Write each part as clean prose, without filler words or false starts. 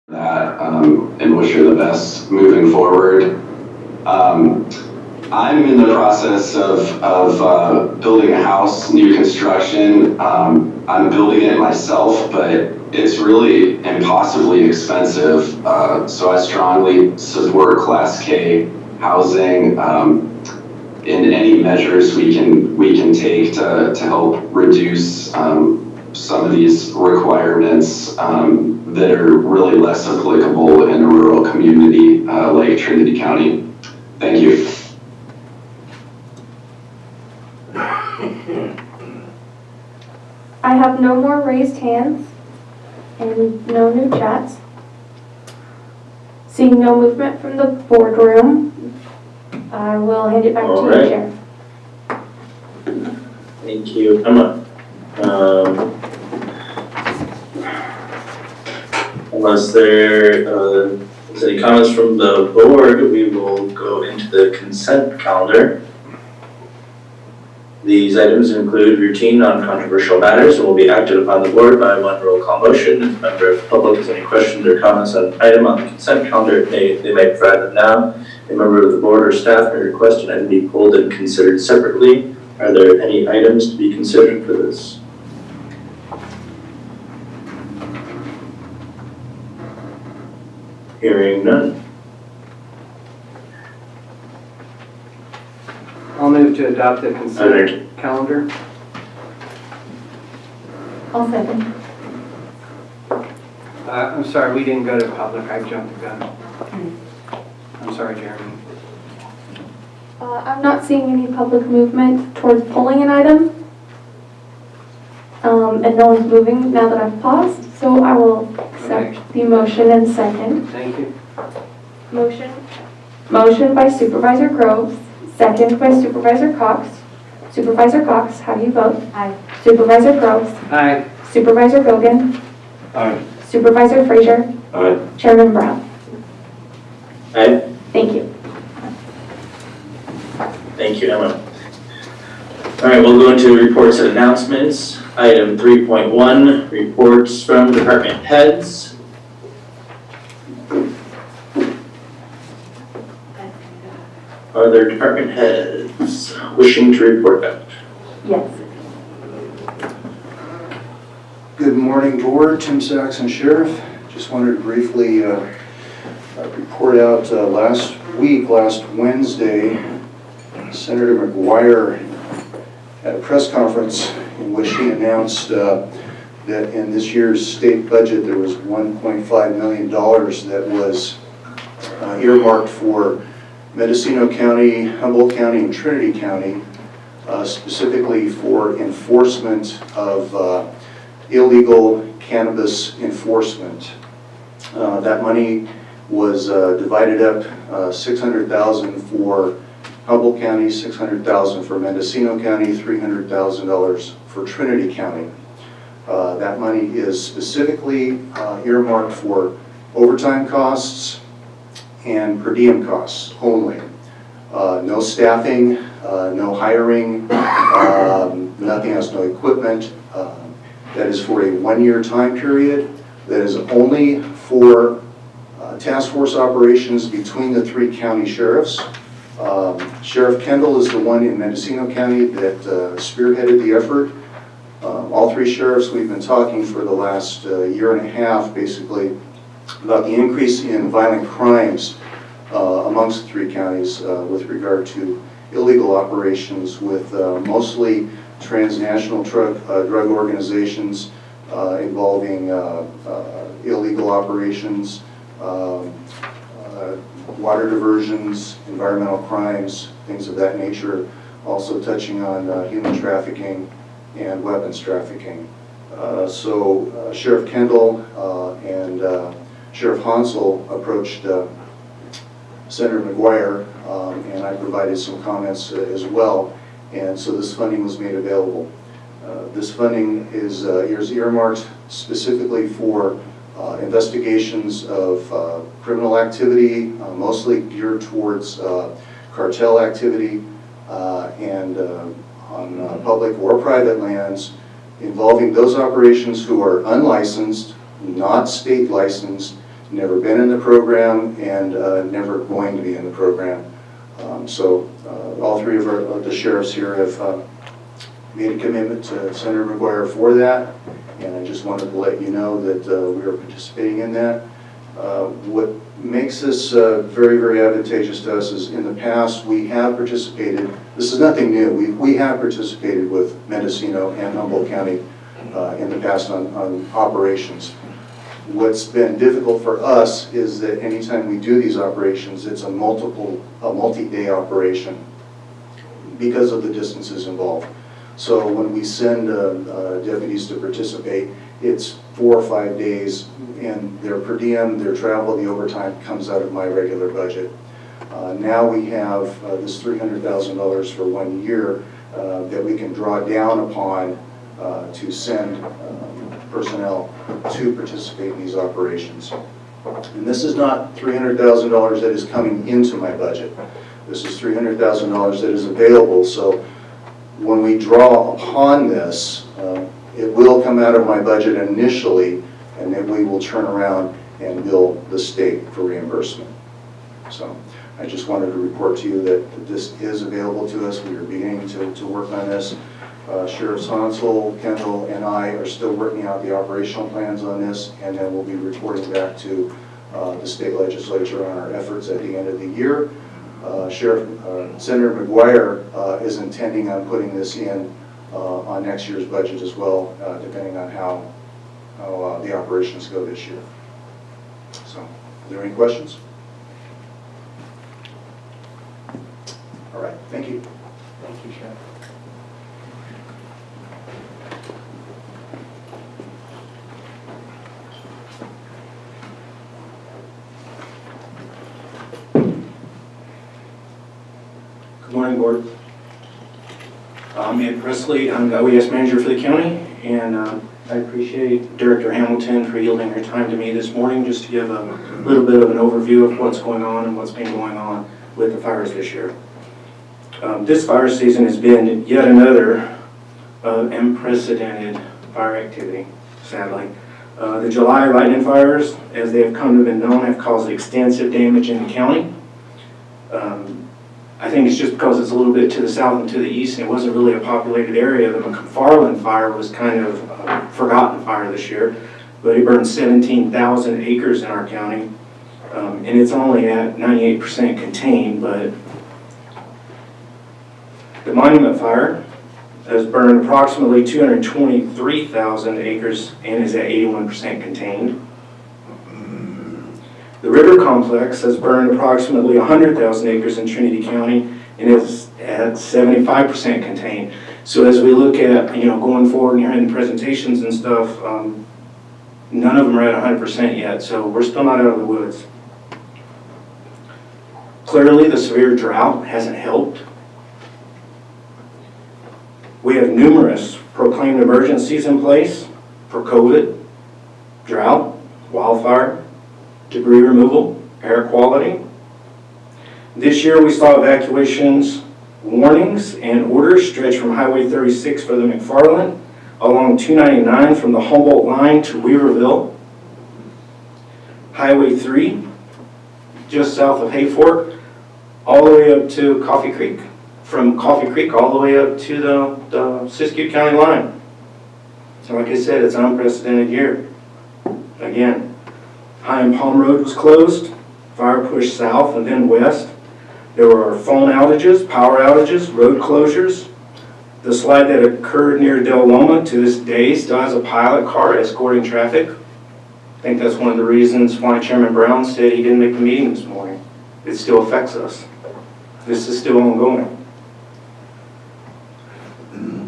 that and wish her the best moving forward. I'm in the process of building a house, new construction. I'm building it myself, but it's really impossibly expensive. So I strongly support Class K housing in any measures we can take to help reduce some of these requirements that are really less applicable in a rural community like Trinity County. Thank you. I have no more raised hands and no new chats. Seeing no movement from the boardroom, I will hand it back to you, Chair. Thank you, Emma. Unless there is any comments from the board, we will go into the consent calendar. These items include routine non-controversial matters and will be acted upon the board by one roll call motion. If a member of the public has any questions or comments on an item on the consent calendar, they may provide them now. A member of the board or staff may request an item be pulled and considered separately. Are there any items to be considered for this? Hearing none. I'll move to adopt the consent calendar. I'll second. I'm sorry, we didn't go to public. I jumped the gun. I'm sorry, Jeremy. I'm not seeing any public movement towards pulling an item. And no one's moving now that I've paused, so I will accept the motion and second. Thank you. Motion by Supervisor Groves, second by Supervisor Cox. Supervisor Cox, how do you vote? Aye. Supervisor Groves. Aye. Supervisor Gogan. Aye. Supervisor Frazier. Aye. Chairman Brown. Aye. Thank you. Thank you, Emma. All right, we'll go into reports and announcements. Item 3.1, reports from department heads. Are there department heads wishing to report back? Yes. Good morning, board. Tim Saxon, Sheriff. Just wanted to briefly report out last Wednesday, Senator McGuire at a press conference in which he announced that in this year's state budget there was $1.5 million that was earmarked for Mendocino County, Humboldt County, and Trinity County, specifically for enforcement of illegal cannabis enforcement. That money was divided up, $600,000 for Humboldt County, $600,000 for Mendocino County, $300,000 for Trinity County. That money is specifically earmarked for overtime costs and per diem costs only. No staffing, no hiring, nothing else, no equipment. That is for a 1-year time period. That is only for task force operations between the 3 county sheriffs. Sheriff Kendall is the one in Mendocino County that spearheaded the effort. All 3 sheriffs, we've been talking for the last year and a half, basically, about the increase in violent crimes amongst the 3 counties with regard to illegal operations with mostly transnational drug organizations involving illegal operations, water diversions, environmental crimes, things of that nature, also touching on human trafficking and weapons trafficking. So Sheriff Kendall and Sheriff Hansel approached Senator McGuire, and I provided some comments as well, and so this funding was made available. This funding is earmarked specifically for investigations of criminal activity, mostly geared towards cartel activity, and on public or private lands, involving those operations who are unlicensed, not state licensed, never been in the program and never going to be in the program. So all three of the sheriffs here have made a commitment to Senator McGuire for that, and I just wanted to let you know that we are participating in that. What makes this very, very advantageous to us is in the past we have participated, this is nothing new, we have participated with Mendocino and Humboldt County in the past on operations. What's been difficult for us is that anytime we do these operations, it's a multi-day operation because of the distances involved. So when we send deputies to participate, it's 4 or 5 days, and their per diem, their travel, the overtime comes out of my regular budget. Now we have this $300,000 for 1 year that we can draw down upon to send personnel to participate in these operations. And this is not $300,000 that is coming into my budget. This is $300,000 that is available. So when we draw upon this, it will come out of my budget initially, and then we will turn around and bill the state for reimbursement. So I just wanted to report to you that this is available to us. We are beginning to work on this. Sheriffs Hansel, Kendall, and I are still working out the operational plans on this, and then we'll be reporting back to the state legislature on our efforts at the end of the year. Senator McGuire is intending on putting this in on next year's budget as well, depending on how the operations go this year. So, are there any questions? All right, thank you. Thank you, Sheriff. Good morning, Board. I'm Ed Presley. I'm the OES manager for the county, and I appreciate Director Hamilton for yielding her time to me this morning just to give a little bit of an overview of what's going on and what's been going on with the fires this year. This fire season has been yet another unprecedented fire activity, sadly. The July lightning fires, as they have come to be known, have caused extensive damage in the county. I think it's just because it's a little bit to the south and to the east, and it wasn't really a populated area. The McFarland fire was kind of a forgotten fire this year, but it burned 17,000 acres in our county, and it's only at 98% contained. But the Monument Fire has burned approximately 223,000 acres and is at 81% contained. The River Complex has burned approximately 100,000 acres in Trinity County and is at 75% contained. So as we look at, going forward and you're in presentations and stuff, none of them are at 100% yet, so we're still not out of the woods. Clearly, the severe drought hasn't helped. We have numerous proclaimed emergencies in place for COVID, drought, wildfire, debris removal, air quality. This year we saw evacuations, warnings, and orders stretch from Highway 36 for the McFarland, along 299 from the Humboldt line to Weaverville, Highway 3, just south of Hayfork, all the way up to Coffee Creek, from Coffee Creek all the way up to the Siskiyou County line. So like I said, it's an unprecedented year. Again, High and Palm Road was closed, fire pushed south and then west. There were phone outages, power outages, road closures. The slide that occurred near Del Loma to this day still has a pilot car escorting traffic. I think that's one of the reasons why Chairman Brown said he didn't make the meeting this morning. It still affects us. This is still ongoing.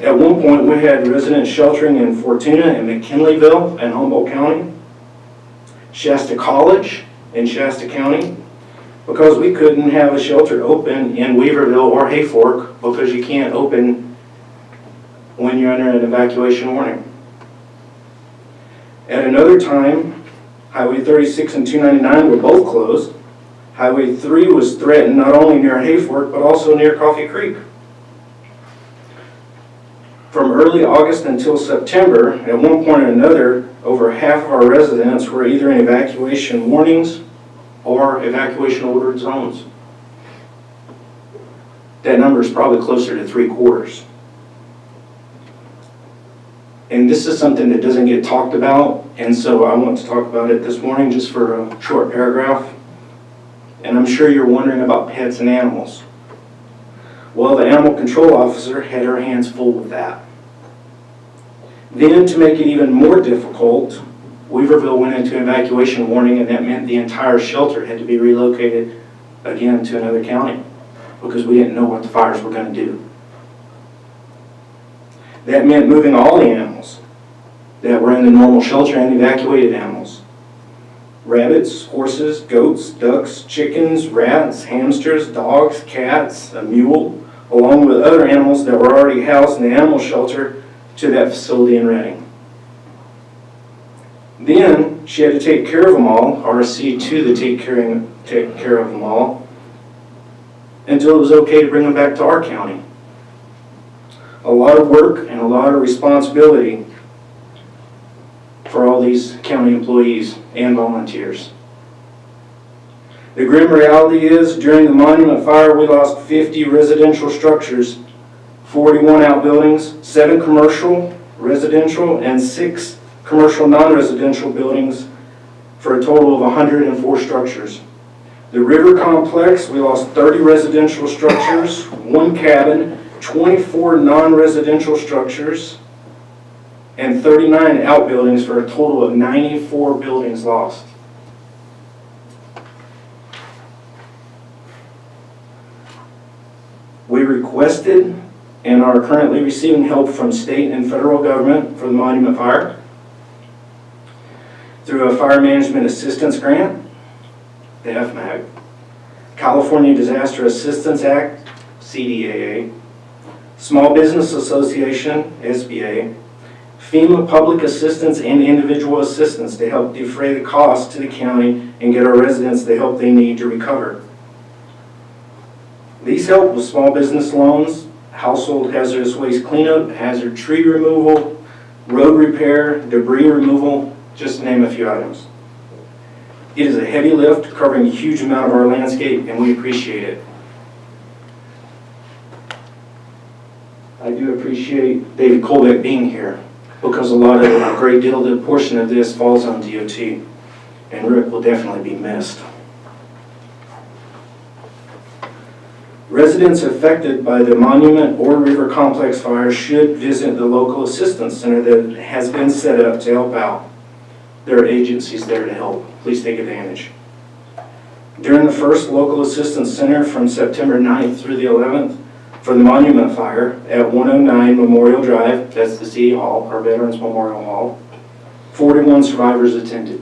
At one point, we had residents sheltering in Fortuna and McKinleyville in Humboldt County, Shasta College in Shasta County, because we couldn't have a shelter open in Weaverville or Hayfork because you can't open when you're under an evacuation warning. At another time, Highway 36 and 299 were both closed. Highway 3 was threatened not only near Hayfork but also near Coffee Creek. From early August until September, at one point or another, over half of our residents were either in evacuation warnings or evacuation ordered zones. That number is probably closer to 3/4. And this is something that doesn't get talked about, and so I want to talk about it this morning just for a short paragraph. And I'm sure you're wondering about pets and animals. Well, the animal control officer had her hands full with that. Then, to make it even more difficult, Weaverville went into evacuation warning, and that meant the entire shelter had to be relocated again to another county because we didn't know what the fires were going to do. That meant moving all the animals that were in the normal shelter and evacuated animals. Rabbits, horses, goats, ducks, chickens, rats, hamsters, dogs, cats, a mule, along with other animals that were already housed in the animal shelter to that facility in Reading. Then she had to take care of them all, or see to the take care of them all, until it was okay to bring them back to our county. A lot of work and a lot of responsibility for all these county employees and volunteers. The grim reality is, during the Monument Fire, we lost 50 residential structures, 41 outbuildings, 7 commercial, residential, and 6 commercial non-residential buildings, for a total of 104 structures. The river complex, we lost 30 residential structures, 1 cabin, 24 non-residential structures, and 39 outbuildings, for a total of 94 buildings lost. We requested and are currently receiving help from state and federal government for the Monument Fire through a Fire Management Assistance Grant, the FMAG, California Disaster Assistance Act, CDAA, Small Business Association, SBA, FEMA Public Assistance and Individual Assistance to help defray the costs to the county and get our residents the help they need to recover. These help with small business loans, household hazardous waste cleanup, hazard tree removal, road repair, debris removal, just to name a few items. It is a heavy lift covering a huge amount of our landscape, and we appreciate it. I do appreciate David Colbeck being here, because a great deal of the portion of this falls on DOT, and Rick will definitely be missed. Residents affected by the Monument or River Complex fire should visit the local assistance center that has been set up to help out. There are agencies there to help. Please take advantage. During the first local assistance center from September 9th through the 11th for the Monument Fire at 109 Memorial Drive, that's the City Hall, our Veterans Memorial Hall, 41 survivors attended.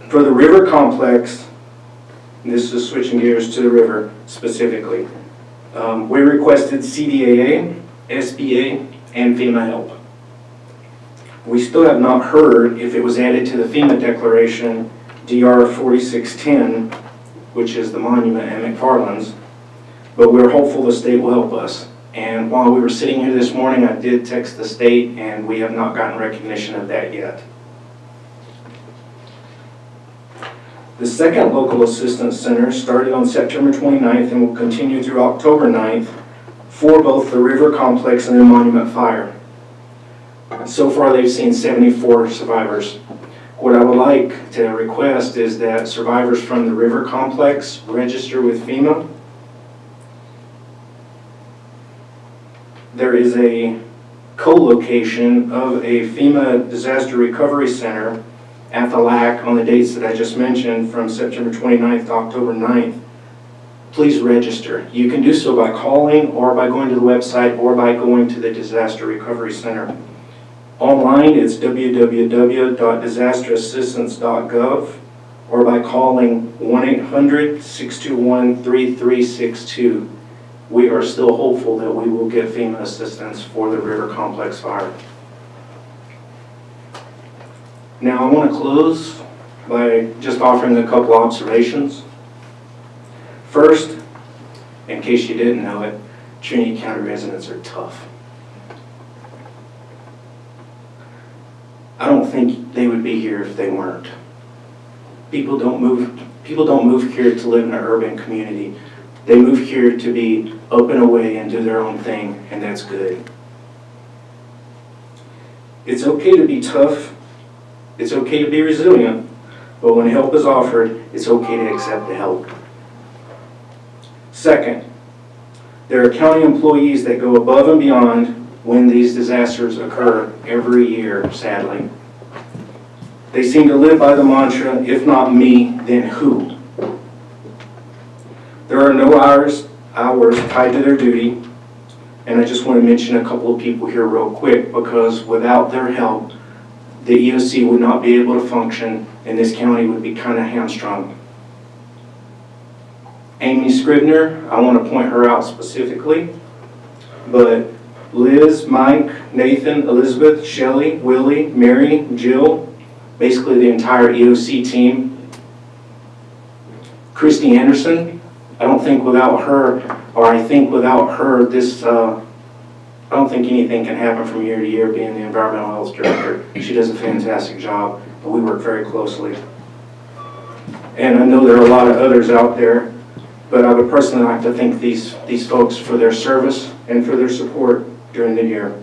For the River Complex, this is switching gears to the river specifically, we requested CDAA, SBA, and FEMA help. We still have not heard if it was added to the FEMA declaration, DR 4610, which is the monument at McFarland's, but we're hopeful the state will help us. And while we were sitting here this morning, I did text the state, and we have not gotten recognition of that yet. The second local assistance center started on September 29th and will continue through October 9th for both the River Complex and the Monument Fire. So far, they've seen 74 survivors. What I would like to request is that survivors from the River Complex register with FEMA. There is a co-location of a FEMA Disaster Recovery Center at the LAC on the dates that I just mentioned from September 29th to October 9th. Please register. You can do so by calling or by going to the website or by going to the Disaster Recovery Center. Online, it's www.disasterassistance.gov or by calling 1-800-621-3362. We are still hopeful that we will get FEMA assistance for the River Complex fire. Now, I want to close by just offering a couple observations. First, in case you didn't know it, Trinity County residents are tough. think they would be here if they weren't. People don't move here to live in an urban community. They move here to be open away and do their own thing, and that's good. It's okay to be tough. It's okay to be resilient. But when help is offered, it's okay to accept the help. Second, there are county employees that go above and beyond when these disasters occur every year, sadly. They seem to live by the mantra, if not me, then who? There are no hours tied to their duty, and I just want to mention a couple of people here real quick, because without their help, the EOC would not be able to function, and this county would be kind of hamstrung. Amy Scribner, I want to point her out specifically, but Liz, Mike, Nathan, Elizabeth, Shelley, Willie, Mary, Jill, basically the entire EOC team. Christy Anderson, I don't think without her, or I think without her, I don't think anything can happen from year to year being the environmental health director. She does a fantastic job, and we work very closely. And I know there are a lot of others out there, but I would personally like to thank these folks for their service and for their support during the year.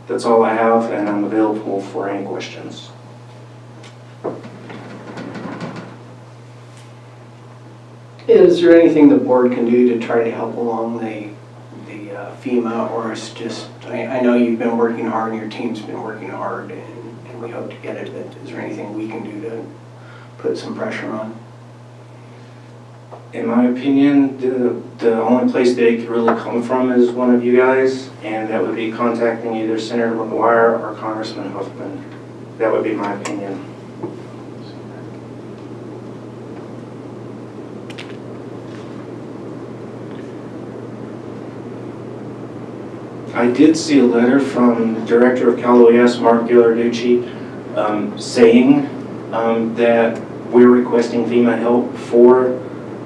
That's all I have, and I'm available for any questions. Is there anything the board can do to try to help along the FEMA, or is just, I know you've been working hard and your team's been working hard, and we hope to get it, but is there anything we can do to put some pressure on? In my opinion, the only place that it could really come from is one of you guys, and that would be contacting either Senator McGuire or Congressman Huffman. That would be my opinion. I did see a letter from the director of Cal OES, Mark Ghilarducci, saying that we're requesting FEMA help for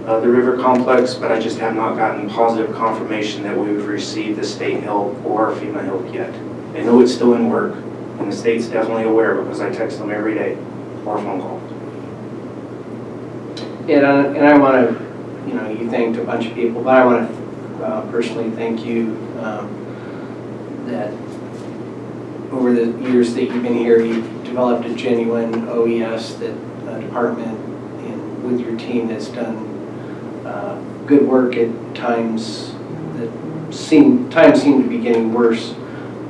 the river complex, but I just have not gotten positive confirmation that we've received the state help or FEMA help yet. They know it's still in work, and the state's definitely aware because I text them every day or phone call. Yeah, and I want to, you thanked a bunch of people, but I want to personally thank you that over the years that you've been here, you've developed a genuine OES department, and with your team that's done good work at times that seem to be getting worse,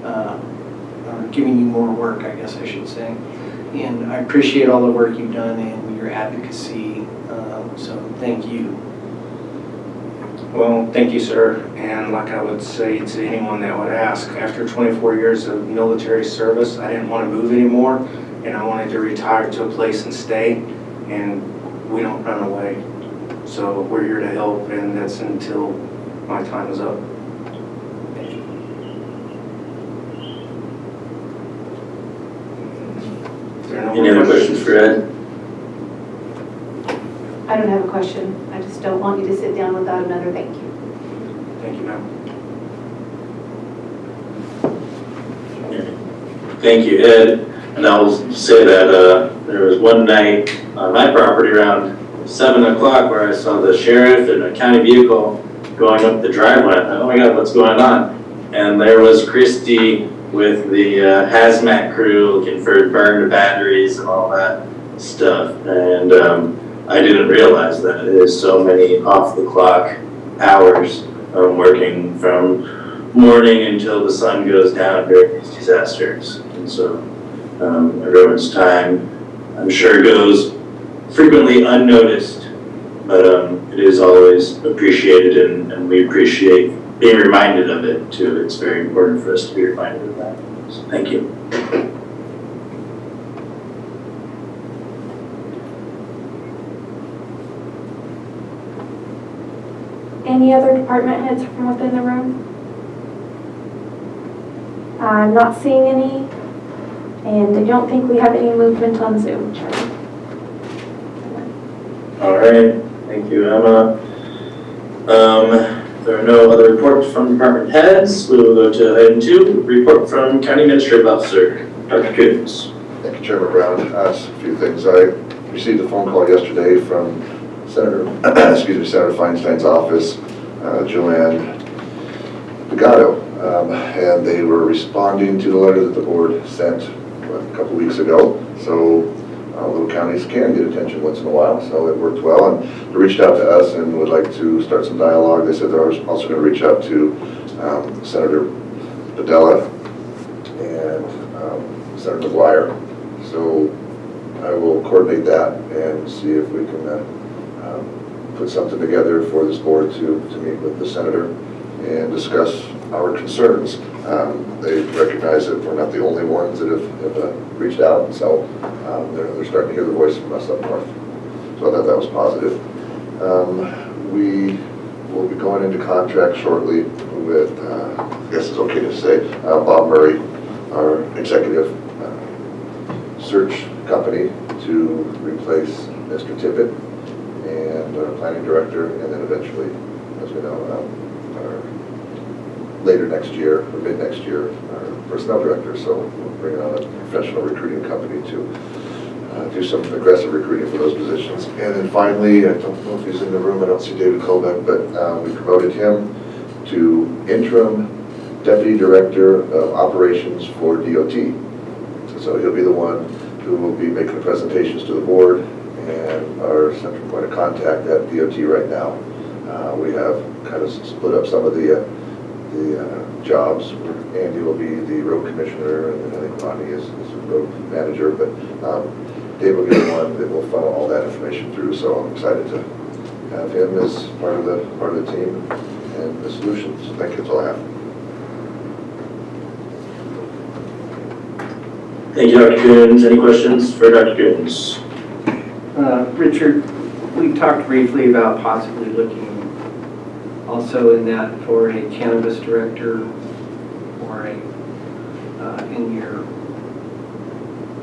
or giving you more work, I guess I should say. And I appreciate all the work you've done and your advocacy, so thank you. Well, thank you, sir. And like I would say to anyone that would ask, after 24 years of military service, I didn't want to move anymore, and I wanted to retire to a place and stay, and we don't run away. So we're here to help, and that's until my time is up. Any other questions for Ed? I don't have a question. I just don't want you to sit down without another thank you. Thank you, ma'am. Thank you, Ed. And I will say that there was one night on my property around 7 o'clock where I saw the sheriff and a county vehicle going up the driveway. I thought, oh my God, what's going on? And there was Christy with the hazmat crew looking for burned batteries and all that stuff. And I didn't realize that it is so many off-the-clock hours working from morning until the sun goes down during these disasters. And so everyone's time, I'm sure, goes frequently unnoticed, but it is always appreciated, and we appreciate being reminded of it too. It's very important for us to be reminded of that. So thank you. Any other department heads from within the room? I'm not seeing any, and I don't think we have any movement on Zoom, Charlie. All right, thank you, Emma. There are no other reports from department heads. We will go to item 2, report from County Administrative Officer, Dr. Coons. Thank you, Chairman Brown. Just a few things. I received a phone call yesterday from Senator Feinstein's office, Joanne Pagano, and they were responding to the letter that the board sent a couple weeks ago. So little counties can get attention once in a while, so it worked well. And they reached out to us and would like to start some dialogue. They said they're also going to reach out to Senator Padilla and Senator McGuire. So I will coordinate that and see if we can put something together for this board to meet with the senator and discuss our concerns. They recognize that we're not the only ones that have reached out, so they're starting to hear the voice from us up north. So I thought that was positive. We will be going into contract shortly with, I guess it's okay to say, Bob Murray, our executive search company, to replace Mr. Tippett and our planning director, and then eventually, as we know, later next year, or mid next year, our personnel director. So we'll bring on a professional recruiting company to do some aggressive recruiting for those positions. And then finally, I don't know if he's in the room, I don't see David Colbeck, but we promoted him to interim deputy director of operations for DOT. So he'll be the one who will be making the presentations to the board and our central point of contact at DOT right now. We have kind of split up some of the jobs. Andy will be the road commissioner, and then I think Ronnie is the road manager, but Dave will be the one that will funnel all that information through. So I'm excited to have him as part of the team and the solutions. Thank you. That's all I have. Thank you, Dr. Coons. Any questions for Dr. Coons? Richard, we talked briefly about possibly looking also in that for a cannabis director or a in your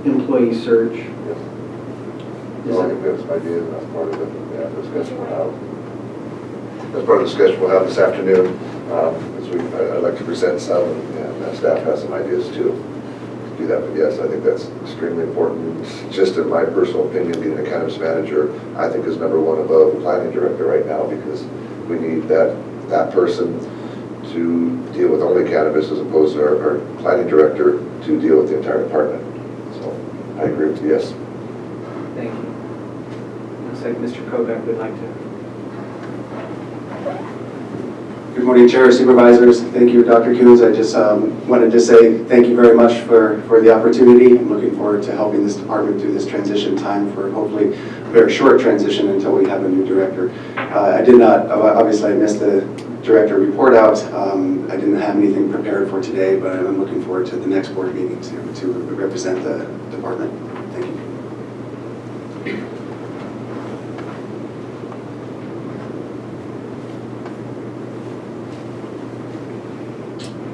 employee search. Yes. Well, I think we have some ideas, and that's part of the discussion we'll have. That's part of the discussion we'll have this afternoon. I'd like to present some, and staff has some ideas too. Do that, but yes, I think that's extremely important. Just in my personal opinion, being a cannabis manager, I think is number one above the planning director right now, because we need that person to deal with only cannabis as opposed to our planning director to deal with the entire department. So I agree with you, yes. Thank you. Looks like Mr. Kobeck would like to. Good morning, Chair, Supervisors. Thank you, Dr. Coons. I just wanted to say thank you very much for the opportunity. I'm looking forward to helping this department through this transition time for hopefully a very short transition until we have a new director. I did not, obviously I missed the director report out. I didn't have anything prepared for today, but I'm looking forward to the next board meeting to represent the department. Thank you.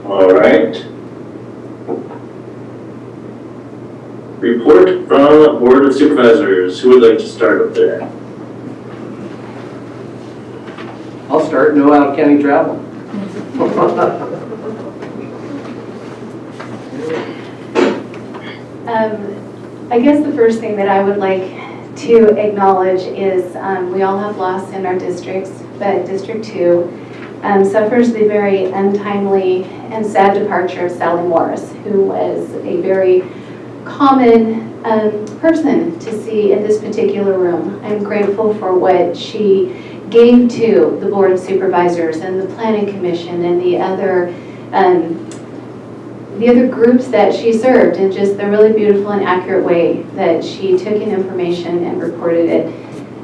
All right. Report from Board of Supervisors. Who would like to start up there? I'll start. No out-of-county travel. I guess the first thing that I would like to acknowledge is we all have loss in our districts, but District 2 suffers the very untimely and sad departure of Sally Morris, who was a very common person to see in this particular room. I'm grateful for what she gave to the Board of Supervisors and the Planning Commission and the other groups that she served, in just the really beautiful and accurate way that she took in information and reported it.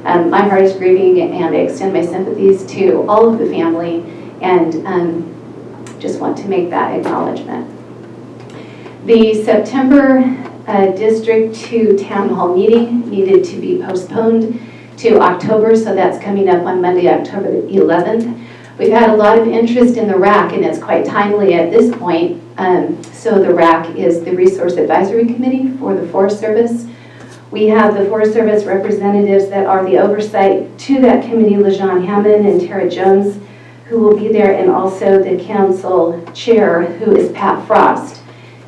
My heart is grieving, and I extend my sympathies to all of the family, and just want to make that acknowledgement. The September District 2 Town Hall meeting needed to be postponed to October, so that's coming up on Monday, October the 11th. We've had a lot of interest in the RAC, and it's quite timely at this point. So the RAC is the Resource Advisory Committee for the Forest Service. We have the Forest Service representatives that are the oversight to that committee, LaJean Hammond and Tara Jones, who will be there, and also the council chair, who is Pat Frost,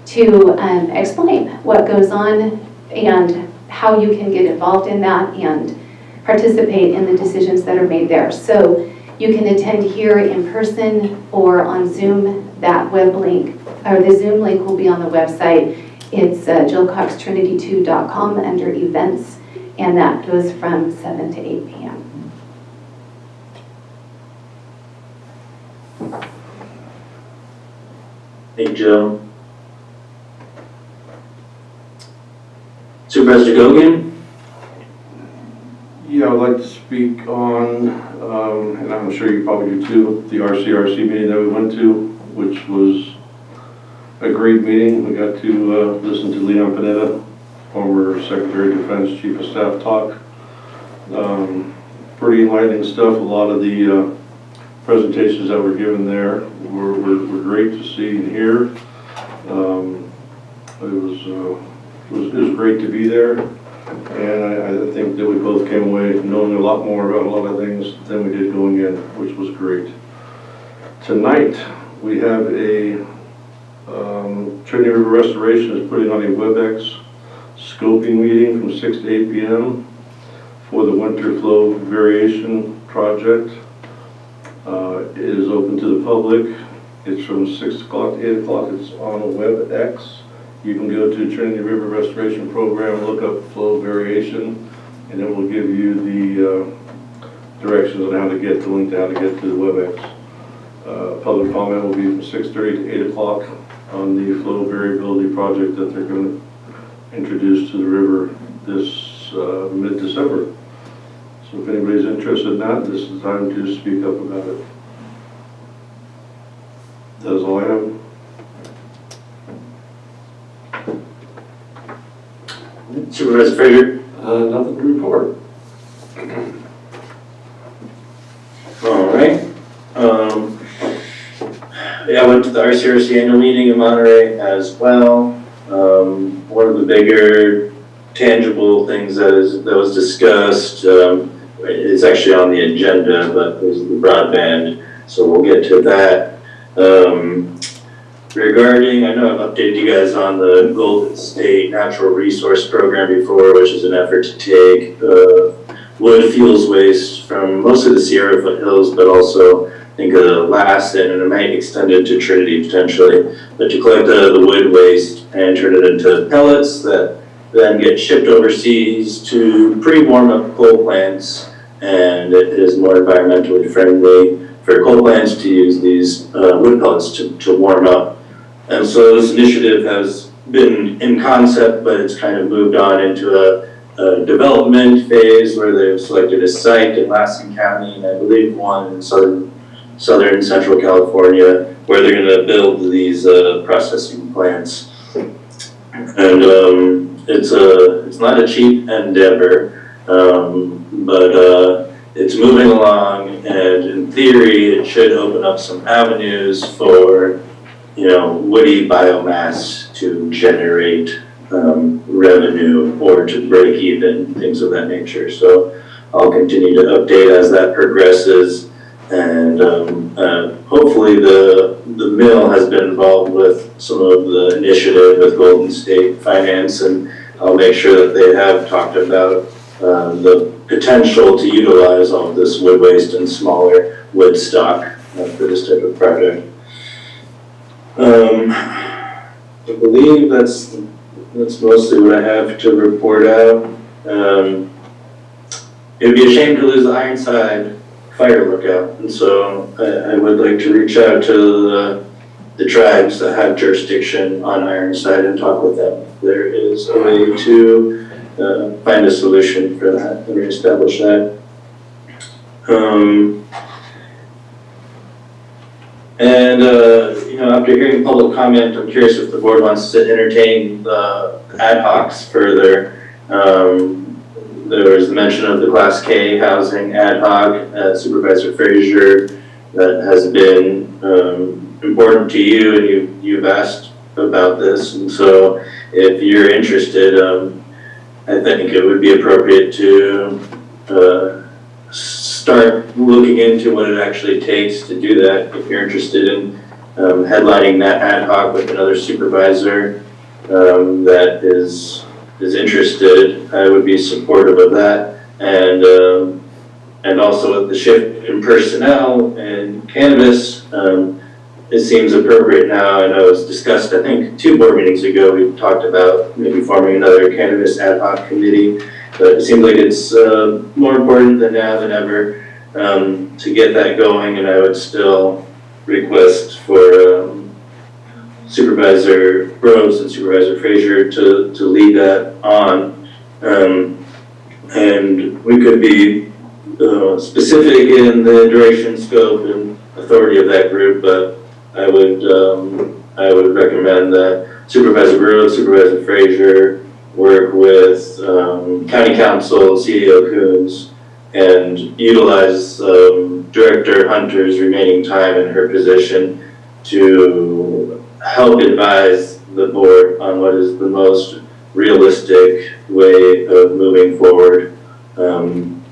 to explain what goes on and how you can get involved in that and participate in the decisions that are made there. So you can attend here in person or on Zoom. That web link, or the Zoom link, will be on the website. It's jillcoxtrinity2.com under events, and that goes from 7 to 8 p.m. Thank you, Jill. Supervisor Gogan? Yeah, I'd like to speak on, and I'm sure you probably do too, the RCRC meeting that we went to, which was a great meeting. We got to listen to Leon Panetta, former Secretary of Defense, Chief of Staff, talk. Pretty enlightening stuff. A lot of the presentations that were given there were great to see and hear. It was great to be there, and I think that we both came away knowing a lot more about a lot of things than we did going in, which was great. Tonight we have a Trinity River Restoration is putting on a WebEx scoping meeting from 6 to 8 p.m. for the winter flow variation project. It is open to the public. It's from 6 o'clock to 8 o'clock. It's on WebEx. You can go to Trinity River Restoration Program, look up flow variation, and it will give you the directions on how to get the link to how to get to the WebEx. Public comment will be from 6:30 to 8 o'clock on the flow variability project that they're going to introduce to the river this mid-December. So if anybody's interested in that, this is the time to speak up about it. That's all I have. Supervisor Frazier? Nothing to report. All right. Yeah, I went to the RCRC annual meeting in Monterey as well. One of the bigger tangible things that was discussed is actually on the agenda, but is the broadband, so we'll get to that. Regarding, I know I've updated you guys on the Golden State Natural Resource Program before, which is an effort to take wood fuels waste from mostly the Sierra foothills, but also I think Lassen, and it might extend it to Trinity potentially, but to collect the wood waste and turn it into pellets that then get shipped overseas to pre-warm up coal plants, and it is more environmentally friendly for coal plants to use these wood pellets to warm up. And so this initiative has been in concept, but it's kind of moved on into a development phase where they've selected a site in Lassen County, and I believe one in southern central California, where they're going to build these processing plants. And it's not a cheap endeavor, but it's moving along, and in theory, it should open up some avenues for, woody biomass to generate revenue or to break even, things of that nature. So I'll continue to update as that progresses, and hopefully the mill has been involved with some of the initiative with Golden State Finance, and I'll make sure that they have talked about the potential to utilize all of this wood waste and smaller wood stock for this type of project. I believe that's mostly what I have to report out. It would be a shame to lose the Ironside fire lookout, and so I would like to reach out to the tribes that have jurisdiction on Ironside and talk with them. There is a way to find a solution for that and reestablish that. After hearing public comment, I'm curious if the board wants to entertain the ad hocs further. There was the mention of the Class K housing ad hoc, Supervisor Frazier, that has been important to you, and you've asked about this, and so if you're interested, I think it would be appropriate to start looking into what it actually takes to do that. If you're interested in headlining that ad hoc with another supervisor that is interested, I would be supportive of that. And also with the shift in personnel and cannabis, it seems appropriate now. I know it was discussed, I think, 2 board meetings ago, we talked about maybe forming another cannabis ad hoc committee, but it seems like it's more important than now than ever to get that going, and I would still request for Supervisor Groves and Supervisor Frazier to lead that on. And we could be specific in the duration, scope, and authority of that group, but I would recommend that Supervisor Groves, Supervisor Frazier work with County Council, CEO Coons, and utilize Director Hunter's remaining time in her position to help advise the board on what is the most realistic way of moving forward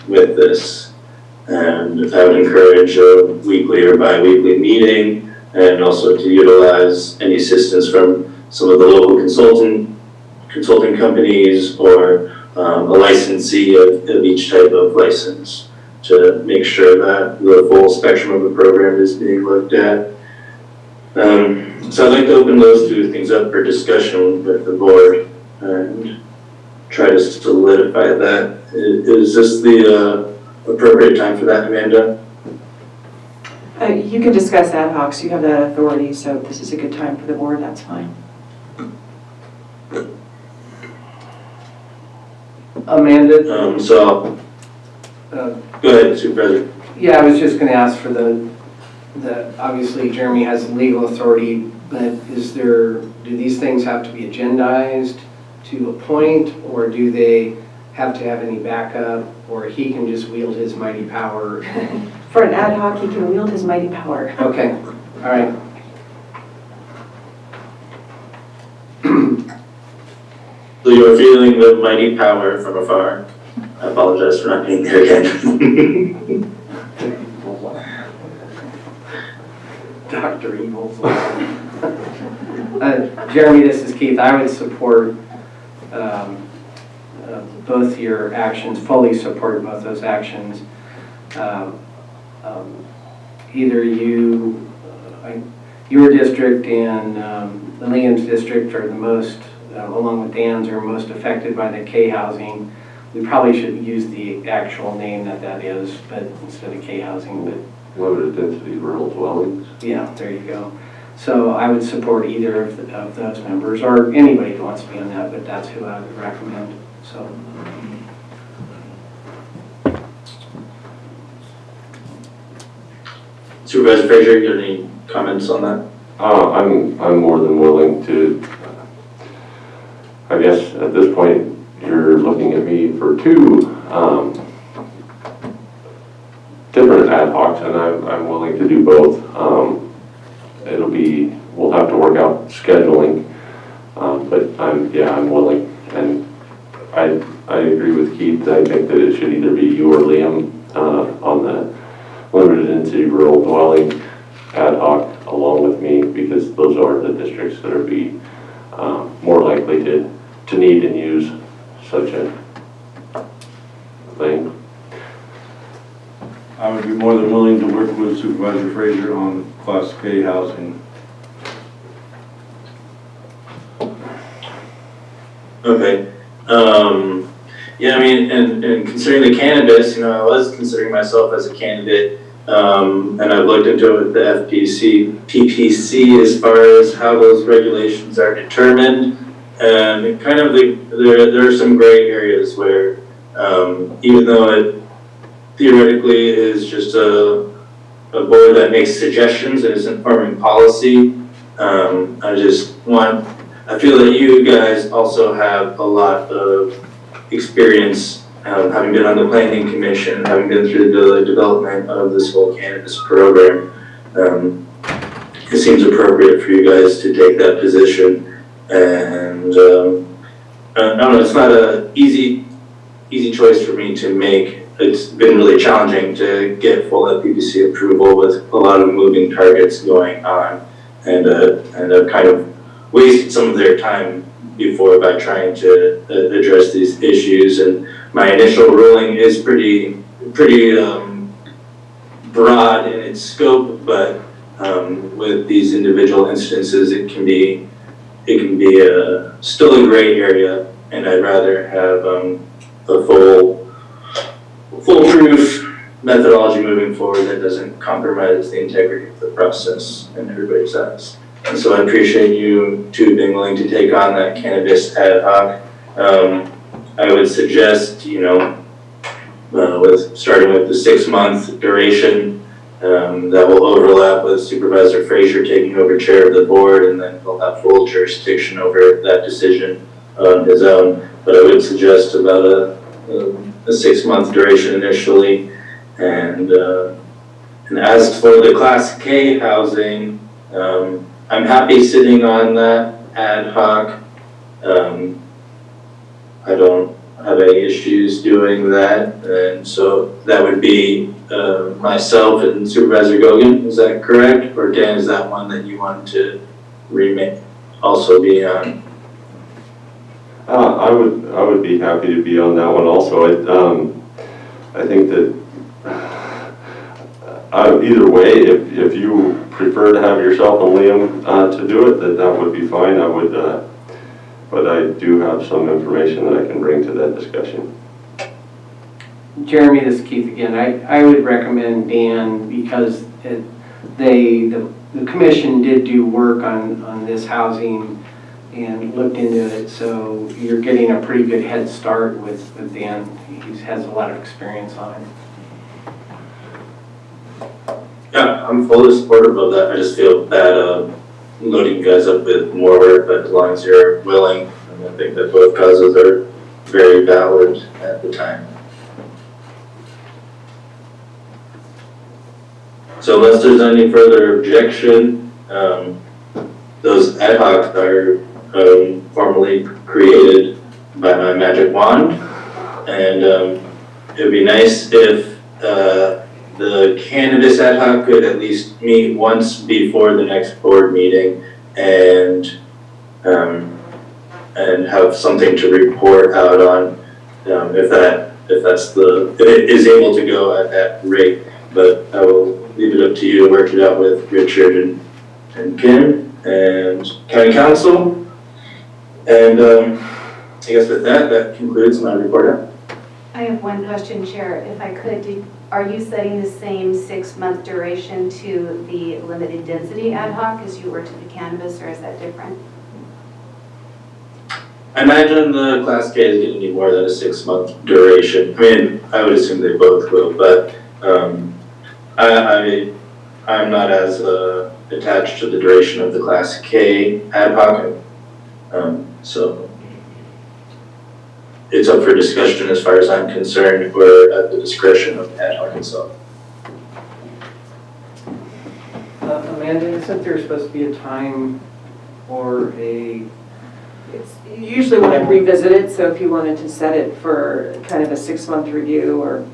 with this. And I would encourage a weekly or bi-weekly meeting, and also to utilize any assistance from some of the local consulting companies or a licensee of each type of license to make sure that the full spectrum of the program is being looked at. So I'd like to open those 2 things up for discussion with the board and try to solidify that. Is this the appropriate time for that, Amanda? You can discuss ad hocs, you have that authority, so if this is a good time for the board, that's fine. Amanda? Go ahead, Supervisor. Yeah, I was just gonna ask for the obviously Jeremy has legal authority, but do these things have to be agendized to appoint, or do they have to have any backup, or he can just wield his mighty power? For an ad hoc, he can wield his mighty power. Okay, all right. So you're feeling the mighty power from afar. I apologize for not being there again. Dr. Evil's Jeremy, this is Keith. I would support both your actions, fully support both those actions. Either your district and Lillian's district are the most, along with Dan's, are most affected by the K housing. We probably should use the actual name that is, but instead of K housing, but Limited density rural dwellings. yeah, there you go. So I would support either of those members, or anybody who wants to be on that, but that's who I would recommend. So. Supervisor Frazier, you have any comments on that? I'm more than willing to, I guess at this point, you're looking at me for 2 different ad hocs, and I'm willing to do both. We'll have to work out scheduling, but I'm willing. And I agree with Keith. I think that it should either be you or Liam on the limited density rural dwelling ad hoc along with me, because those are the districts that are more likely to need and use such a thing. I would be more than willing to work with Supervisor Frazier on Class K housing. Okay. Yeah, I mean, and considering the cannabis, I was considering myself as a candidate, and I've looked into it with the PPC as far as how those regulations are determined, and kind of there are some gray areas where, even though it theoretically is just a board that makes suggestions and isn't forming policy, I feel that you guys also have a lot of experience, having been on the planning commission, having been through the development of this whole cannabis program. It seems appropriate for you guys to take that position, and I don't know, it's not an easy choice for me to make, it's been really challenging to get full FPPC approval with a lot of moving targets going on, and I've kind of wasted some of their time before by trying to address these issues. And my initial ruling is pretty broad in its scope, but with these individual instances, it can be still a gray area, and I'd rather have a foolproof methodology moving forward that doesn't compromise the integrity of the process in everybody's eyes. And so I appreciate you two being willing to take on that cannabis ad hoc. I would suggest, starting with the 6-month duration, that will overlap with Supervisor Frazier taking over chair of the board, and then he'll have full jurisdiction over that decision on his own. But I would suggest about a 6-month duration initially. And as for the Class K housing, I'm happy sitting on that ad hoc. I don't have any issues doing that, and so that would be myself and Supervisor Gogan. Is that correct? Or Dan, is that one that you want to also be on? I would be happy to be on that one also. I think that either way, if you prefer to have yourself and Liam to do it, that would be fine. I would, but I do have some information that I can bring to that discussion. Jeremy, this is Keith again. I would recommend Dan because the commission did do work on this housing and looked into it, so you're getting a pretty good head start with Dan. He has a lot of experience on it. Yeah, I'm fully supportive of that. I just feel bad loading you guys up with more work, but as long as you're willing, and I think that both causes are very valid at the time. So unless there's any further objection, those ad hocs are formally created by my magic wand, and it would be nice if the cannabis ad hoc could at least meet once before the next board meeting and have something to report out on if it is able to go at that rate. But I will leave it up to you to work it out with Richard and Kim and County Council. And I guess with that concludes my report. I have one question, Chair, if I could. Are you setting the same 6-month duration to the limited density ad hoc as you were to the cannabis, or is that different? I imagine the Class K is going to need more than a 6-month duration. I mean, I would assume they both will, but I'm not as attached to the duration of the Class K ad hoc, so it's up for discussion as far as I'm concerned. We're at the discretion of the ad hoc itself. Amanda, isn't there supposed to be a time or a... It's usually when I revisit it, so if you wanted to set it for kind of a 6-month review or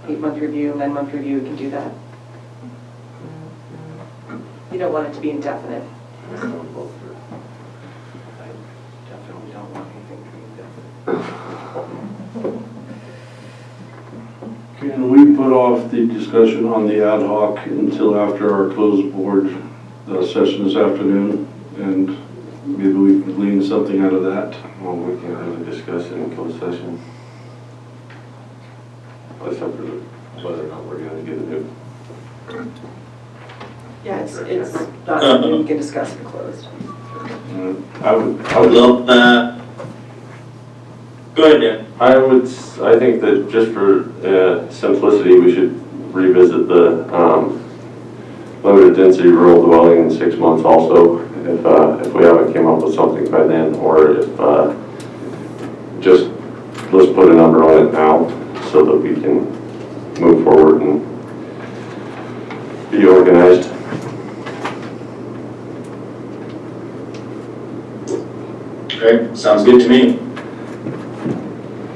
8-month review, 9-month review, you can do that. You don't want it to be indefinite. I definitely don't want anything to be indefinite. Can we put off the discussion on the ad hoc until after our closed board session this afternoon, and maybe we can glean something out of that? Well, we can have a discussion in closed session. Except for whether or not we're going to get a new. Yeah, it's not something we can discuss in closed. I would Well, go ahead, Dan. I think that just for simplicity, we should revisit the limited density rural dwelling in 6 months also, if we haven't came up with something by then, or if just let's put a number on it now so that we can move forward and be organized. Okay, sounds good to me.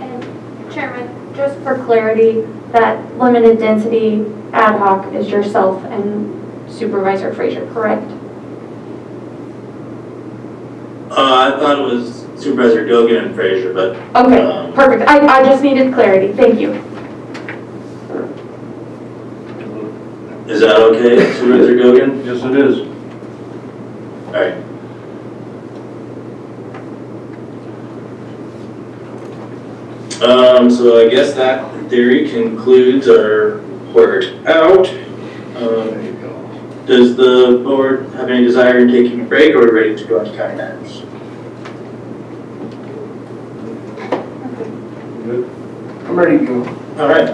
And Chairman, just for clarity, that limited density ad hoc is yourself and Supervisor Frazier, correct? I thought it was Supervisor Gogan and Frazier, but. Okay, perfect. I just needed clarity. Thank you. Is that okay, Supervisor Gogan? Yes, it is. All right. So I guess that in theory concludes our report out. Does the board have any desire in taking a break, or are we ready to go into county matters? I'm ready to go. All right.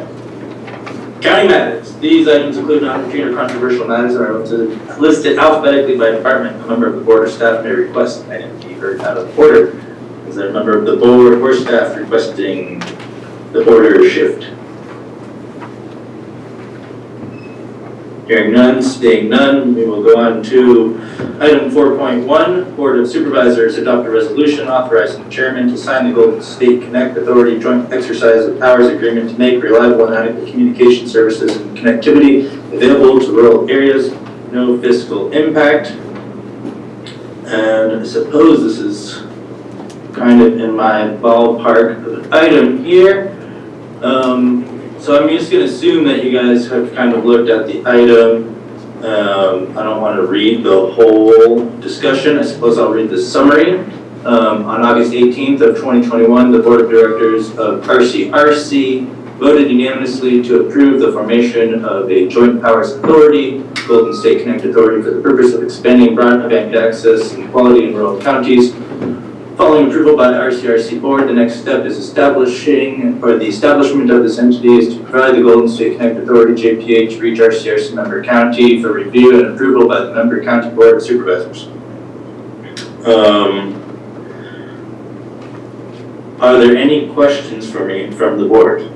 County matters. These items include non-routine or controversial matters and are listed alphabetically by department. A member of the board or staff may request an item to be heard out of order. Is there a member of the board or staff requesting the order shift? Hearing none, seeing none, we will go on to item 4.1. Board of Supervisors adopt a resolution authorizing the chairman to sign the Golden State Connect Authority Joint Exercise of Powers Agreement to make reliable and adequate communication services and connectivity available to rural areas. No fiscal impact. And I suppose this is kind of in my ballpark of an item here. So I'm just going to assume that you guys have kind of looked at the item. I don't want to read the whole discussion. I suppose I'll read the summary. On August 18th of 2021, the Board of Directors of RCRC voted unanimously to approve the formation of a Joint Powers Authority, Golden State Connect Authority, for the purpose of expanding broadband access and quality in rural counties. Following approval by the RCRC board, the next step is the establishment of this entity is to provide the Golden State Connect Authority, JPA, to each RCRC member county for review and approval by the member county board of supervisors. Are there any questions for me from the board?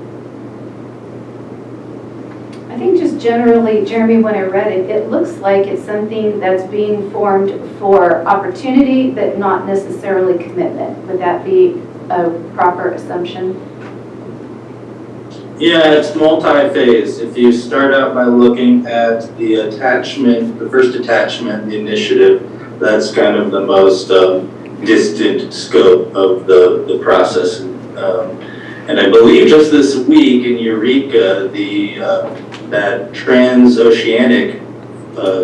I think just generally, Jeremy, when I read it, it looks like it's something that's being formed for opportunity, but not necessarily commitment. Would that be a proper assumption? Yeah, it's multi-phase. If you start out by looking at the attachment, the first attachment, the initiative, that's kind of the most distant scope of the process. And I believe just this week in Eureka, that transoceanic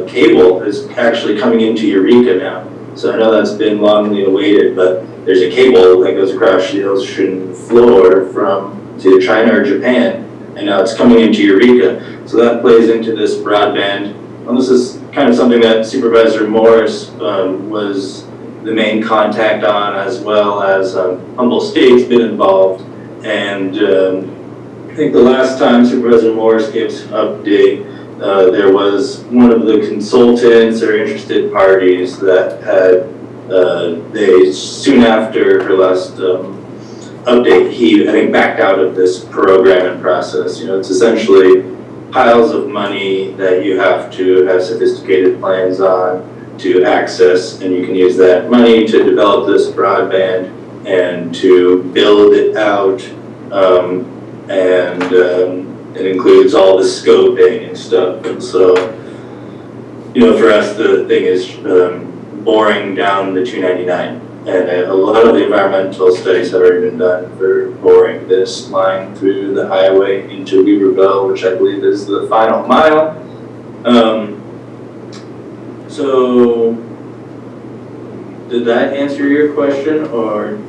cable is actually coming into Eureka now. So I know that's been longly awaited, but there's a cable that goes across the ocean floor from either China or Japan, and now it's coming into Eureka. So that plays into this broadband. And this is kind of something that Supervisor Morris was the main contact on, as well as Humboldt State's been involved. And I think the last time Supervisor Morris gave us an update, there was one of the consultants or interested parties that had, they soon after her last update, he, I think, backed out of this program and process. You know, it's essentially piles of money that you have to have sophisticated plans on to access, and you can use that money to develop this broadband and to build it out. It includes all the scoping and stuff. And so, you know, for us, the thing is boring down the 299. And a lot of the environmental studies have already been done for boring this line through the highway into Weaverville, which I believe is the final mile. So, did that answer your question, or?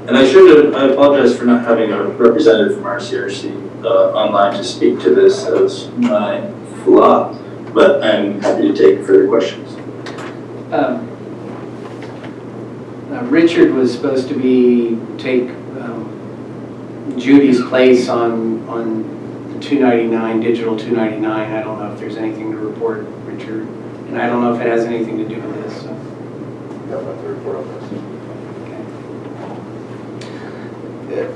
And I apologize for not having a representative from RCRC online to speak to this. That was my flaw, but I'm happy to take further questions. Richard was supposed to take Judy's place on the 299, digital 299. I don't know if there's anything to report, Richard, and I don't know if it has anything to do with this. So. Yeah, I'd like to report on this.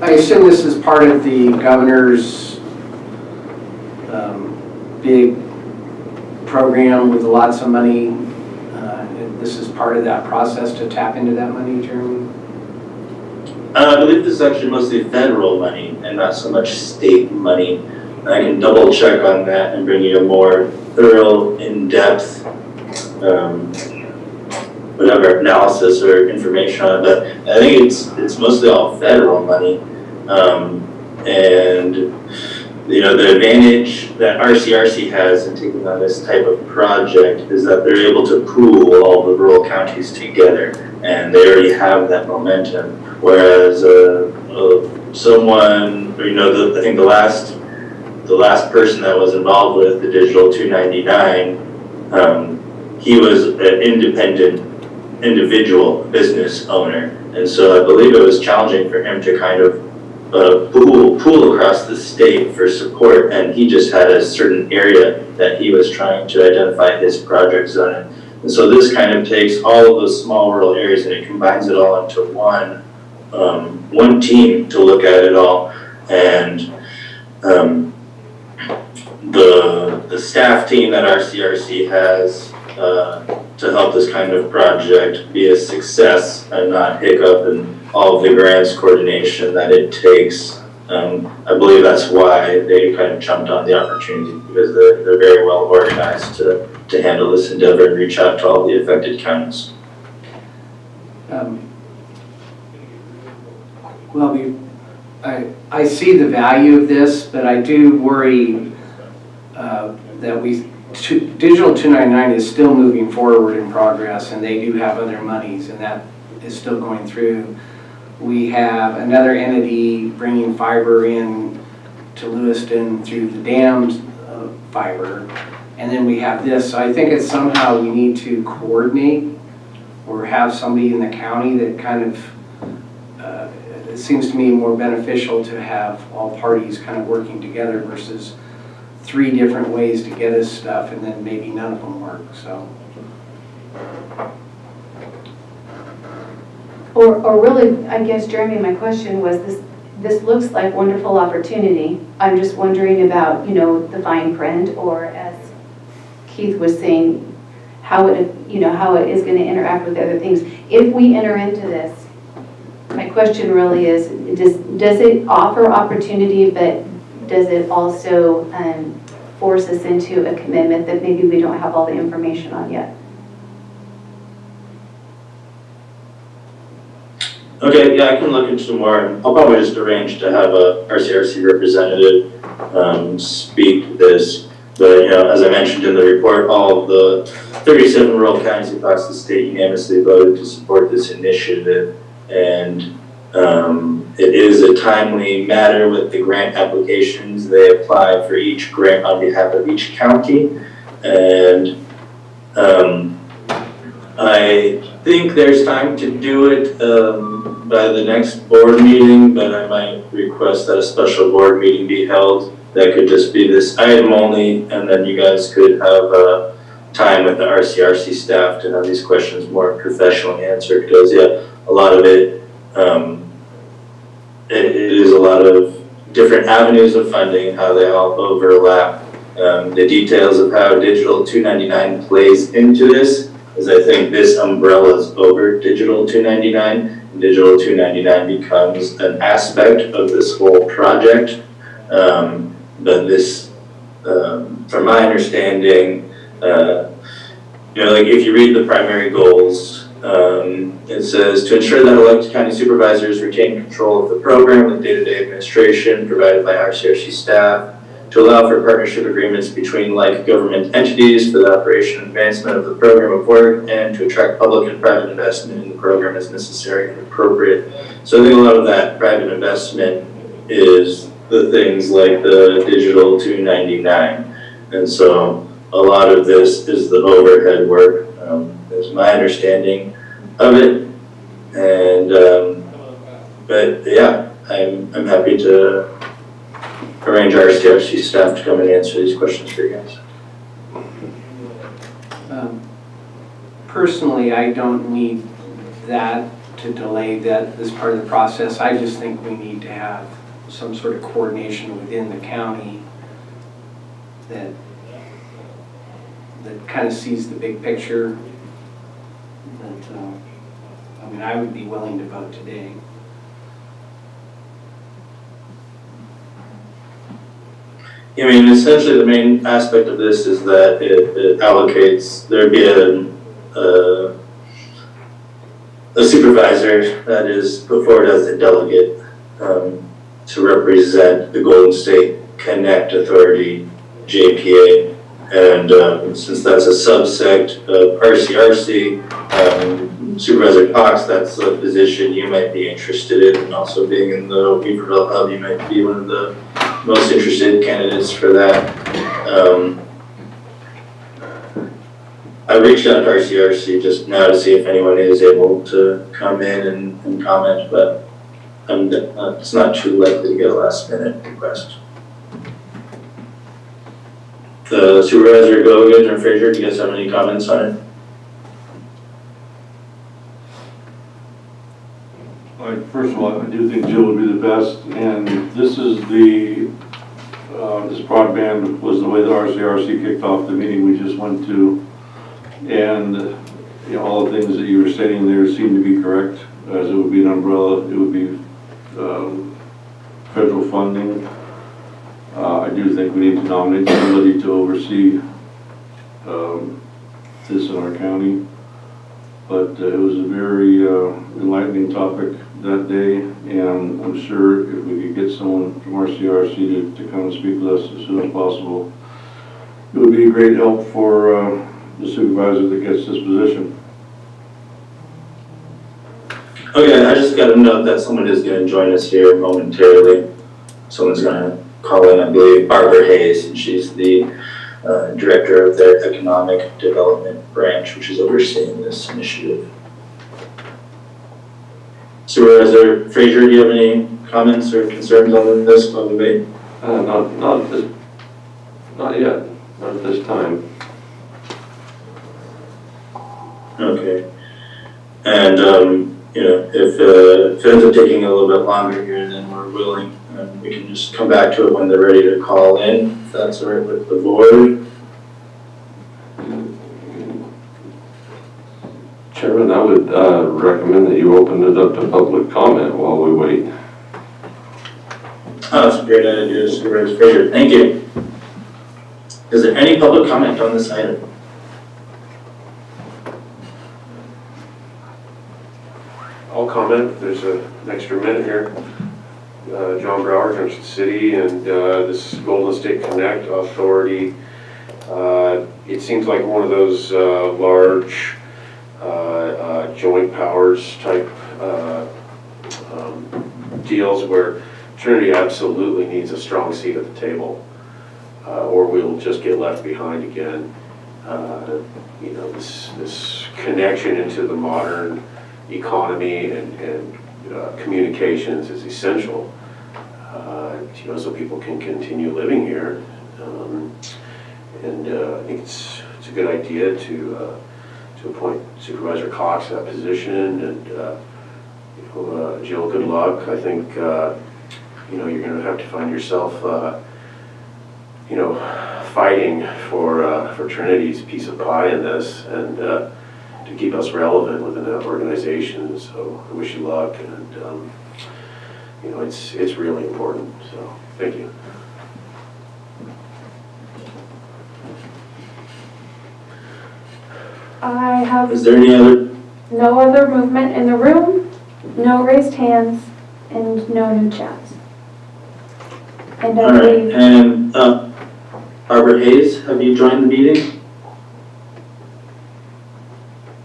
I assume this is part of the governor's big program with lots of money. This is part of that process to tap into that money, Jeremy? I believe this is actually mostly federal money and not so much state money. I can double check on that and bring you a more thorough, in-depth, whatever analysis or information on it. But I think it's mostly all federal money. And you know, the advantage that RCRC has in taking on this type of project is that they're able to pool all the rural counties together, and they already have that momentum. Whereas someone, or, you know, I think the last person that was involved with the Digital 299, he was an independent individual business owner, and so I believe it was challenging for him to kind of pool across the state for support, and he just had a certain area that he was trying to identify his project zone in. And so this kind of takes all of those small rural areas and it combines it all into one team to look at it all. And the staff team that RCRC has to help this kind of project be a success and not hiccup and all of the grants coordination that it takes. I believe that's why they kind of jumped on the opportunity, because they're very well organized to handle this endeavor and reach out to all the affected counties. Well, I see the value of this, but I do worry that Digital 299 is still moving forward in progress, and they do have other monies, and that is still going through. We have another entity bringing fiber in to Lewiston through the dammed fiber, and then we have this. So I think it's somehow we need to coordinate or have somebody in the county that kind of, it seems to me more beneficial to have all parties kind of working together versus 3 different ways to get us stuff and then maybe none of them work, so. Or really, I guess, Jeremy, my question was this looks like wonderful opportunity. I'm just wondering about, you know, the fine print, or as Keith was saying, how it is going to interact with other things. If we enter into this, my question really is, does it offer opportunity, but does it also force us into a commitment that maybe we don't have all the information on yet? Okay, yeah, I can look into more. I'll probably just arrange to have a RCRC representative speak to this. But, you know, as I mentioned in the report, all of the 37 rural counties across the state unanimously voted to support this initiative. And it is a timely matter with the grant applications. They apply for each grant on behalf of each county. And I think there's time to do it by the next board meeting, but I might request that a special board meeting be held. That could just be this item only, and then you guys could have time with the RCRC staff to have these questions more professionally answered, because yeah, a lot of it, it is a lot of different avenues of funding, how they all overlap. The details of how Digital 299 plays into this is, I think this umbrella is over Digital 299, and Digital 299 becomes an aspect of this whole project. But this, from my understanding, you know, like if you read the primary goals, it says to ensure that elected county supervisors retain control of the program with day-to-day administration provided by RCRC staff, to allow for partnership agreements between like government entities for the operation and advancement of the program of work, and to attract public and private investment in the program as necessary and appropriate. So I think a lot of that private investment is the things like the Digital 299. And so a lot of this is the overhead work, is my understanding of it. And, but yeah, I'm happy to arrange our RCRC staff to come and answer these questions for you guys. Personally, I don't need that to delay this part of the process. I just think we need to have some sort of coordination within the county that kind of sees the big picture. But, I mean, I would be willing to vote today. I mean, essentially the main aspect of this is that it allocates, there'd be a supervisor that is put forward as a delegate to represent the Golden State Connect Authority, JPA. And since that's a subsect of RCRC, Supervisor Cox, that's a position you might be interested in, and also being in the Weaverville Hub, you might be one of the most interested candidates for that. I reached out to RCRC just now to see if anyone is able to come in and comment, but it's not too likely to get a last minute request. Supervisor Gogan or Frazier, do you guys have any comments on it? First of all, I do think Jill would be the best, and this is this broadband was the way the RCRC kicked off the meeting we just went to, and you know, all the things that you were saying there seem to be correct, as it would be an umbrella, it would be federal funding. I do think we need to nominate somebody to oversee this in our county. But it was a very enlightening topic that day, and I'm sure if we could get someone from RCRC to come and speak with us as soon as possible, it would be a great help for the supervisor that gets this position. Okay, I just got a note that someone is going to join us here momentarily. Someone's going to call in, I believe, Barbara Hayes, and she's the director of their economic development branch, which is overseeing this initiative. Supervisor Frazier, do you have any comments or concerns on this while we wait? Not yet, not at this time. Okay. And you know, if it ends up taking a little bit longer here, then we're willing, and we can just come back to it when they're ready to call in, if that's all right with the board. Chairman, I would recommend that you open it up to public comment while we wait. Oh, that's a great idea, Supervisor Frazier. Thank you. Is there any public comment on this item? I'll comment if there's an extra minute here. John Brower, Junction City, and this Golden State Connect Authority. It seems like one of those large joint powers type deals where Trinity absolutely needs a strong seat at the table, or we'll just get left behind again. You know, this connection into the modern economy and communications is essential, you know, so people can continue living here. I think it's a good idea to appoint Supervisor Cox to that position, and you know, Jill, good luck. I think you know, you're going to have to find yourself you know, fighting for Trinity's piece of pie in this, and to keep us relevant within that organization. So I wish you luck, and you know, it's really important. So thank you. I have Is there any other? no other movement in the room, no raised hands, and no new chats. And I All right, believe and Barbara Hayes, have you joined the meeting?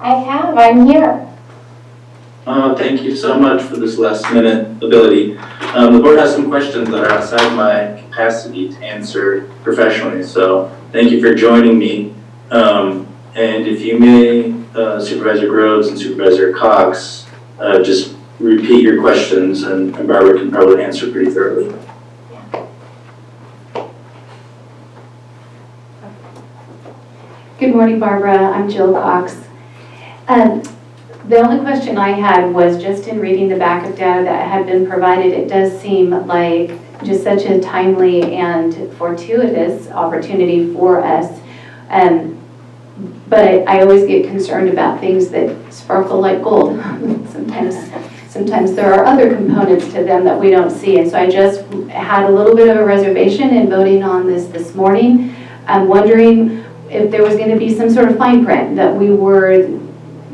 I have, I'm here. Thank you so much for this last minute ability. The board has some questions that are outside my capacity to answer professionally, so thank you for joining me. And if you may, Supervisor Groves and Supervisor Cox, just repeat your questions, and Barbara can probably answer pretty thoroughly. Good morning, Barbara. I'm Jill Cox. The only question I had was just in reading the back of data that had been provided, it does seem like just such a timely and fortuitous opportunity for us. But I always get concerned about things that sparkle like gold sometimes. sometimes there are other components to them that we don't see. And so I just had a little bit of a reservation in voting on this morning. I'm wondering if there was going to be some sort of fine print that we were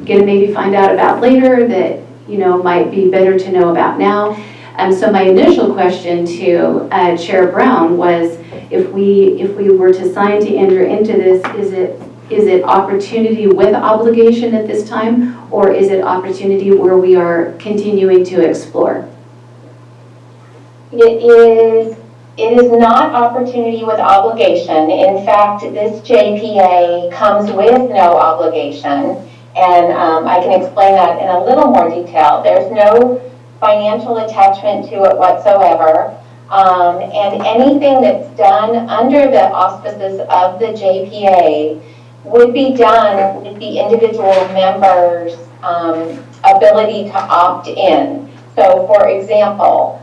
going to maybe find out about later that, you know, might be better to know about now. So my initial question to Chair Brown was, if we were to sign to enter into this, is it opportunity with obligation at this time, or is it opportunity where we are continuing to explore? It is not opportunity with obligation. In fact, this JPA comes with no obligation, and I can explain that in a little more detail. There's no financial attachment to it whatsoever, and anything that's done under the auspices of the JPA would be done with the individual members' ability to opt in. So, for example,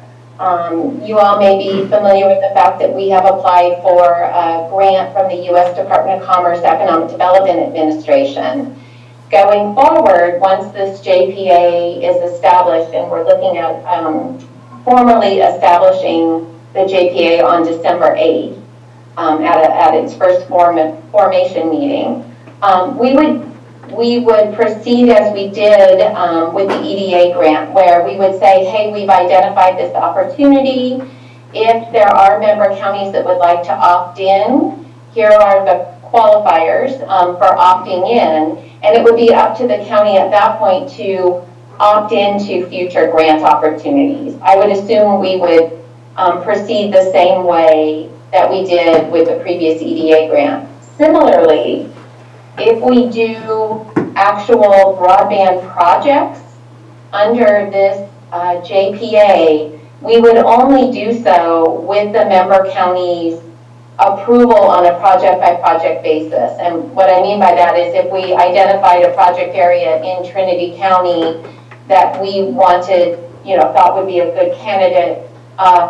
you all may be familiar with the fact that we have applied for a grant from the U.S. Department of Commerce Economic Development Administration. Going forward, once this JPA is established, and we're looking at formally establishing the JPA on December 8th at its first formation meeting, we would proceed as we did with the EDA grant, where we would say, hey, we've identified this opportunity. If there are member counties that would like to opt in, here are the qualifiers for opting in, and it would be up to the county at that point to opt into future grant opportunities. I would assume we would proceed the same way that we did with the previous EDA grant. Similarly, if we do actual broadband projects under this JPA, we would only do so with the member counties' approval on a project-by-project basis. And what I mean by that is, if we identified a project area in Trinity County that we wanted, thought would be a good candidate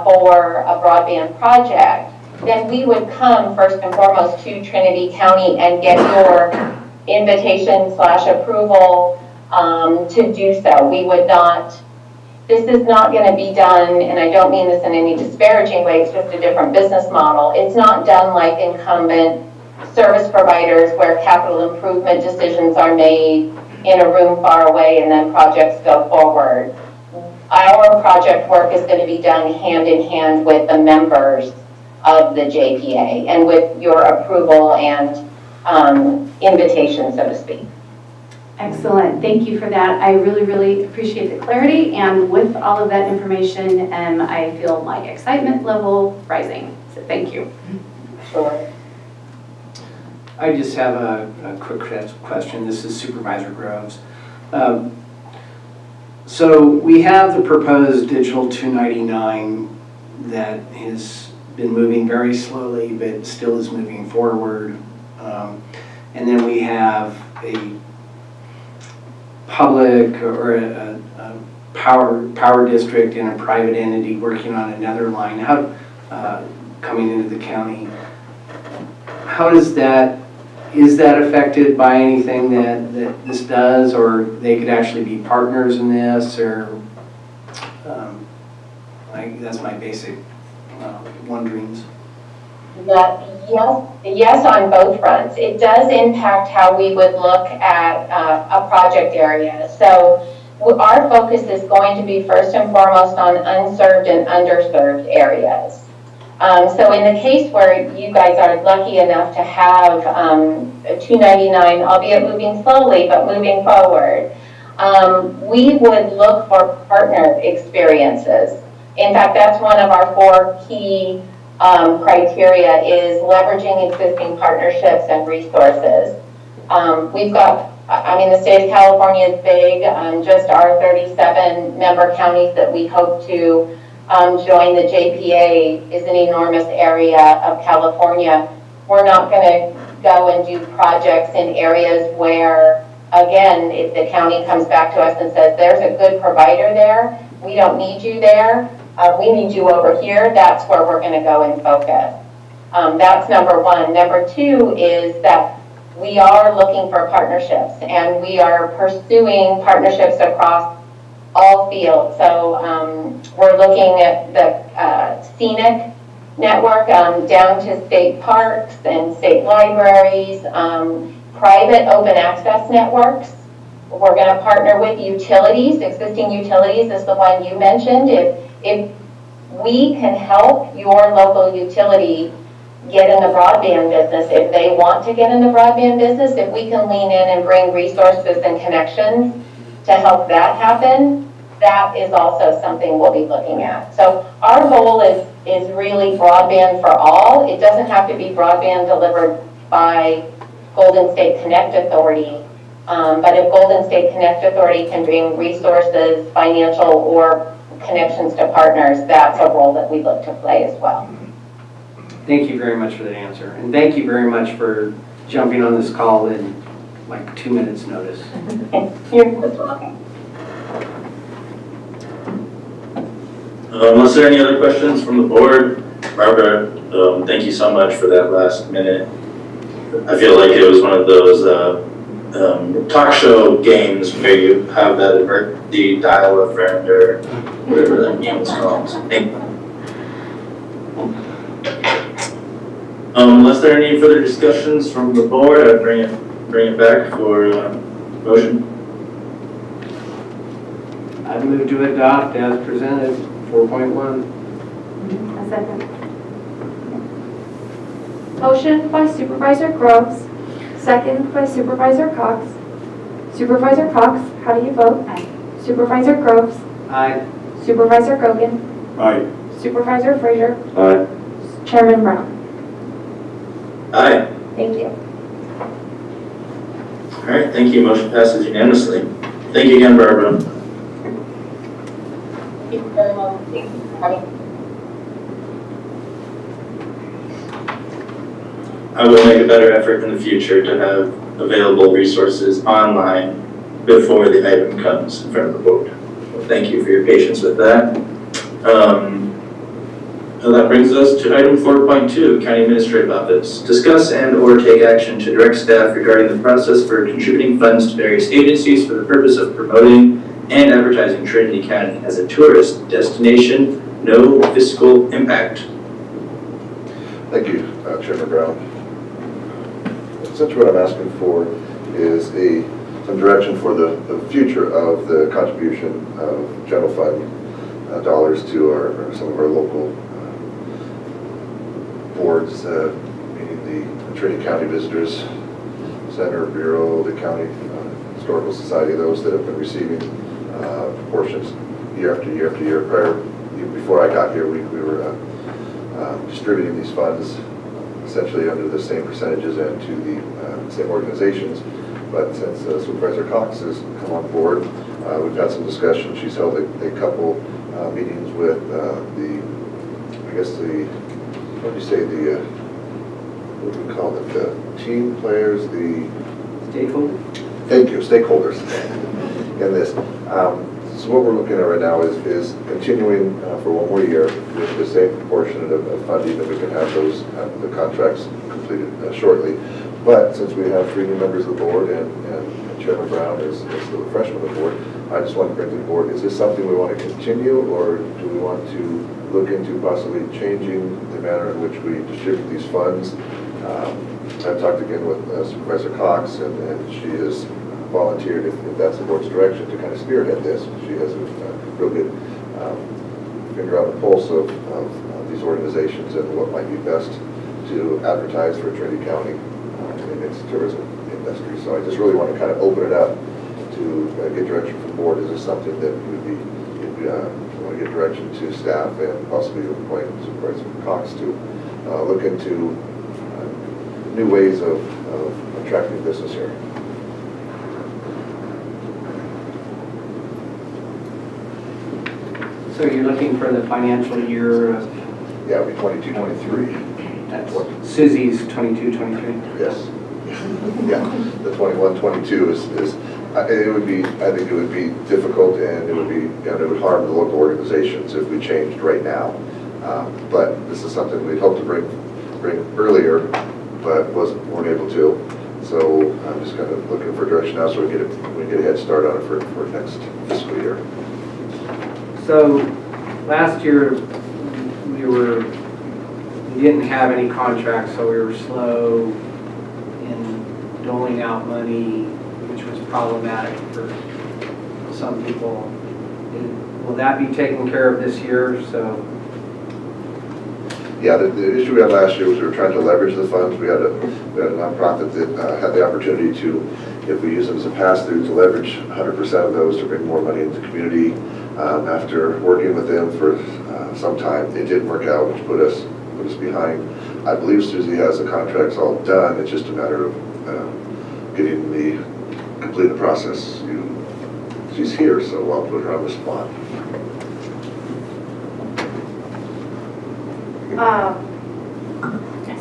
for a broadband project, then we would come first and foremost to Trinity County and get your invitation/approval to do so. We would not, this is not going to be done, and I don't mean this in any disparaging way, it's just a different business model. It's not done like incumbent service providers where capital improvement decisions are made in a room far away and then projects go forward. Our project work is going to be done hand in hand with the members of the JPA and with your approval and invitation, so to speak. Excellent. Thank you for that. I really, really appreciate the clarity. And with all of that information, I feel my excitement level rising. So thank you. Sure. I just have a quick question. This is Supervisor Groves. So we have the proposed Digital 299 that has been moving very slowly, but still is moving forward. And then we have a public or a power district and a private entity working on another line coming into the county. How does that, is that affected by anything that this does, or they could actually be partners in this, or that's my basic wonderings. Yes, on both fronts. It does impact how we would look at a project area. So our focus is going to be first and foremost on unserved and underserved areas. So in the case where you guys are lucky enough to have a 299, albeit moving slowly, but moving forward, we would look for partner experiences. In fact, that's one of our 4 key criteria, is leveraging existing partnerships and resources. We've got, the state of California is big. Just our 37 member counties that we hope to join the JPA is an enormous area of California. We're not going to go and do projects in areas where, again, if the county comes back to us and says, there's a good provider there, we don't need you there, we need you over here, that's where we're going to go and focus. That's number one. Number two is that we are looking for partnerships, and we are pursuing partnerships across all fields. So we're looking at the scenic network down to state parks and state libraries, private open access networks. We're going to partner with utilities. Existing utilities is the one you mentioned. If we can help your local utility get in the broadband business, if they want to get in the broadband business, if we can lean in and bring resources and connections to help that happen, that is also something we'll be looking at. So our goal is really broadband for all. It doesn't have to be broadband delivered by Golden State Connect Authority. But if Golden State Connect Authority can bring resources, financial, or connections to partners, that's a role that we look to play as well. Thank you very much for that answer. And thank you very much for jumping on this call in like 2 minutes notice. You're most welcome. Was there any other questions from the board? Barbara, thank you so much for that last minute. I feel like it was one of those talk show games where you have that the dial a friend or whatever that game is called. Thank you. Unless there are any further discussions from the board, I'd bring it back for motion. I'd move to adopt as presented 4.1. A second. Motion by Supervisor Groves, second by Supervisor Cox. Supervisor Cox, how do you vote? Aye. Supervisor Groves, Aye. Supervisor Gogan, Aye. Supervisor Frazier, Aye. Chairman Brown. Aye. Thank you. All right, thank you. Motion passes unanimously. Thank you again, Barbara. Thank you very much. Thank you for having me. I will make a better effort in the future to have available resources online before the item comes in front of the board. Well, thank you for your patience with that. So that brings us to item 4.2, County Administrative Office. Discuss and or take action to direct staff regarding the process for contributing funds to various agencies for the purpose of promoting and advertising Trinity County as a tourist destination. No fiscal impact. Thank you, Chairman Brown. Essentially what I'm asking for is some direction for the future of the contribution of general fund dollars to some of our local boards, meaning the Trinity County Visitors Center, Bureau, the County Historical Society, those that have been receiving portions year after year after year. Even before I got here, we were distributing these funds essentially under the same percentages and to the same organizations. But since Supervisor Cox has come on board, we've had some discussion. She's held a couple meetings with what do you say, what do we call it, the team players, the Stakeholders? Thank you, stakeholders in this. So what we're looking at right now is continuing for one more year with the same proportion of funding that we can have the contracts completed shortly. But since we have 3 new members of the board and Chairman Brown is the freshman of the board, I just want to bring to the board, is this something we want to continue, or do we want to look into possibly changing the manner in which we distribute these funds? I've talked again with Supervisor Cox, and she has volunteered, if that's the board's direction, to kind of spearhead this. She has a real good finger on the pulse of these organizations and what might be best to advertise for Trinity County in its tourism industry. So I just really want to kind of open it up to get direction from the board. Is this something that you want to get direction to staff and possibly appoint Supervisor Cox to look into new ways of attracting business here? So you're looking for the financial year of... Yeah, it'll be 22, 23. That's Susie's 22, 23. Yes. Yeah, the 21, 22 is it would be, I think it would be difficult, and it would harm the local organizations if we changed right now. But this is something we'd hope to bring earlier, but weren't able to. So I'm just kind of looking for direction now, so we get a head start on it for next fiscal year. So last year, we didn't have any contracts, so we were slow in doling out money, which was problematic for some people. Will that be taken care of this year? So Yeah, the issue we had last year was we were trying to leverage the funds. We had a nonprofit that had the opportunity to, if we use them as a pass-through, to leverage 100% of those to bring more money into the community. After working with them for some time, it didn't work out, which put us behind. I believe Susie has the contracts all done. It's just a matter of completing the process. She's here, so I'll put her on the spot.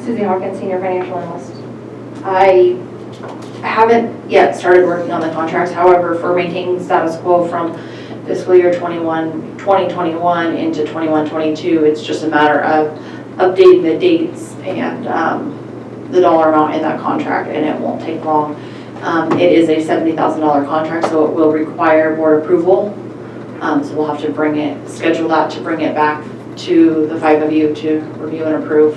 Susie Hawkins, Senior Financial Analyst. I haven't yet started working on the contracts. However, for maintaining status quo from fiscal year 2021 into 21-22, it's just a matter of updating the dates and the dollar amount in that contract, and it won't take long. It is a $70,000 contract, so it will require board approval. So we'll have to schedule that to bring it back to the 5 of you to review and approve.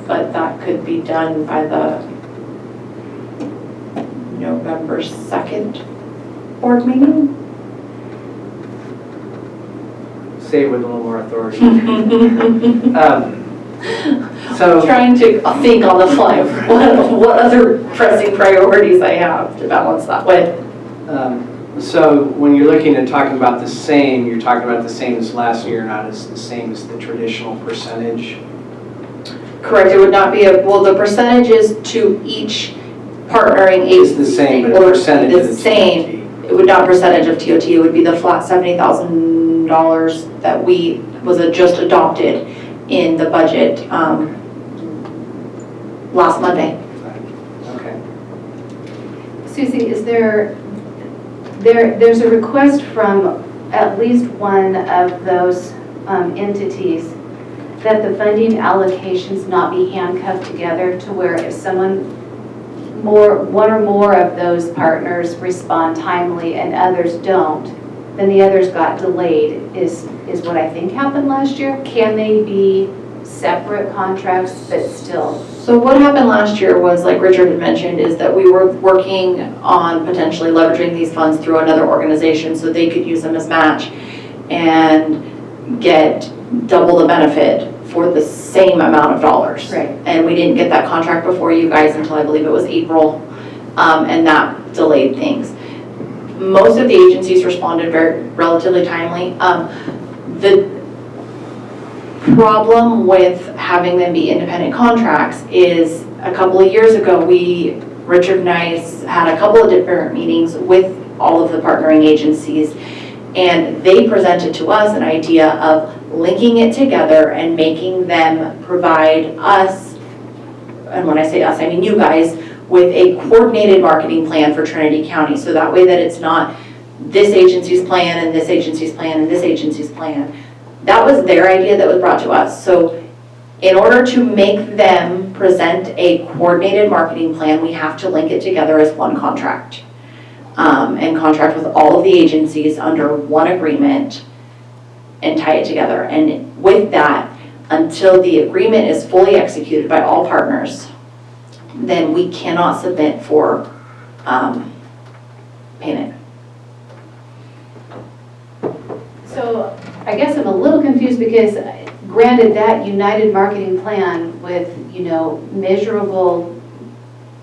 But that could be done by the November 2nd board meeting. say it with a little more authority. So Trying to think on the fly of what other pressing priorities I have to balance that with. So when you're looking at talking about the same, you're talking about the same as last year, not as the same as the traditional percentage? Correct, it would not be the percentages to each partnering agency. It's the same, but the percentage the of the same. It would not percentage of TOT, it would be the flat $70,000 that was just adopted in the budget last Monday. Okay. Susie, is there's a request from at least one of those entities that the funding allocations not be handcuffed together to where if one or more of those partners respond timely and others don't, then the others got delayed is what I think happened last year. Can they be separate contracts but still? So what happened last year was, like Richard had mentioned, is that we were working on potentially leveraging these funds through another organization so they could use them as match and get double the benefit for the same amount of dollars. Right. And we didn't get that contract before you guys until I believe it was April, and that delayed things. Most of the agencies responded relatively timely. The problem with having them be independent contracts is a couple of years ago, Richard and I had a couple of different meetings with all of the partnering agencies, and they presented to us an idea of linking it together and making them provide us, and when I say us, I mean you guys, with a coordinated marketing plan for Trinity County. So that way that it's not this agency's plan and this agency's plan and this agency's plan. That was their idea that was brought to us. So in order to make them present a coordinated marketing plan, we have to link it together as one contract. And contract with all of the agencies under one agreement and tie it together. And with that, until the agreement is fully executed by all partners, then we cannot submit for payment. So I guess I'm a little confused because granted that united marketing plan with, measurable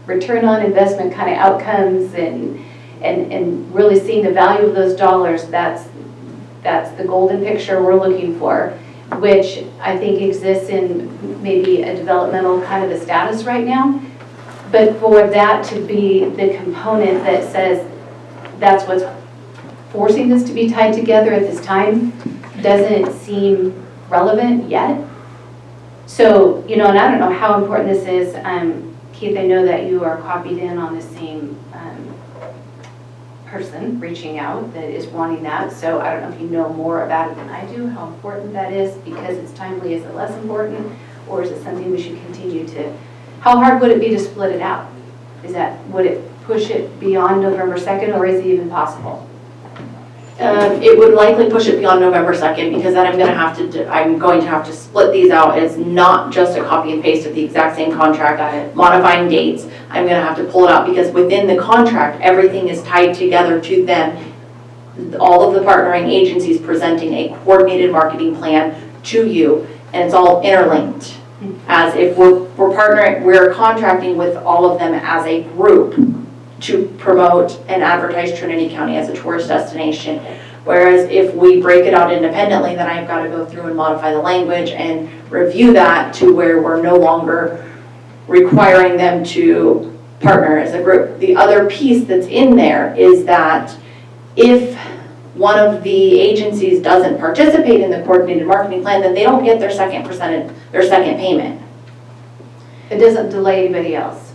return on investment kind of outcomes and really seeing the value of those dollars, that's the golden picture we're looking for, which I think exists in maybe a developmental kind of a status right now. But for that to be the component that says that's what's forcing this to be tied together at this time doesn't seem relevant yet. So, and I don't know how important this is. Keith, I know that you are copied in on the same person reaching out that is wanting that. So I don't know if you know more about it than I do, how important that is, because it's timely. Is it less important, or is it something we should continue to? How hard would it be to split it out? Would it push it beyond November 2nd, or is it even possible? It would likely push it beyond November 2nd because then I'm going to have to split these out. It's not just a copy and paste of the exact same contract, modifying dates. I'm going to have to pull it out because within the contract, everything is tied together to them. All of the partnering agencies presenting a coordinated marketing plan to you, and it's all interlinked. As if we're contracting with all of them as a group to promote and advertise Trinity County as a tourist destination. Whereas if we break it out independently, then I've got to go through and modify the language and review that to where we're no longer requiring them to partner as a group. The other piece that's in there is that if one of the agencies doesn't participate in the coordinated marketing plan, then they don't get their second payment. It doesn't delay anybody else.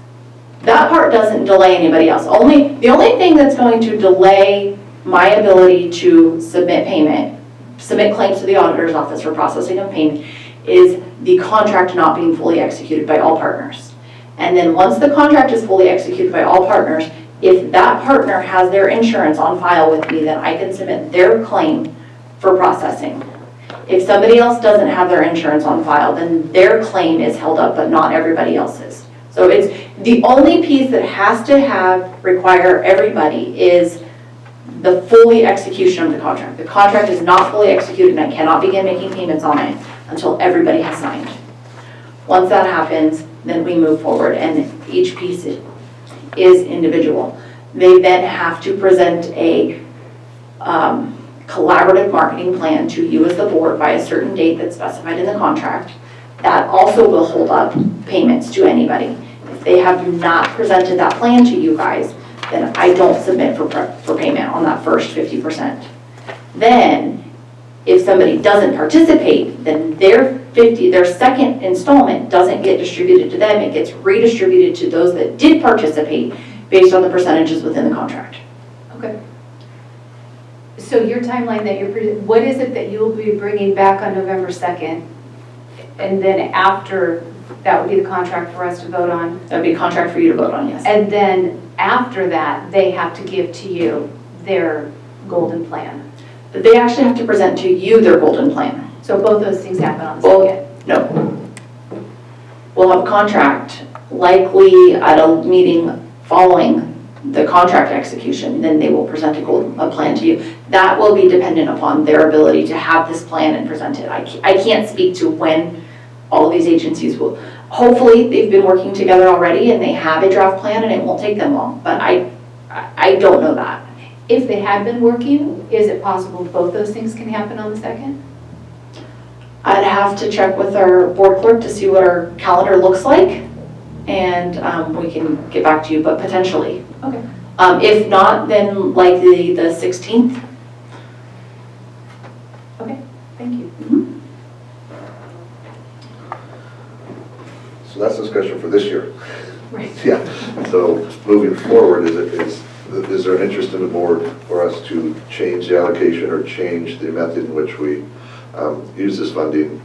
That part doesn't delay anybody else. The only thing that's going to delay my ability to submit claims to the auditor's office for processing of payment is the contract not being fully executed by all partners. And then once the contract is fully executed by all partners, if that partner has their insurance on file with me, then I can submit their claim for processing. If somebody else doesn't have their insurance on file, then their claim is held up, but not everybody else's. So it's the only piece that has to require everybody is the fully execution of the contract. The contract is not fully executed and I cannot begin making payments on it until everybody has signed. Once that happens, then we move forward and each piece is individual. They then have to present a collaborative marketing plan to you as the board by a certain date that's specified in the contract. That also will hold up payments to anybody. If they have not presented that plan to you guys, then I don't submit for payment on that first 50%. Then, if somebody doesn't participate, then their second installment doesn't get distributed to them. It gets redistributed to those that did participate based on the percentages within the contract. Okay. So your timeline that what is it that you will be bringing back on November 2nd? And then after, that would be the contract for us to vote on? That would be a contract for you to vote on, yes. And then after that, they have to give to you their golden plan? But they actually have to present to you their golden plan. So both those things happen on the 2nd? No. We'll have a contract, likely at a meeting following the contract execution, then they will present a plan to you. That will be dependent upon their ability to have this plan and present it. I can't speak to when all of these agencies will. Hopefully, they've been working together already and they have a draft plan and it won't take them long, but I don't know that. If they have been working, is it possible both those things can happen on the 2nd? I'd have to check with our board clerk to see what our calendar looks like, and we can get back to you, but potentially. Okay. If not, then likely the 16th. Okay, thank you. Mm-hmm. So that's discussion for this year. Right. Yeah, so moving forward, is there an interest in the board for us to change the allocation or change the method in which we use this funding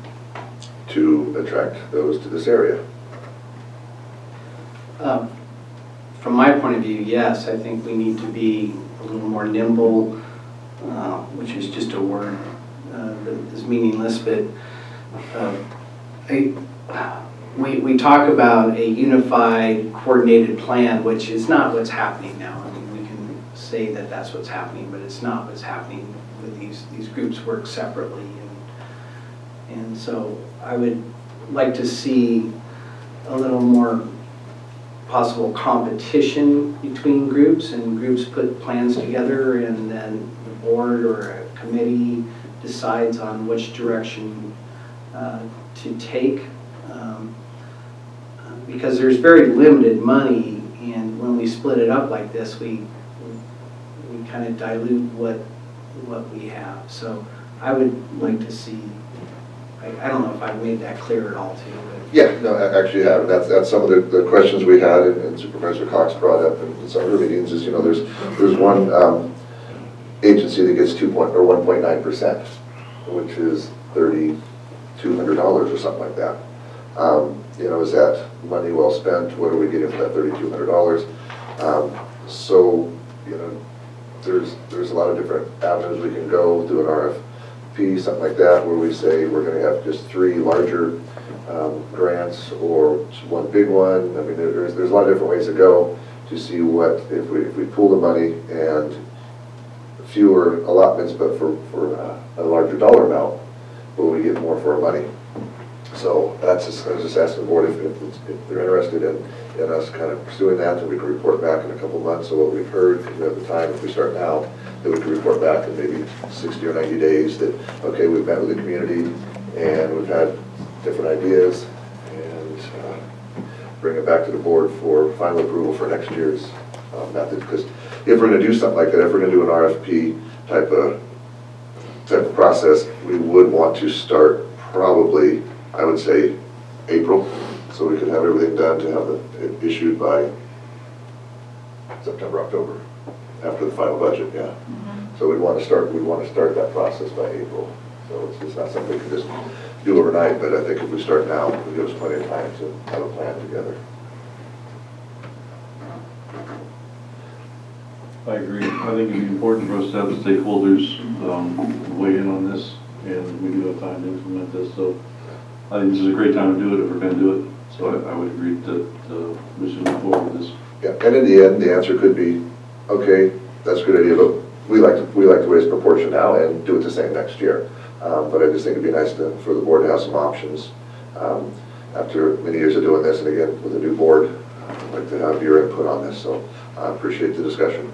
to attract those to this area? From my point of view, yes, I think we need to be a little more nimble, which is just a word that is meaningless, but we talk about a unified, coordinated plan, which is not what's happening now. I mean, we can say that that's what's happening, but it's not what's happening. With these groups work separately, and so I would like to see a little more possible competition between groups, and groups put plans together, and then the board or a committee decides on which direction to take. Because there's very limited money, and when we split it up like this, we kind of dilute what we have. So I would like to see, I don't know if I've made that clear at all to you. But Yeah, no, actually you have. That's some of the questions we had, and Supervisor Cox brought up in some of her meetings is, there's one agency that gets 1.9%, which is $3,200 or something like that. Is that money well spent? What are we getting for that $3,200? So, there's a lot of different avenues we can go through an RFP, something like that, where we say we're gonna have just 3 larger grants or one big one. I mean, there's a lot of different ways to go to see what, if we pool the money and fewer allotments, but for a larger dollar amount, will we get more for our money? So that's just, I was just asking the board if they're interested in us kind of pursuing that, and we can report back in a couple months of what we've heard, because we have the time, if we start now, that we can report back in maybe 60 or 90 days that, okay, we've met with the community and we've had different ideas, and bring it back to the board for final approval for next year's method. Because if we're going to do something like that, if we're going to do an RFP type of process, we would want to start probably, I would say, April, so we could have everything done to have it issued by September, October, after the final budget, yeah. So we'd want to start that process by April. So it's not something we can just do overnight, but I think if we start now, it'll give us plenty of time to have a plan together. I agree. I think it'd be important for us to have the stakeholders weigh in on this, and we do have time to implement this. So I think this is a great time to do it if we're going to do it. So I would agree that we should move forward with this. Yeah, and in the end, the answer could be, okay, that's a good idea, but we like to raise proportion now and do it the same next year. But I just think it'd be nice for the board to have some options. After many years of doing this, and again, with a new board, I'd like to have your input on this, so I appreciate the discussion.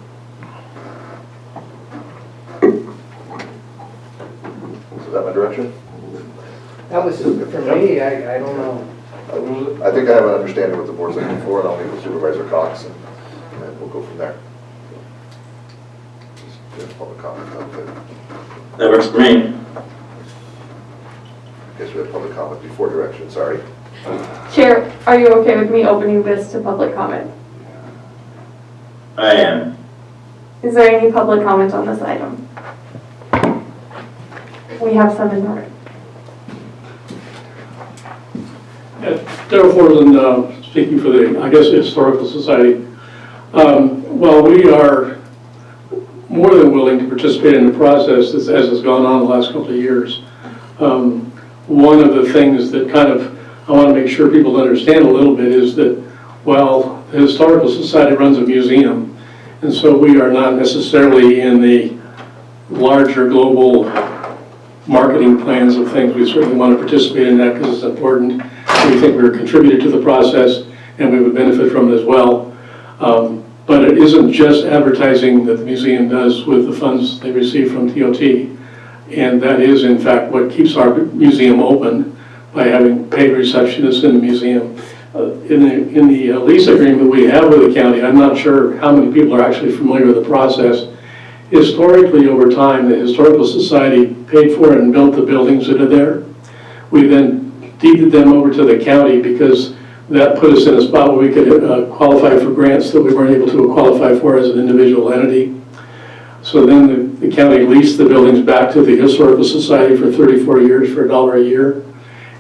Is that my direction? That was, for me, I don't know. I think I have an understanding what the board's looking for, and I'll meet with Supervisor Cox, and we'll go from there. Just public comment on it. That works for me. I guess we have public comment before direction, sorry. Chair, are you okay with me opening this to public comment? I am. Is there any public comment on this item? We have some in order. Darrell Forland, speaking for the, I guess, Historical Society. While we are more than willing to participate in the process as has gone on the last couple of years, one of the things that kind of I want to make sure people understand a little bit is that while the Historical Society runs a museum, and so we are not necessarily in the larger global marketing plans of things, we certainly want to participate in that because it's important. We think we're contributed to the process and we would benefit from it as well. But it isn't just advertising that the museum does with the funds they receive from TOT. And that is, in fact, what keeps our museum open by having paid receptionists in the museum. In the lease agreement we have with the county, I'm not sure how many people are actually familiar with the process. Historically, over time, the Historical Society paid for and built the buildings that are there. We then deeded them over to the county because that put us in a spot where we could qualify for grants that we weren't able to qualify for as an individual entity. So then the county leased the buildings back to the Historical Society for 34 years for $1 a year.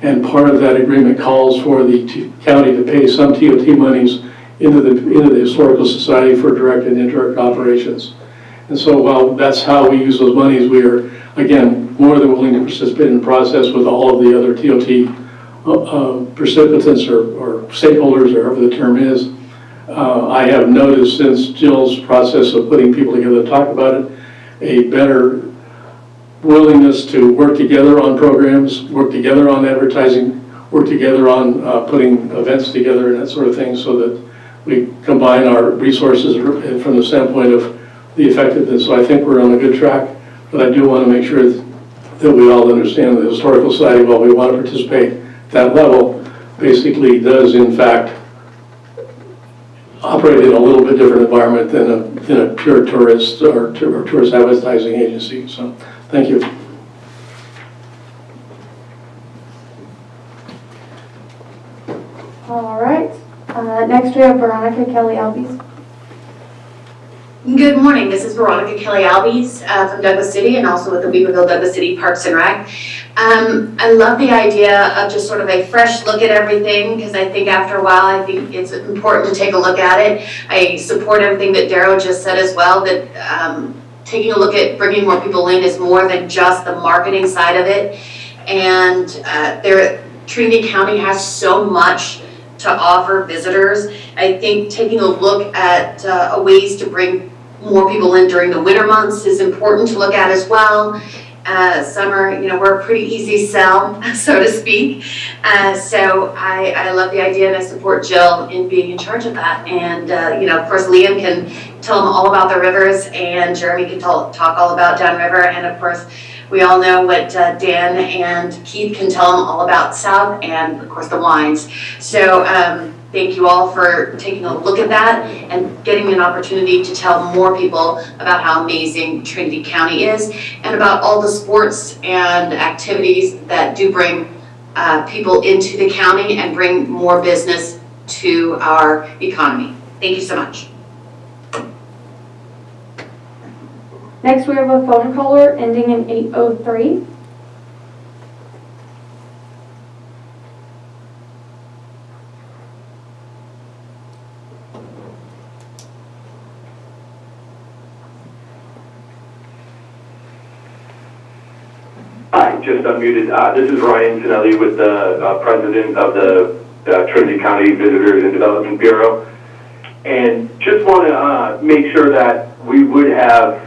And part of that agreement calls for the county to pay some TOT monies into the Historical Society for direct and indirect operations. And so while that's how we use those monies, we are, again, more than willing to participate in the process with all of the other TOT participants or stakeholders, or however the term is. I have noticed since Jill's process of putting people together to talk about it, a better willingness to work together on programs, work together on advertising, work together on putting events together and that sort of thing, so that we combine our resources from the standpoint of the effectiveness. So I think we're on a good track, but I do want to make sure that we all understand the Historical Society, while we want to participate at that level, basically does in fact operate in a little bit different environment than a pure tourist or tourist advertising agency. So thank you. All right. Next we have Veronica Kelly-Albies. Good morning, this is Veronica Kelly-Albies from Douglas City and also with the Weaverville Douglas City Parks and Rec. I love the idea of just sort of a fresh look at everything, because I think after a while I think it's important to take a look at it. I support everything that Darrow just said as well, that taking a look at bringing more people in is more than just the marketing side of it. And Trinity County has so much to offer visitors. I think taking a look at ways to bring more people in during the winter months is important to look at as well. Summer, we're a pretty easy sell, so to speak. So I love the idea, and I support Jill in being in charge of that. And, of course, Liam can tell them all about the rivers, and Jeremy can talk all about downriver. And, of course, we all know what Dan and Keith can tell them all about South, and, of course, the wines. So thank you all for taking a look at that and getting an opportunity to tell more people about how amazing Trinity County is and about all the sports and activities that do bring people into the county and bring more business to our economy. Thank you so much. Next, we have a phone caller ending in 803. Hi, just unmuted. This is Ryan Tonelli with the president of the Trinity County Visitors and Development Bureau. And just want to make sure that we would have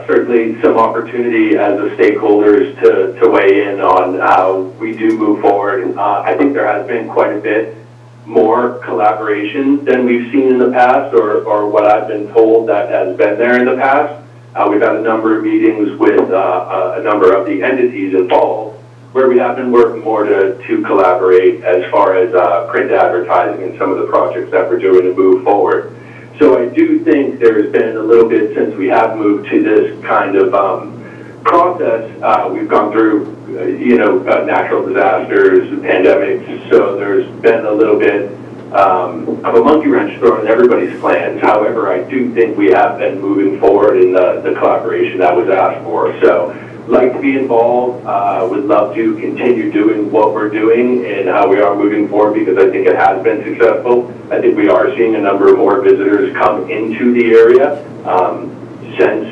certainly some opportunity as the stakeholders to weigh in on how we do move forward. I think there has been quite a bit more collaboration than we've seen in the past, or what I've been told that has been there in the past. We've had a number of meetings with a number of the entities involved where we have been working more to collaborate as far as print advertising and some of the projects that we're doing to move forward. So I do think there's been a little bit since we have moved to this kind of process. We've gone through, natural disasters, pandemics, so there's been a little bit of a monkey wrench thrown in everybody's plans. However, I do think we have been moving forward in the collaboration that was asked for. So like to be involved, would love to continue doing what we're doing and how we are moving forward, because I think it has been successful. I think we are seeing a number of more visitors come into the area since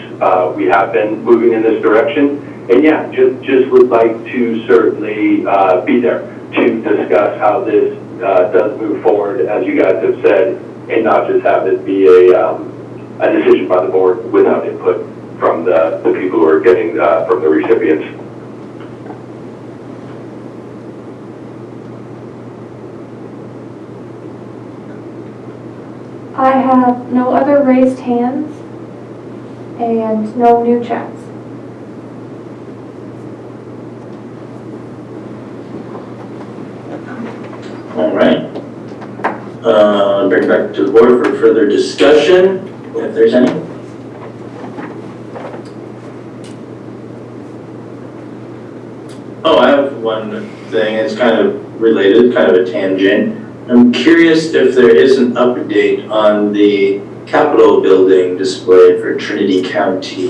we have been moving in this direction. And yeah, just would like to certainly be there to discuss how this does move forward, as you guys have said, and not just have it be a decision by the board without input from the people who are getting from the recipients. I have no other raised hands and no new chats. All right. Bring it back to the board for further discussion, if there's any. Oh, I have one thing. It's kind of related, kind of a tangent. I'm curious if there is an update on the Capitol building display for Trinity County.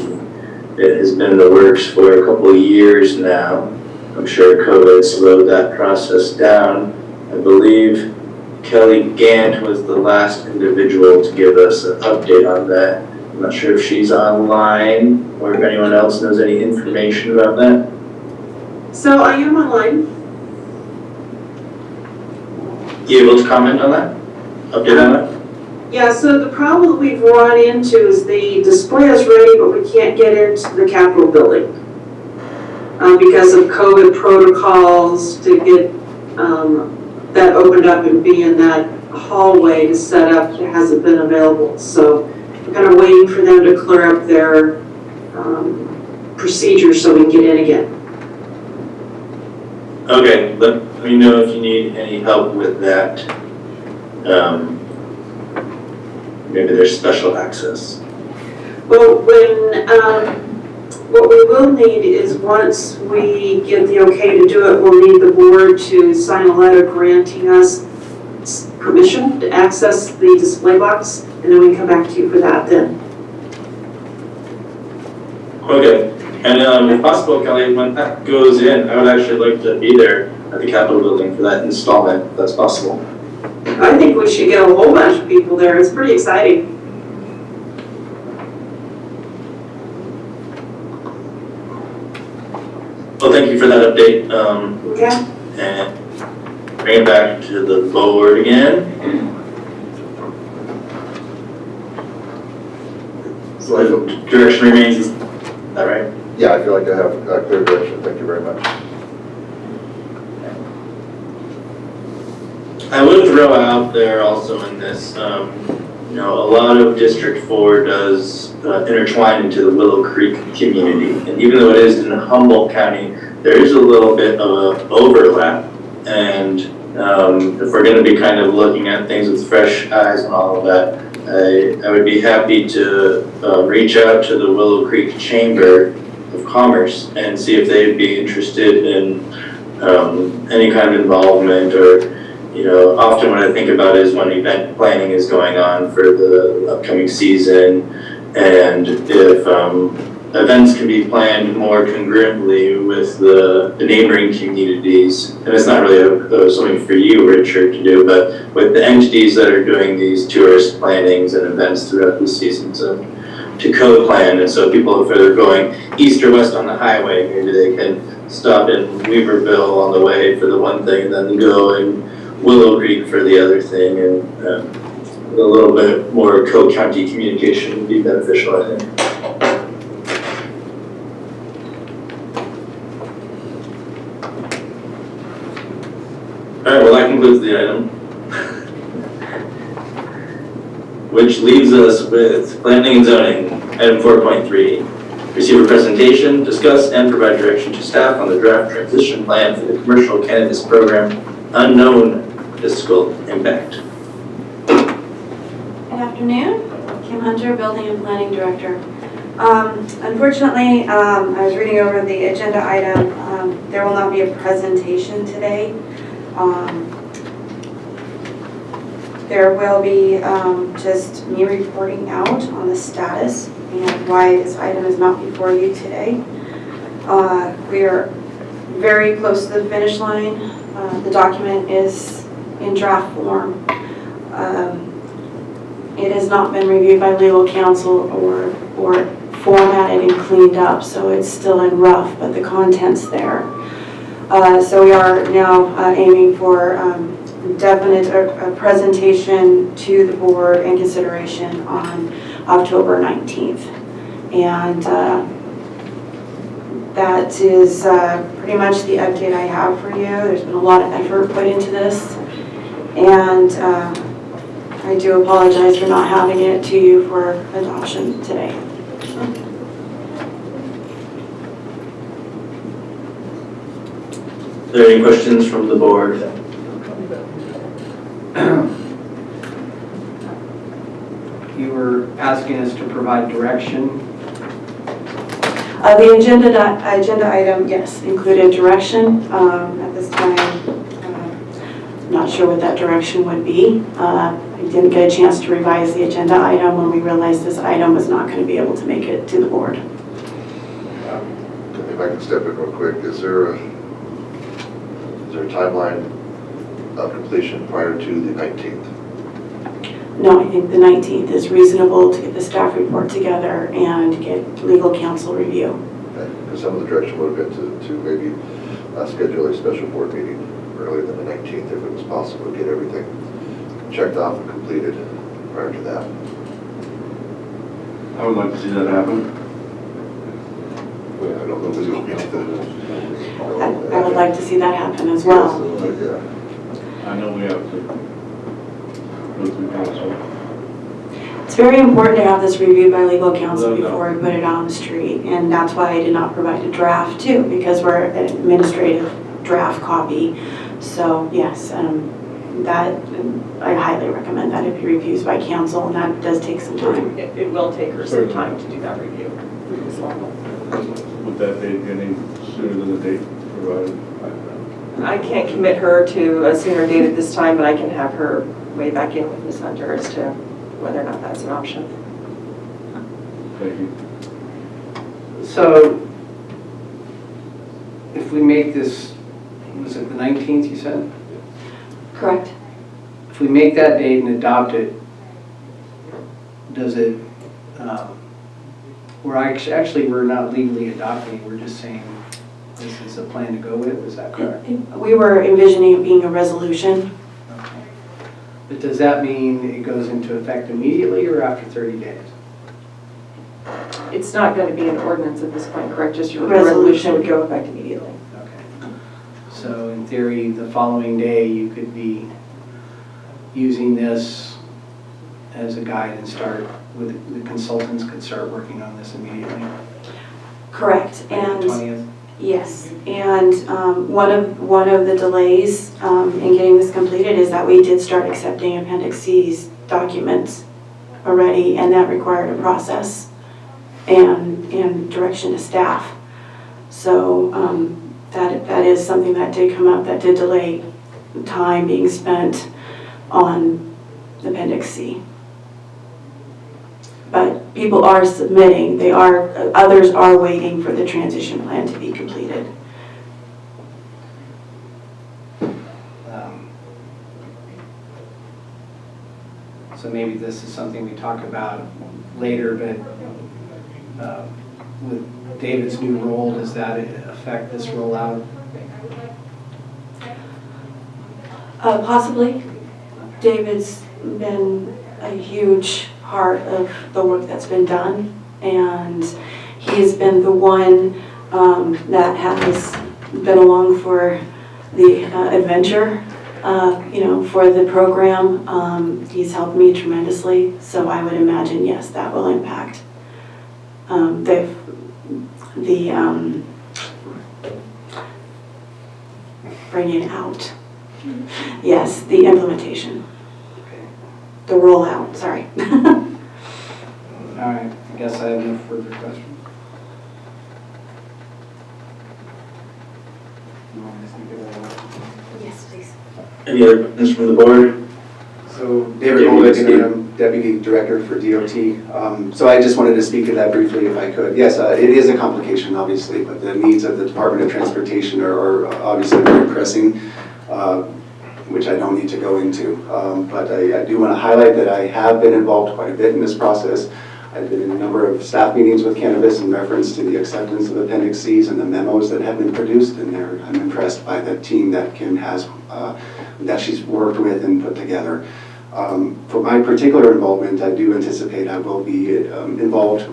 It has been in the works for a couple of years now. I'm sure COVID slowed that process down. I believe Kelly Gant was the last individual to give us an update on that. I'm not sure if she's online or if anyone else knows any information about that. So I am online. You able to comment on that? Update on that? Yeah, so the problem we've run into is the display is ready, but we can't get into the Capitol building because of COVID protocols to get that opened up and be in that hallway to set up. It hasn't been available. So we're kind of waiting for them to clear up their procedures so we can get in again. Okay, let me know if you need any help with that. Maybe there's special access. Well, what we will need is once we get the okay to do it, we'll need the board to sign a letter granting us permission to access the display box, and then we can come back to you for that then. Okay, and if possible, Kelly, when that goes in, I would actually like to be there at the Capitol building for that installment, if that's possible. I think we should get a whole bunch of people there. It's pretty exciting. Well, thank you for that update. Okay. And bring it back to the board again. So the direction remains, is that right? Yeah, I feel like I have a clear direction. Thank you very much. I would throw out there also in this, you know, a lot of District 4 does intertwine into the Willow Creek community. And even though it is in Humboldt County, there is a little bit of an overlap. And if we're going to be kind of looking at things with fresh eyes and all of that, I would be happy to reach out to the Willow Creek Chamber of Commerce and see if they'd be interested in any kind of involvement. Or, you know, often what I think about is when event planning is going on for the upcoming season, and if events can be planned more congruently with the neighboring communities, and it's not really something for you, Richard, to do, but with the entities that are doing these tourist plannings and events throughout the seasons, to co-plan. And so people, if they're going east or west on the highway, maybe they can stop in Weaverville on the way for the one thing, and then go in Willow Creek for the other thing, and a little bit more co-county communication would be beneficial, I think. All right, well, that concludes the item. Which leaves us with planning and zoning, item 4.3. Receive a presentation, discuss, and provide direction to staff on the draft transition plan for the commercial cannabis program, unknown fiscal impact. Good afternoon, Kim Hunter, Building and Planning Director. Unfortunately, I was reading over the agenda item. There will not be a presentation today. There will be just me reporting out on the status and why this item is not before you today. We are very close to the finish line. The document is in draft form. It has not been reviewed by legal counsel or formatted and cleaned up, so it's still in rough, but the content's there. So we are now aiming for definite presentation to the board and consideration on October 19th. And that is pretty much the update I have for you. There's been a lot of effort put into this, and I do apologize for not having it to you for adoption today. Are there any questions from the board? You were asking us to provide direction. The agenda item, yes, included direction. At this time, I'm not sure what that direction would be. I didn't get a chance to revise the agenda item when we realized this item was not going to be able to make it to the board. If I can step in real quick, is there a timeline of completion prior to the 19th? No, I think the 19th is reasonable to get the staff report together and get legal counsel review. Okay, because some of the direction would have been to maybe schedule a special board meeting earlier than the 19th if it was possible to get everything checked off and completed prior to that. I would like to see that happen. Well, I don't know if it's going to be I would like to see that happen as well. Yeah. I know we have to go through council. It's very important to have this reviewed by legal counsel before we put it out on the street, and that's why I did not provide a draft too, because we're an administrative draft copy. So yes, that I highly recommend that it be reviewed by counsel, and that does take some time. It will take her some time to do that review. Would that date be any sooner than the date provided? I can't commit her to a sooner date at this time, but I can have her weigh back in with Ms. Hunter as to whether or not that's an option. Thank you. So if we make this, was it the 19th you said? Correct. If we make that date and adopt it, does it, we're not legally adopting it, we're just saying this is a plan to go with, is that correct? We were envisioning it being a resolution. Okay. But does that mean it goes into effect immediately or after 30 days? It's not going to be an ordinance at this point, correct? Just your Resolution. resolution would go effect immediately. Okay. So in theory, the following day, you could be using this as a guide and start with, the consultants could start working on this immediately? Correct. By the And 20th? yes, and one of the delays in getting this completed is that we did start accepting Appendix C's documents already, and that required a process and direction to staff. So that is something that did come up, that did delay time being spent on Appendix C. But people are submitting, others are waiting for the transition plan to be completed. So maybe this is something we talk about later, but with David's new role, does that affect this rollout? Possibly. David's been a huge part of the work that's been done, and he's been the one that has been along for the adventure, for the program. He's helped me tremendously, so I would imagine, yes, that will impact bringing out. Yes, the implementation. The rollout, sorry. All right, I guess I have no further questions. Yes, please. Any other questions from the board? So David Holwick, Interim Deputy Director for DOT. So I just wanted to speak to that briefly if I could. Yes, it is a complication obviously, but the needs of the Department of Transportation are obviously very pressing, which I don't need to go into. But I do want to highlight that I have been involved quite a bit in this process. I've been in a number of staff meetings with cannabis in reference to the acceptance of Appendix Cs and the memos that have been produced, and I'm impressed by the team that Kim has, that she's worked with and put together. For my particular involvement, I do anticipate I will be involved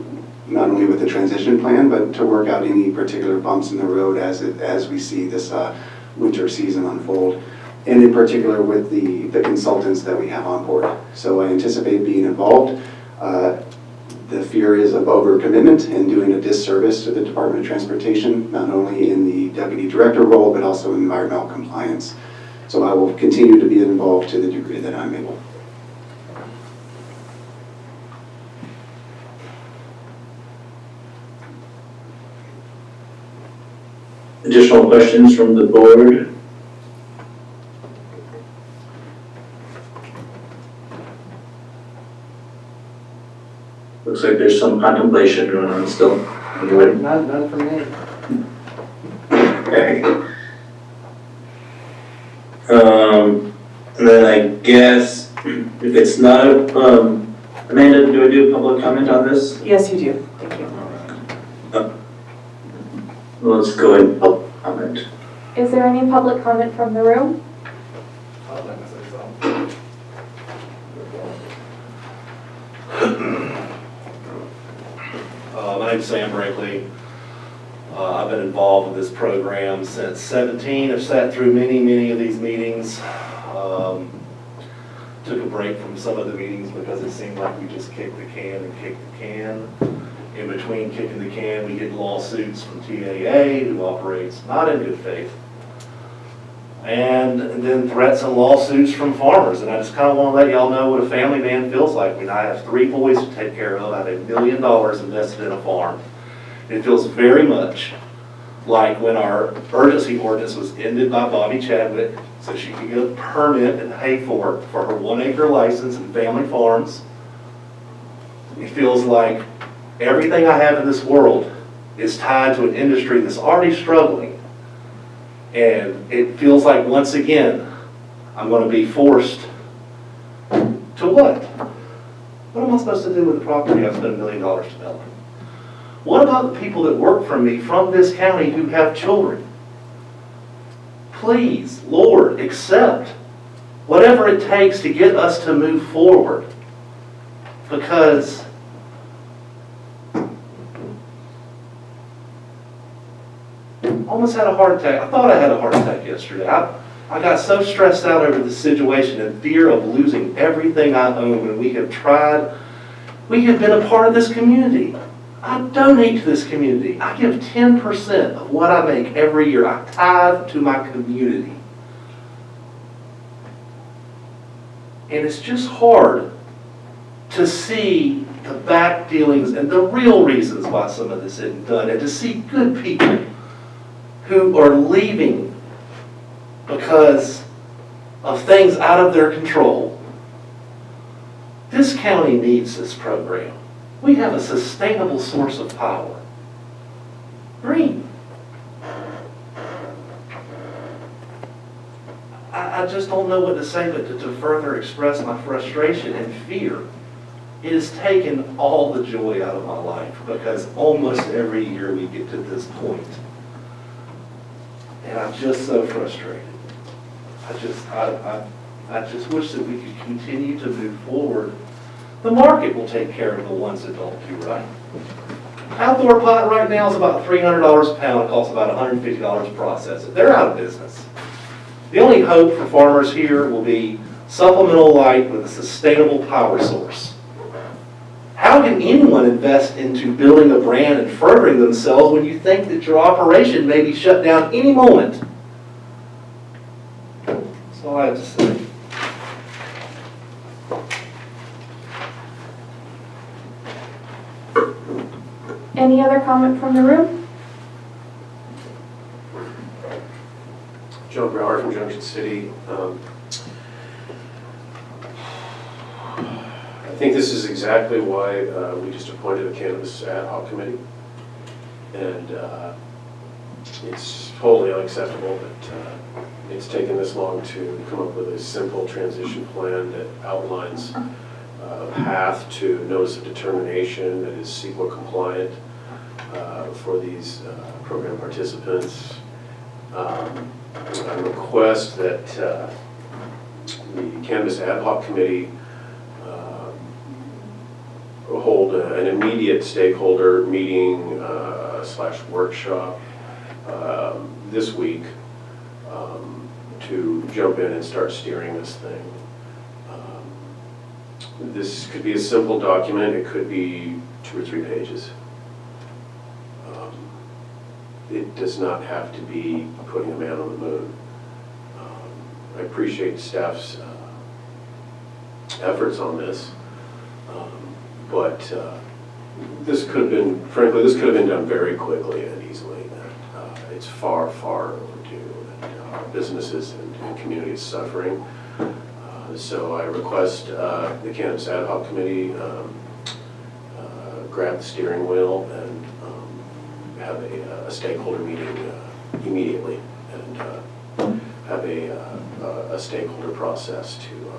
not only with the transition plan, but to work out any particular bumps in the road as we see this winter season unfold, and in particular with the consultants that we have on board. So I anticipate being involved. The fear is of overcommitment and doing a disservice to the Department of Transportation, not only in the Deputy Director role, but also in environmental compliance. So I will continue to be involved to the degree that I'm able. Additional questions from the board? Looks like there's some contemplation going on still. Anybody? None for me. Okay. And then I guess if it's not, Amanda, do I do a public comment on this? Yes, you do. Thank you. Well, let's go ahead and public comment. Is there any public comment from the room? My name's Sam Brinkley. I've been involved with this program since 17. I've sat through many of these meetings. Took a break from some of the meetings because it seemed like we just kicked the can and kicked the can. In between kicking the can, we get lawsuits from TAA, who operates not in good faith. And then threats and lawsuits from farmers. And I just kind of want to let y'all know what a family man feels like. When I have 3 boys to take care of, I have $1 million invested in a farm. It feels very much like when our urgency ordinance was ended by Bobby Chadwick, so she could get a permit and pay for it for her 1-acre license and family farms. It feels like everything I have in this world is tied to an industry that's already struggling. And it feels like, once again, I'm going to be forced to what? What am I supposed to do with the property I spent $1 million to develop? What about the people that work for me from this county who have children? Please, Lord, accept whatever it takes to get us to move forward. Because I almost had a heart attack. I thought I had a heart attack yesterday. I got so stressed out over the situation and fear of losing everything I own, and we have been a part of this community. I donate to this community. I give 10% of what I make every year. I tithe to my community. And it's just hard to see the back dealings and the real reasons why some of this isn't done, and to see good people who are leaving because of things out of their control. This county needs this program. We have a sustainable source of power. Green. I just don't know what to say but to further express my frustration and fear. It has taken all the joy out of my life because almost every year we get to this point. And I'm just so frustrated. I just wish that we could continue to move forward. The market will take care of the ones that don't do right. Outdoor pot right now is about $300 a pound. It costs about $150 to process it. They're out of business. The only hope for farmers here will be supplemental light with a sustainable power source. How can anyone invest into building a brand and furthering themselves when you think that your operation may be shut down any moment? That's all I have to say. Any other comment from the room? Joe Brower from Junction City. I think this is exactly why we just appointed a cannabis ad hoc committee. And it's totally unacceptable that it's taken this long to come up with a simple transition plan that outlines a path to notice of determination that is CEQA compliant for these program participants. I request that the Cannabis Ad Hoc Committee hold an immediate stakeholder meeting / workshop this week to jump in and start steering this thing. This could be a simple document. It could be 2 or 3 pages. It does not have to be putting a man on the moon. I appreciate staff's efforts on this, but this could have been, frankly, this could have been done very quickly and easily. It's far, far overdue, and our businesses and community is suffering. So I request the Cannabis Ad Hoc Committee grab the steering wheel and have a stakeholder meeting immediately, and have a stakeholder process to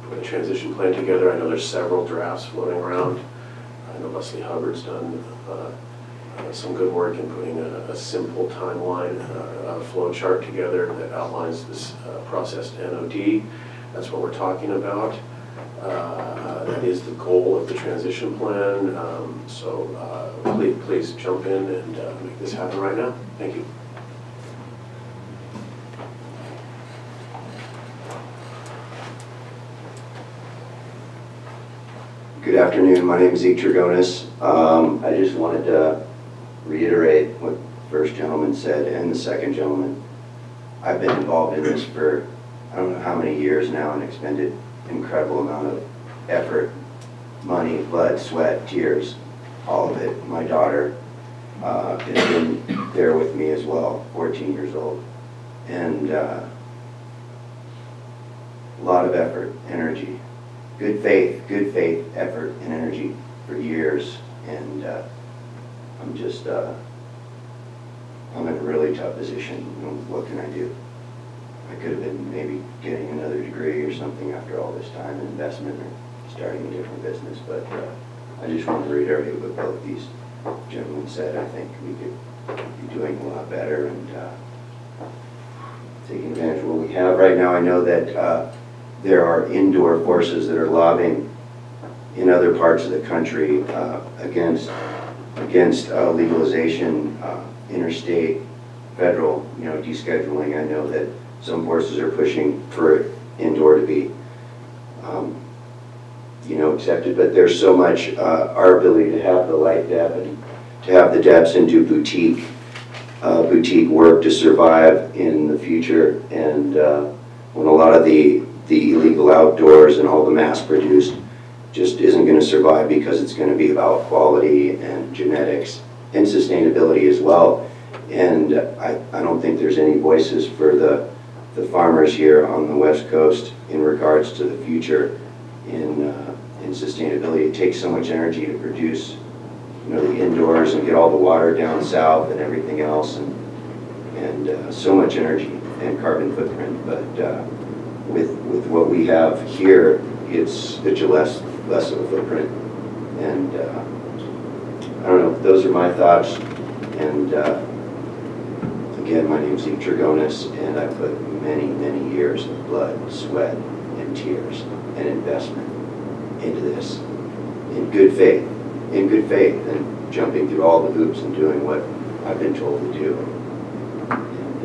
put a transition plan together. I know there's several drafts floating around. I know Leslie Hubbard's done some good work in putting a simple timeline, a flow chart together that outlines this process to NOD. That's what we're talking about. That is the goal of the transition plan. So please jump in and make this happen right now. Thank you. Good afternoon. My name is Zeke Trigonis. I just wanted to reiterate what the first gentleman said and the second gentleman. I've been involved in this for I don't know how many years now and expended incredible amount of effort, money, blood, sweat, tears, all of it. My daughter has been there with me as well, 14 years old. And a lot of effort, energy, good faith, effort, and energy for years. And I'm just, I'm in a really tough position. You know, what can I do? I could have been maybe getting another degree or something after all this time and investment or starting a different business, but I just want to reiterate what both these gentleman said, I think we could be doing a lot better and taking advantage of what we have right now. I know that there are indoor forces that are lobbying in other parts of the country against legalization, interstate, federal, descheduling. I know that some forces are pushing for indoor to be, accepted, but there's so much, our ability to have the light dep and to have the deps and do boutique work to survive in the future, and when a lot of the illegal outdoors and all the mass produced just isn't going to survive because it's going to be about quality and genetics and sustainability as well. And I don't think there's any voices for the farmers here on the West Coast in regards to the future in sustainability. It takes so much energy to produce, the indoors and get all the water down south and everything else, and so much energy and carbon footprint. But with what we have here, it's less of a footprint. And I don't know, those are my thoughts. And again, my name's Zeke Dragonis, and I put many, many years of blood, sweat, and tears and investment into this in good faith, and jumping through all the hoops and doing what I've been told to do. And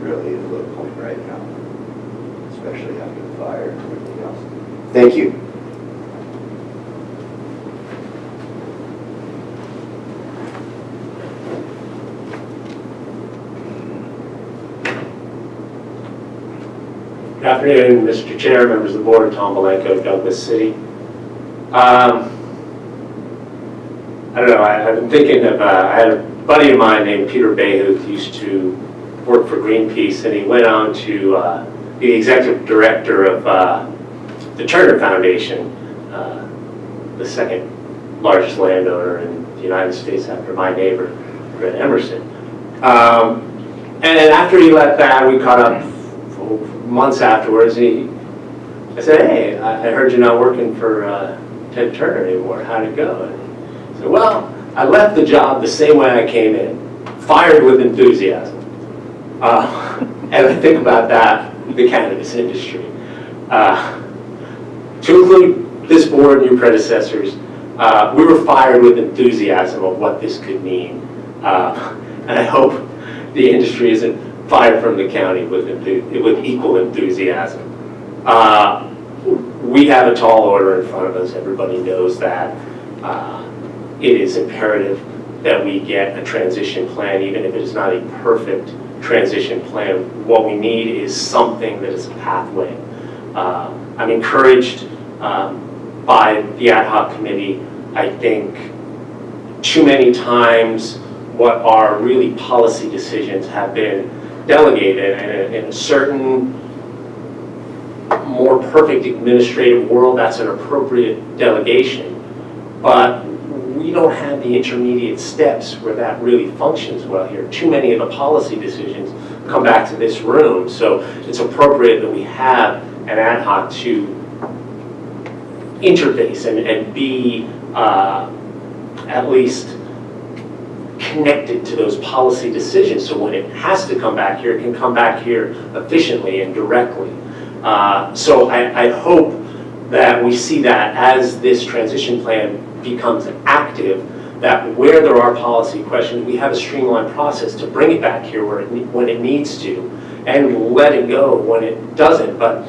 really at a low point right now, especially after the fire and everything else. Thank you. Good afternoon, Mr. Chair, members of the board, Tom Belenko, Douglas City. I don't know, I've been thinking of, I had a buddy of mine named Peter Bayhuth who used to work for Greenpeace, and he went on to be the executive director of the Turner Foundation, the second largest landowner in the United States after my neighbor, Brett Emerson. And after he left that, we caught up months afterwards. I said, hey, I heard you're not working for Ted Turner anymore. How'd it go? And he said, well, I left the job the same way I came in, fired with enthusiasm. And I think about that, the cannabis industry. To include this board and your predecessors, we were fired with enthusiasm of what this could mean. And I hope the industry isn't fired from the county with equal enthusiasm. We have a tall order in front of us. Everybody knows that. It is imperative that we get a transition plan, even if it is not a perfect transition plan. What we need is something that is a pathway. I'm encouraged by the ad hoc committee. I think too many times what are really policy decisions have been delegated, and in a certain more perfect administrative world, that's an appropriate delegation. But we don't have the intermediate steps where that really functions well here. Too many of the policy decisions come back to this room, so it's appropriate that we have an ad hoc to interface and be at least connected to those policy decisions, so when it has to come back here, it can come back here efficiently and directly. So I hope that we see that as this transition plan becomes active, that where there are policy questions, we have a streamlined process to bring it back here when it needs to, and let it go when it doesn't. But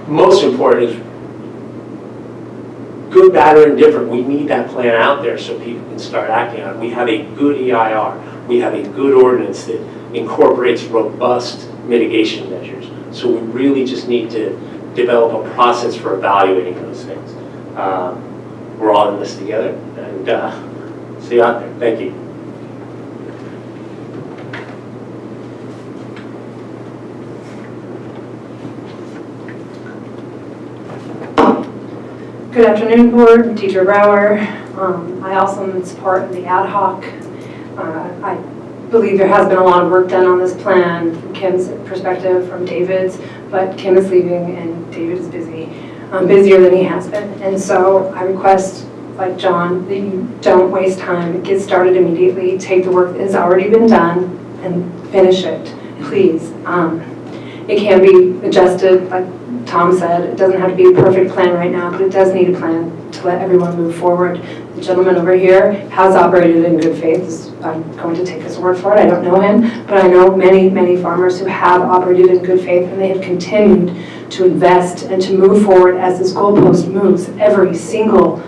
most important is good, bad, or indifferent, we need that plan out there so people can start acting on it. We have a good EIR. We have a good ordinance that incorporates robust mitigation measures. So we really just need to develop a process for evaluating those things. We're all in this together, and see you out there. Thank you. Good afternoon, board. I'm Teacher Brower. I also am in support of the ad hoc. I believe there has been a lot of work done on this plan from Kim's perspective, from David's, but Kim is leaving and David is busy, busier than he has been. And so I request like John, that you don't waste time, get started immediately, take the work that has already been done and finish it, please. It can be adjusted, like Tom said, it doesn't have to be a perfect plan right now, but it does need a plan to let everyone move forward. The gentleman over here has operated in good faith. I'm going to take his word for it. I don't know him, but I know many, many farmers who have operated in good faith, and they have continued to invest and to move forward as this goalpost moves every single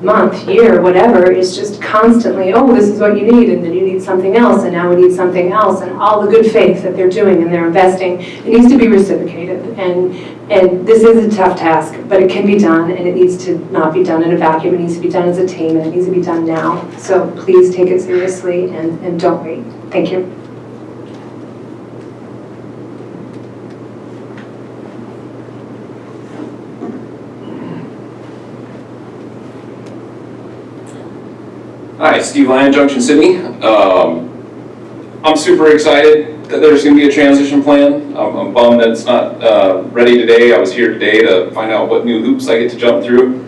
month, year, whatever. Is just constantly, oh, this is what you need, and then you need something else, and now we need something else, and all the good faith that they're doing and they're investing, it needs to be reciprocated. And this is a tough task, but it can be done, and it needs to not be done in a vacuum. It needs to be done as a team, and it needs to be done now. So please take it seriously and don't wait. Thank you. Hi, Steve Lyon, Junction City. I'm super excited that there's going to be a transition plan. I'm bummed that it's not ready today. I was here today to find out what new hoops I get to jump through.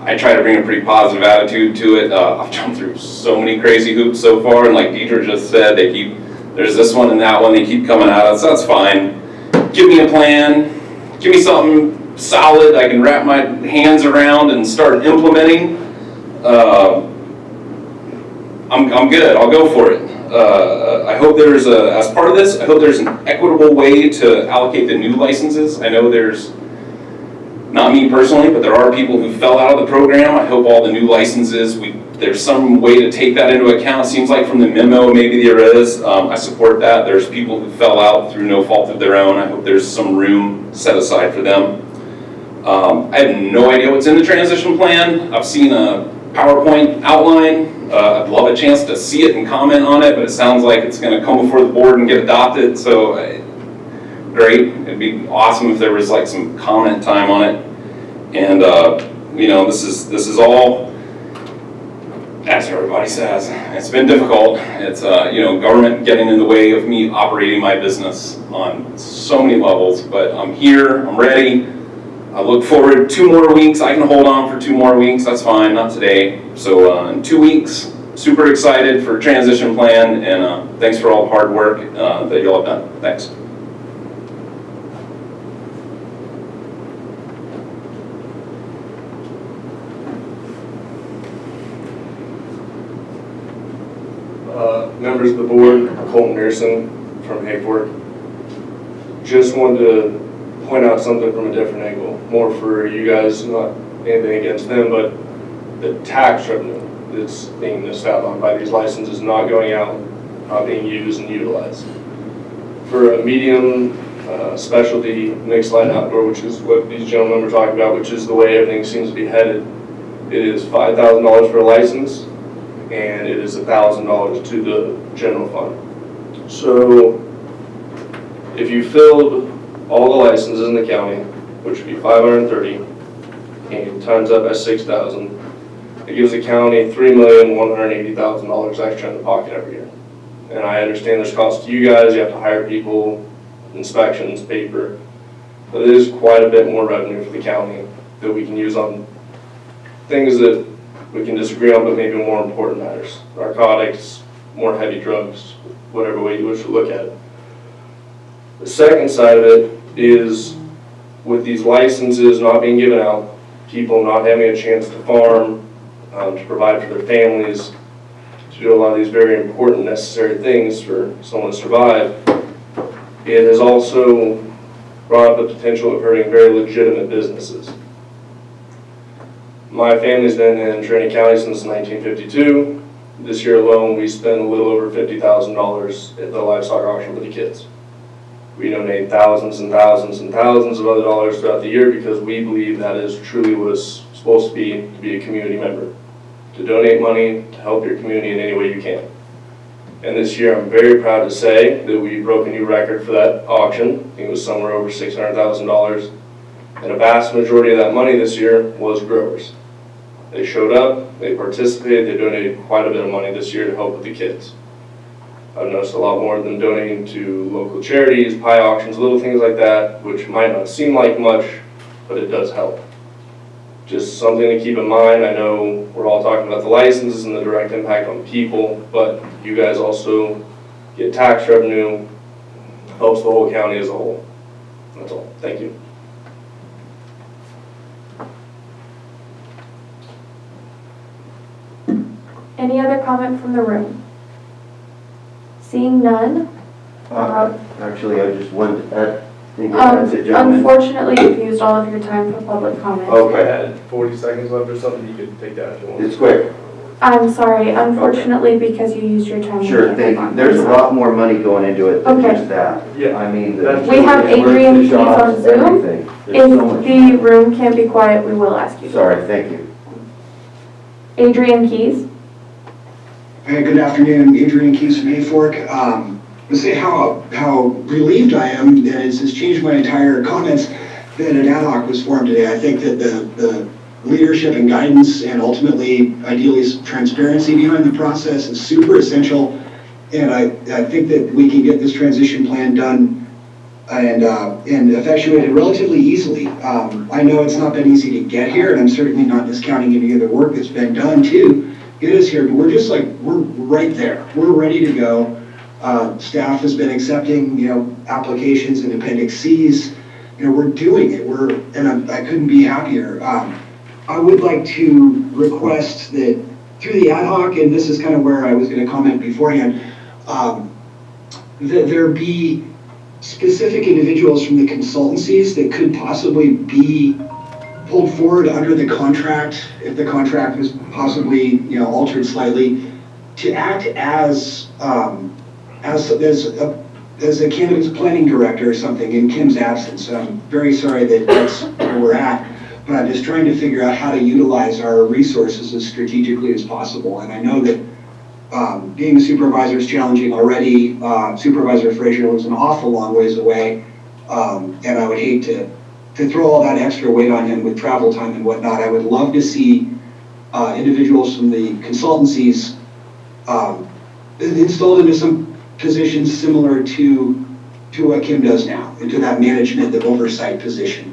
I try to bring a pretty positive attitude to it. I've jumped through so many crazy hoops so far, and like Deidre just said, there's this one and that one, they keep coming at us. That's fine. Give me a plan. Give me something solid I can wrap my hands around and start implementing. I'm good. I'll go for it. I hope there's as part of this, I hope there's an equitable way to allocate the new licenses. I know there's, not me personally, but there are people who fell out of the program. I hope all the new licenses, there's some way to take that into account. It seems like from the memo, maybe there is. I support that. There's people who fell out through no fault of their own. I hope there's some room set aside for them. I have no idea what's in the transition plan. I've seen a PowerPoint outline. I'd love a chance to see it and comment on it, but it sounds like it's going to come before the board and get adopted, so great. It'd be awesome if there was like some comment time on it. And you know, this is all, as everybody says, it's been difficult. It's you know, government getting in the way of me operating my business on so many levels, but I'm here, I'm ready. I look forward 2 more weeks. I can hold on for 2 more weeks. That's fine, not today. So in 2 weeks, super excited for transition plan, and thanks for all the hard work that y'all have done. Thanks. Members of the board, Colton Pearson from Hayfork. Just wanted to point out something from a different angle, more for you guys, not anything against them, but the tax revenue that's being missed out on by these licenses not going out, not being used and utilized. For a medium specialty mixed light outdoor, which is what these gentlemen were talking about, which is the way everything seems to be headed, it is $5,000 for a license, and it is $1,000 to the general fund. So if you filled all the licenses in the county, which would be 530, and times up by 6,000, it gives the county $3,180,000 extra in the pocket every year. And I understand there's costs to you guys, you have to hire people, inspections, paper, but it is quite a bit more revenue for the county that we can use on things that we can disagree on, but maybe more important matters. Narcotics, more heavy drugs, whatever way you wish to look at it. The second side of it is, with these licenses not being given out, people not having a chance to farm, to provide for their families, to do a lot of these very important, necessary things for someone to survive, it has also brought up the potential of hurting very legitimate businesses. My family's been in Trinity County since 1952. This year alone, we spent a little over $50,000 at the livestock auction for the kids. We donate thousands and thousands and thousands of other dollars throughout the year because we believe that is truly what it's supposed to be a community member. To donate money to help your community in any way you can. And this year I'm very proud to say that we broke a new record for that auction. I think it was somewhere over $600,000. And a vast majority of that money this year was growers. They showed up, they participated, they donated quite a bit of money this year to help with the kids. I've noticed a lot more of them donating to local charities, pie auctions, little things like that, which might not seem like much, but it does help. just something to keep in mind. I know we're all talking about the licenses and the direct impact on people, but you guys also get tax revenue, helps the whole county as a whole. That's all. Thank you. Any other comment from the room? Seeing none? Actually, I just wanted to add, that's it, gentlemen. Unfortunately, you've used all of your time for public comment. Okay. I had 40 seconds left or something. You could take that if you want. It's quick. I'm sorry, unfortunately, because you used your time. Sure, thank you. There's a lot more money going into it than Okay. just that. Yeah. I mean, We have Adrian Keys on Zoom. If the room can be quiet, we will ask you. Sorry, thank you. Adrian Keys. Hey, good afternoon, Adrian Keys from Hayfork. To say how relieved I am that it has changed my entire comments that an ad hoc was formed today. I think that the leadership and guidance and ultimately, ideally, transparency behind the process is super essential. And I think that we can get this transition plan done and effectuated relatively easily. I know it's not been easy to get here, and I'm certainly not discounting any of the work that's been done to get us here, but we're right there. We're ready to go. Staff has been accepting, applications and Appendix Cs. We're doing it. I couldn't be happier. I would like to request that through the ad hoc, and this is kind of where I was going to comment beforehand, that there be specific individuals from the consultancies that could possibly be pulled forward under the contract, if the contract was possibly, altered slightly, to act as a candidate's planning director or something in Kim's absence. I'm very sorry that that's where we're at, but I'm just trying to figure out how to utilize our resources as strategically as possible. And I know that being a supervisor is challenging already. Supervisor Frazier lives an awful long ways away, and I would hate to throw all that extra weight on him with travel time and whatnot. I would love to see individuals from the consultancies installed into some positions similar to what Kim does now, into that management, the oversight position,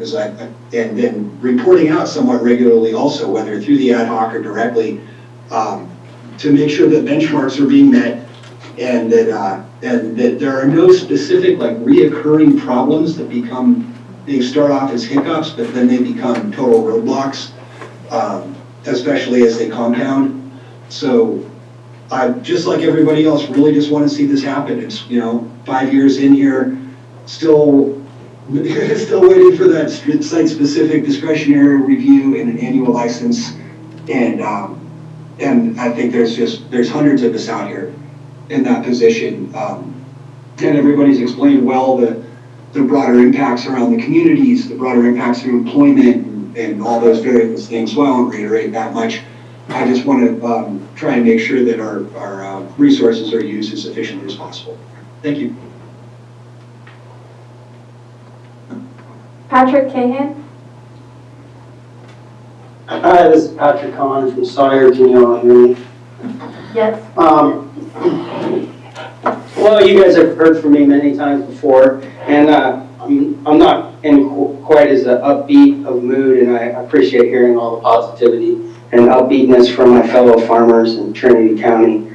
and then reporting out somewhat regularly also, whether through the ad hoc or directly, to make sure that benchmarks are being met and that there are no specific reoccurring problems that they start off as hiccups, but then they become total roadblocks, especially as they compound. So I, just like everybody else, really just want to see this happen. It's, 5 years in here, still waiting for that site-specific discretionary review and an annual license. And I think there's hundreds of us out here in that position. And everybody's explained well the broader impacts around the communities, the broader impacts through employment and all those various things. So I won't reiterate that much. I just want to try and make sure that our resources are used as efficiently as possible. Thank you. Patrick Cahan. Hi, this is Patrick Kahn from Sawyer. Can you all hear me? Yes. Well, you guys have heard from me many times before, and I'm not in quite as upbeat of mood, and I appreciate hearing all the positivity and upbeatness from my fellow farmers in Trinity County.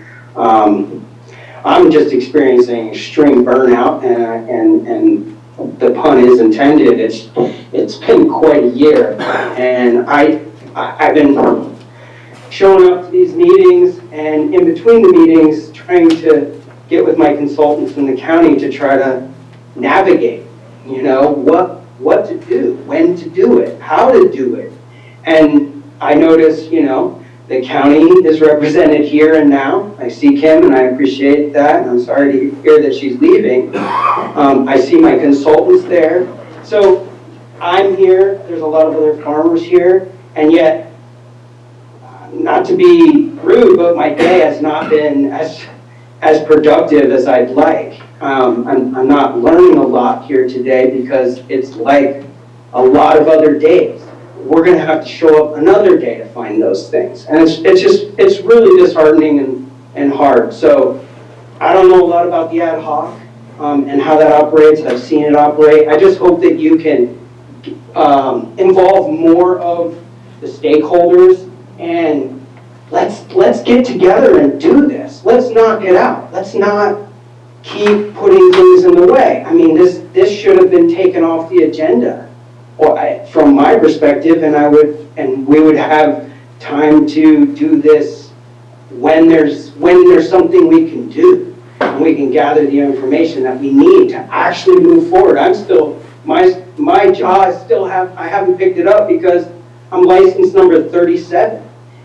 I'm just experiencing extreme burnout, and the pun is intended. It's been quite a year, and I've been showing up to these meetings, and in between the meetings, trying to get with my consultants in the county to try to navigate, what to do, when to do it, how to do it. And I notice, the county is represented here and now. I see Kim, and I appreciate that, and I'm sorry to hear that she's leaving. I see my consultants there. So I'm here, there's a lot of other farmers here, and yet, not to be rude, but my day has not been as productive as I'd like. I'm not learning a lot here today because it's like a lot of other days. We're going to have to show up another day to find those things. And it's really disheartening and hard. So I don't know a lot about the ad hoc and how that operates. I've seen it operate. I just hope that you can involve more of the stakeholders, and let's get together and do this. Let's knock it out. Let's not keep putting things in the way. I mean, this should have been taken off the agenda, from my perspective, and we would have time to do this when there's something we can do, and we can gather the information that we need to actually move forward. I'm still, my jaw is still I haven't picked it up because I'm license number 37,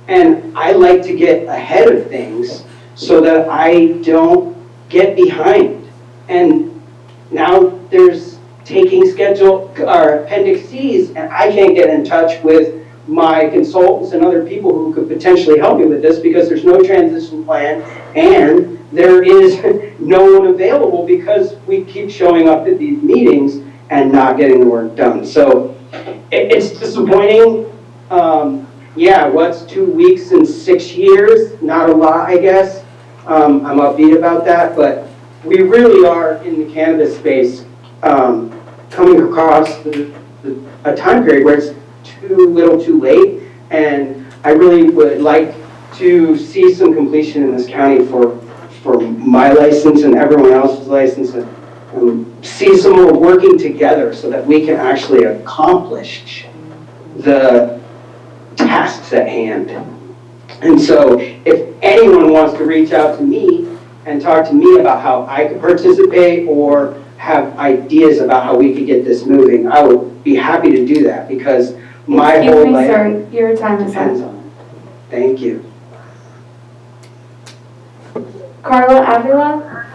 and I like to get ahead of things so that I don't get behind. And now there's taking schedule or appendix C's, and I can't get in touch with my consultants and other people who could potentially help me with this because there's no transition plan and there is no one available because we keep showing up at these meetings and not getting the work done. So it's disappointing. Yeah, what's 2 weeks and 6 years? Not a lot, I guess. I'm upbeat about that, but we really are in the cannabis space coming across a time period where it's too little too late, and I really would like to see some completion in this county for my license and everyone else's license, and see some more working together so that we can actually accomplish the tasks at hand. And so if anyone wants to reach out to me and talk to me about how I could participate or have ideas about how we could get this moving, I would be happy to do that because my whole life Sir, your time is depends up. on it. Thank you. Carla Avila?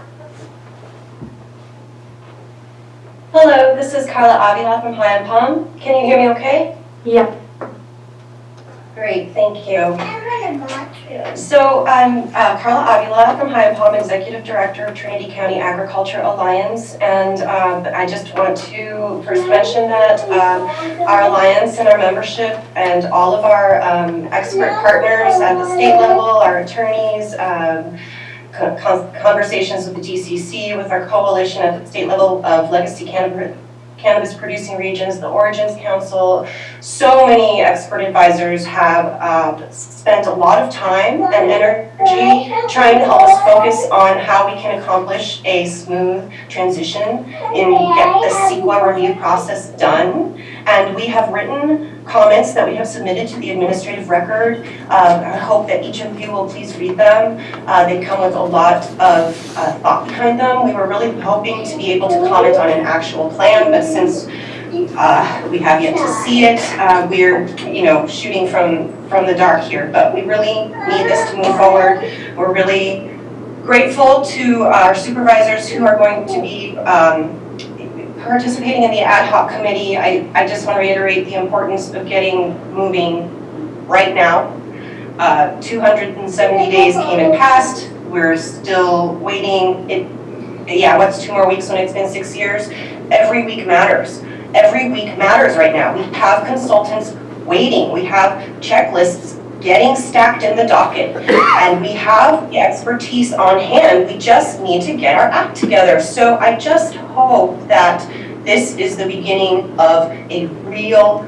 Hello, this is Carla Avila from High on Palm. Can you hear me okay? Yeah. Great, thank you. So I'm Carla Avila from High on Palm, Executive Director of Trinity County Agriculture Alliance, and I just want to first mention that our alliance and our membership and all of our expert partners at the state level, our attorneys, conversations with the DCC, with our coalition at the state level of legacy cannabis producing regions, the Origins Council, so many expert advisors have spent a lot of time and energy trying to help us focus on how we can accomplish a smooth transition and get the CEQA review process done. And we have written comments that we have submitted to the administrative record. I hope that each of you will please read them. They come with a lot of thought behind them. We were really hoping to be able to comment on an actual plan, but since we have yet to see it, we're shooting from the dark here. But we really need this to move forward. We're really grateful to our supervisors who are going to be participating in the ad hoc committee. I just want to reiterate the importance of getting moving right now. 270 days came and passed. We're still waiting. What's 2 more weeks when it's been 6 years? Every week matters. Every week matters right now. We have consultants waiting. We have checklists getting stacked in the docket, and we have the expertise on hand. We just need to get our act together. So I just hope that this is the beginning of a real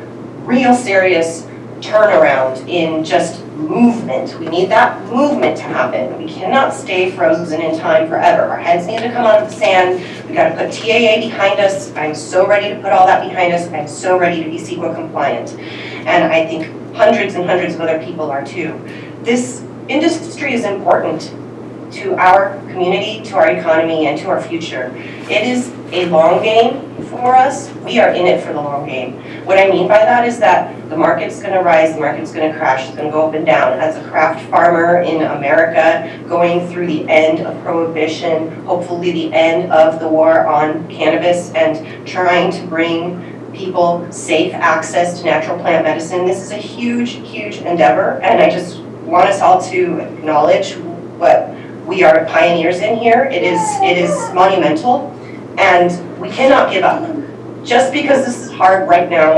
serious turnaround in just movement. We need that movement to happen. We cannot stay frozen in time forever. Our heads need to come out of the sand. We got to put TAA behind us. I'm so ready to put all that behind us. I'm so ready to be CEQA compliant. And I think hundreds and hundreds of other people are too. This industry is important to our community, to our economy, and to our future. It is a long game for us. We are in it for the long game. What I mean by that is that the market's going to rise, the market's going to crash, it's going to go up and down. As a craft farmer in America, going through the end of prohibition, hopefully the end of the war on cannabis, and trying to bring people safe access to natural plant medicine. This is a huge endeavor, and I just want us all to acknowledge what we are pioneers in here. It is monumental, and we cannot give up. Just because this is hard right now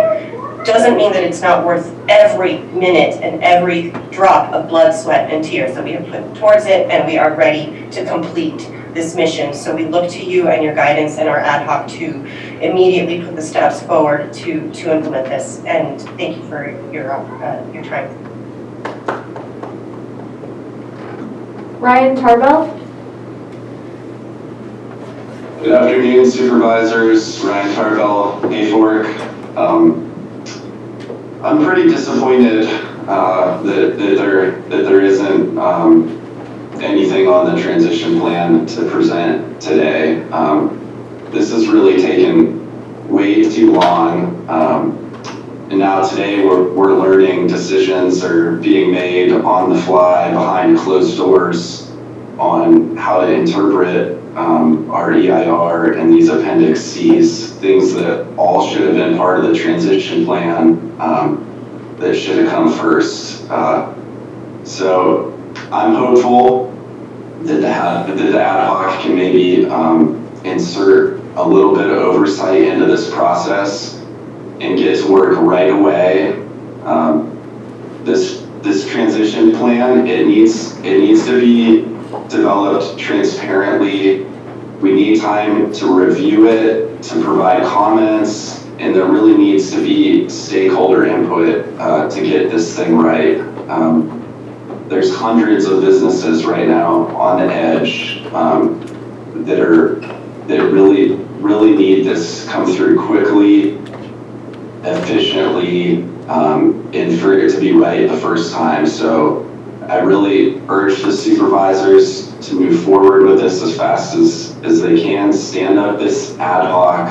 doesn't mean that it's not worth every minute and every drop of blood, sweat, and tears that we have put towards it, and we are ready to complete this mission. So we look to you and your guidance and our ad hoc to immediately put the steps forward to implement this. And thank you for your time. Ryan Tarbell? Good afternoon, supervisors. Ryan Tarbell, AFORC. I'm pretty disappointed that there isn't anything on the transition plan to present today. This has really taken way too long. And now today we're learning decisions are being made on the fly behind closed doors on how to interpret our EIR and these Appendix Cs, things that all should have been part of the transition plan that should have come first. So I'm hopeful that the ad hoc can maybe insert a little bit of oversight into this process and get to work right away. This transition plan, it needs to be developed transparently. We need time to review it, to provide comments, and there really needs to be stakeholder input to get this thing right. There's hundreds of businesses right now on the edge that really need this come through quickly, efficiently, and for it to be right the first time. So I really urge the supervisors to move forward with this as fast as they can, stand up this ad hoc,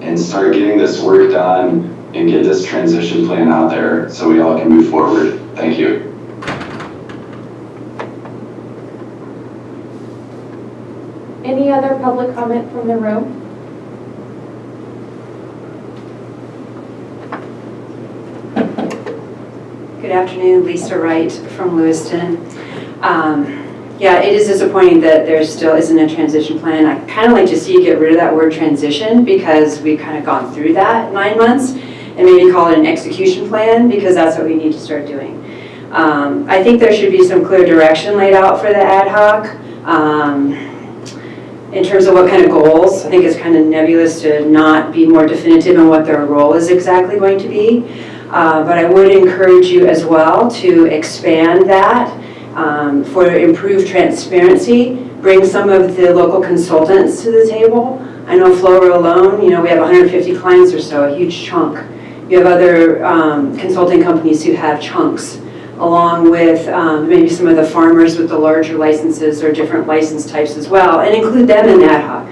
and start getting this work done and get this transition plan out there so we all can move forward. Thank you. Any other public comment from the room? Good afternoon, Lisa Wright from Lewiston. Yeah, it is disappointing that there still isn't a transition plan. I kind of like to see you get rid of that word transition because we've kind of gone through that 9 months, and maybe call it an execution plan because that's what we need to start doing. I think there should be some clear direction laid out for the ad hoc. In terms of what kind of goals, I think it's kind of nebulous to not be more definitive on what their role is exactly going to be. But I would encourage you as well to expand that for improved transparency. Bring some of the local consultants to the table. I know Flora alone, we have 150 clients or so, a huge chunk. You have other consulting companies who have chunks, along with maybe some of the farmers with the larger licenses or different license types as well, and include them in ad hoc.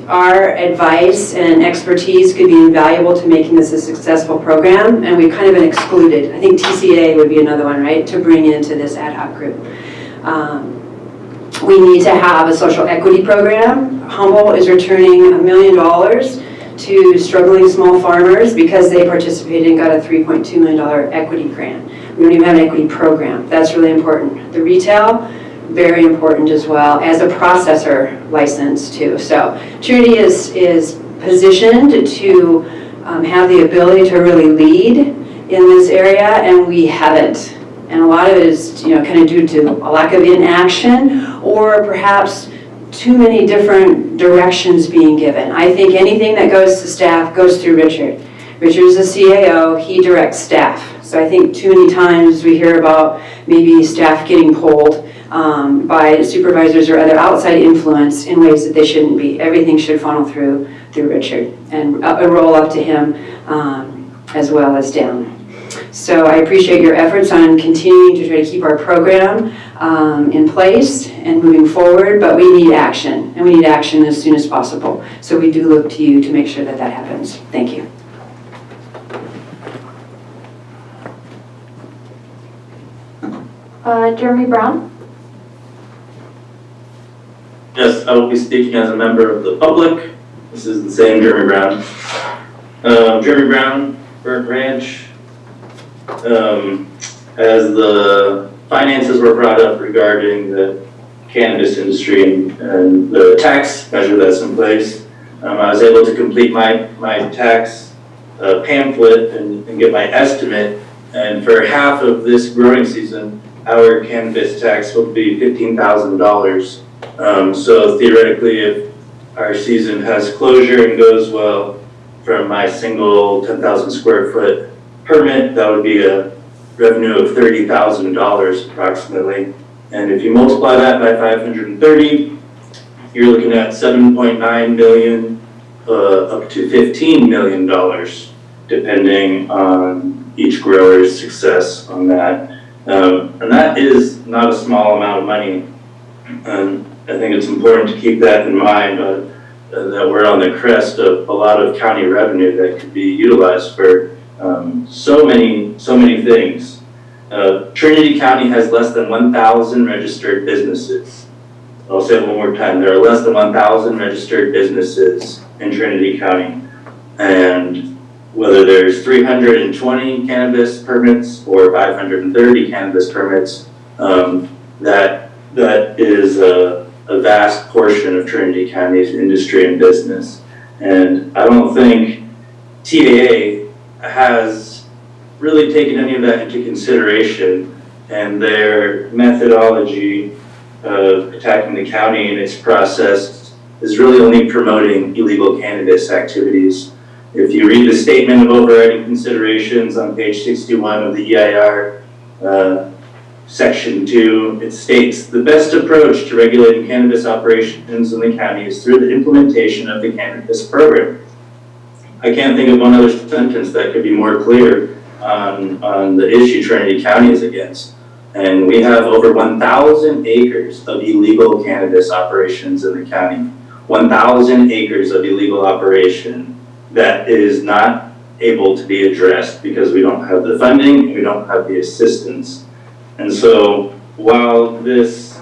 Our advice and expertise could be invaluable to making this a successful program, and we've kind of been excluded. I think TCA would be another one, right, to bring into this ad hoc group. We need to have a social equity program. Humboldt is returning $1 million to struggling small farmers because they participated and got a $3.2 million equity grant. We don't even have an equity program. That's really important. The retail, very important as well, as a processor license too. So Trinity is positioned to have the ability to really lead in this area, and we haven't. And a lot of it is kind of due to a lack of inaction, or perhaps too many different directions being given. I think anything that goes to staff goes through Richard. Richard's the CAO, he directs staff. So I think too many times we hear about maybe staff getting pulled by supervisors or other outside influence in ways that they shouldn't be. Everything should funnel through Richard and roll up to him as well as down. So I appreciate your efforts on continuing to try to keep our program in place and moving forward, but we need action, and we need action as soon as possible. So we do look to you to make sure that that happens. Thank you. Jeremy Brown? Yes, I will be speaking as a member of the public. This is the same Jeremy Brown. Jeremy Brown, Burnt Ranch. As the finances were brought up regarding the cannabis industry and the tax measure that's in place, I was able to complete my tax pamphlet and get my estimate. And for half of this growing season, our cannabis tax will be $15,000. So theoretically, if our season has closure and goes well, from my single 10,000 square foot permit, that would be a revenue of $30,000 approximately. And if you multiply that by 530, you're looking at 7.9 million up to $15 million, depending on each grower's success on that. And that is not a small amount of money. And I think it's important to keep that in mind, that we're on the crest of a lot of county revenue that could be utilized for so many things. Trinity County has less than 1,000 registered businesses. I'll say it one more time. There are less than 1,000 registered businesses in Trinity County. And whether there's 320 cannabis permits or 530 cannabis permits, that is a vast portion of Trinity County's industry and business. And I don't think TAA has really taken any of that into consideration, and their methodology of attacking the county and its process is really only promoting illegal cannabis activities. If you read the statement of overriding considerations on page 61 of the EIR, section 2, it states, the best approach to regulating cannabis operations in the county is through the implementation of the cannabis program. I can't think of one other sentence that could be more clear on the issue Trinity County is against. And we have over 1,000 acres of illegal cannabis operations in the county. 1,000 acres of illegal operation that is not able to be addressed because we don't have the funding, we don't have the assistance. And so while this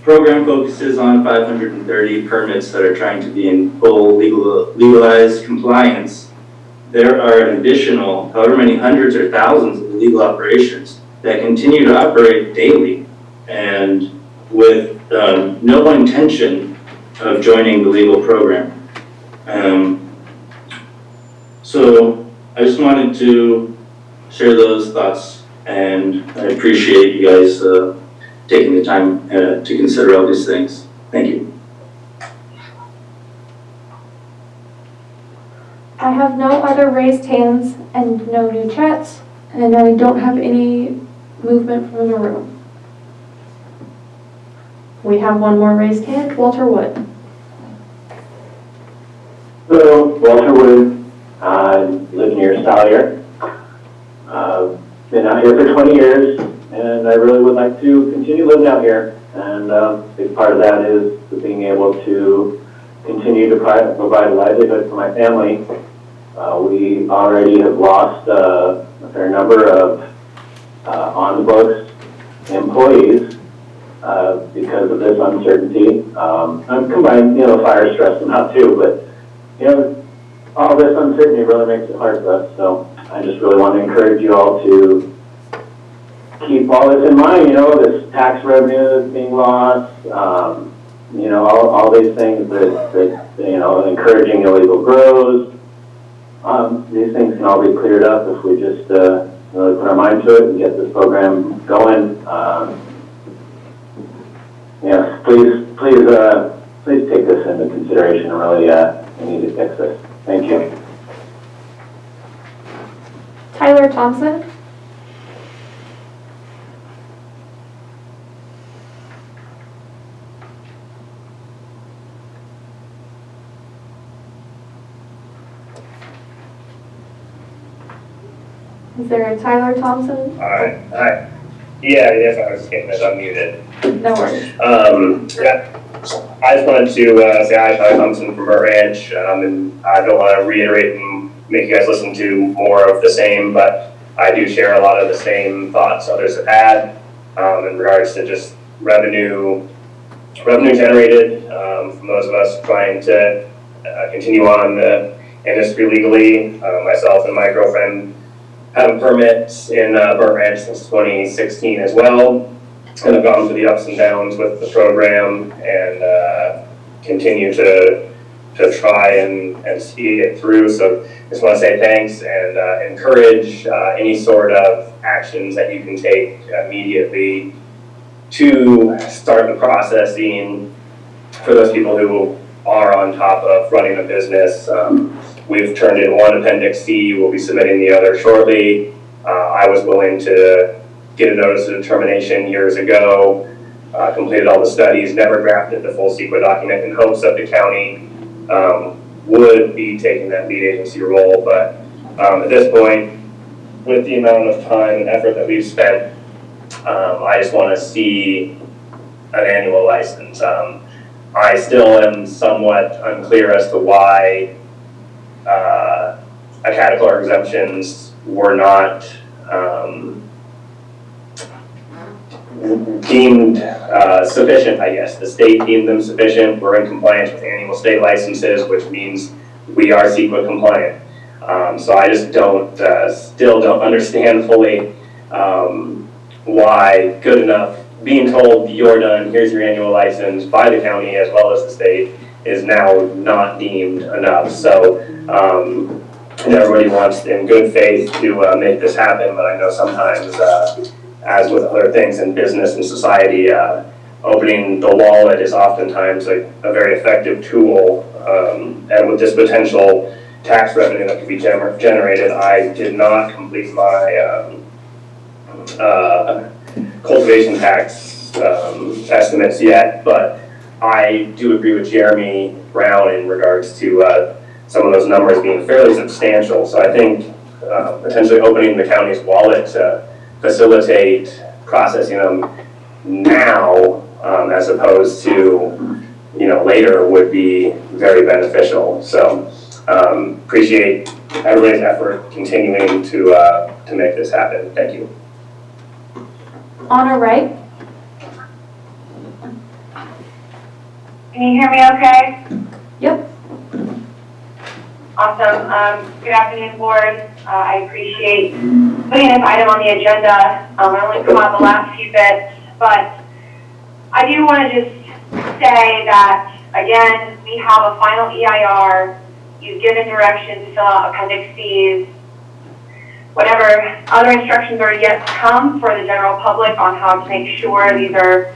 program focuses on 530 permits that are trying to be in full legalized compliance, there are an additional however many hundreds or thousands of illegal operations that continue to operate daily and with no intention of joining the legal program. So I just wanted to share those thoughts, and I appreciate you guys taking the time to consider all these things. Thank you. I have no other raised hands and no new chats, and I don't have any movement from the room. We have one more raised hand, Walter Wood. Hello, Walter Wood. I live near Salyer. Been out here for 20 years, and I really would like to continue living out here. And a big part of that is being able to continue to provide a livelihood for my family. We already have lost a fair number of on-the-books employees because of this uncertainty. I'm combined, fire stress them out too, but, all this uncertainty really makes it hard for us. So I just really want to encourage you all to keep all this in mind, this tax revenue that's being lost, all these things that encouraging illegal grows. These things can all be cleared up if we just really put our mind to it and get this program going. Please take this into consideration and really we need to fix this. Thank you. Tyler Thompson. Is there a Tyler Thompson? Hi. Yes, I was just getting this unmuted. No worries. Yeah. I just wanted to say hi, Tyler Thompson from Burnt Ranch, and I don't want to reiterate and make you guys listen to more of the same, but I do share a lot of the same thoughts others have had in regards to just revenue generated from those of us trying to continue on the industry legally. Myself and my girlfriend have a permit in Burnt Ranch since 2016 as well, and I've gone through the ups and downs with the program and continue to try and see it through. So just want to say thanks and encourage any sort of actions that you can take immediately to start the processing for those people who are on top of running a business. We've turned in one Appendix C, we'll be submitting the other shortly. I was willing to get a notice of determination years ago, completed all the studies, never drafted the full CEQA document in hopes that the county would be taking that lead agency role. But at this point, with the amount of time and effort that we've spent, I just want to see an annual license. I still am somewhat unclear as to why Caterpillar exemptions were not deemed sufficient, I guess. The state deemed them sufficient. We're in compliance with annual state licenses, which means we are CEQA compliant. So I just still don't understand fully why good enough, being told you're done, here's your annual license by the county as well as the state, is now not deemed enough. So everybody wants in good faith to make this happen, but I know sometimes, as with other things in business and society, opening the wallet is oftentimes a very effective tool, and with this potential tax revenue that could be generated, I did not complete my cultivation tax estimates yet, but I do agree with Jeremy Brown in regards to some of those numbers being fairly substantial. So I think potentially opening the county's wallet to facilitate processing them now, as opposed to later, would be very beneficial. So appreciate everybody's effort continuing to make this happen. Thank you. On our right. Can you hear me okay? Yep. Awesome. Good afternoon, board. I appreciate putting this item on the agenda. I only come out the last few bits, but I do want to just say that, again, we have a final EIR. You've given direction to fill out Appendix Cs. Whatever other instructions are yet to come for the general public on how to make sure these are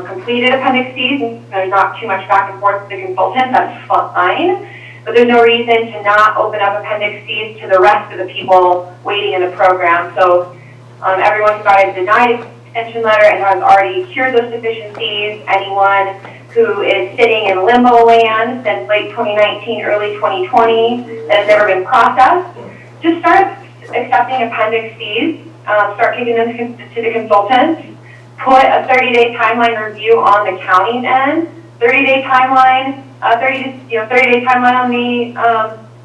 completed Appendix Cs. There's not too much back and forth with the consultant, that's fine. But there's no reason to not open up Appendix Cs to the rest of the people waiting in the program. So everyone who got a denied extension letter and has already cured those deficiencies, anyone who is sitting in limbo land since late 2019, early 2020, that has never been processed, just start accepting Appendix Cs, start giving them to the consultants, put a 30-day timeline review on the county's end, 30-day timeline, 30-day timeline on the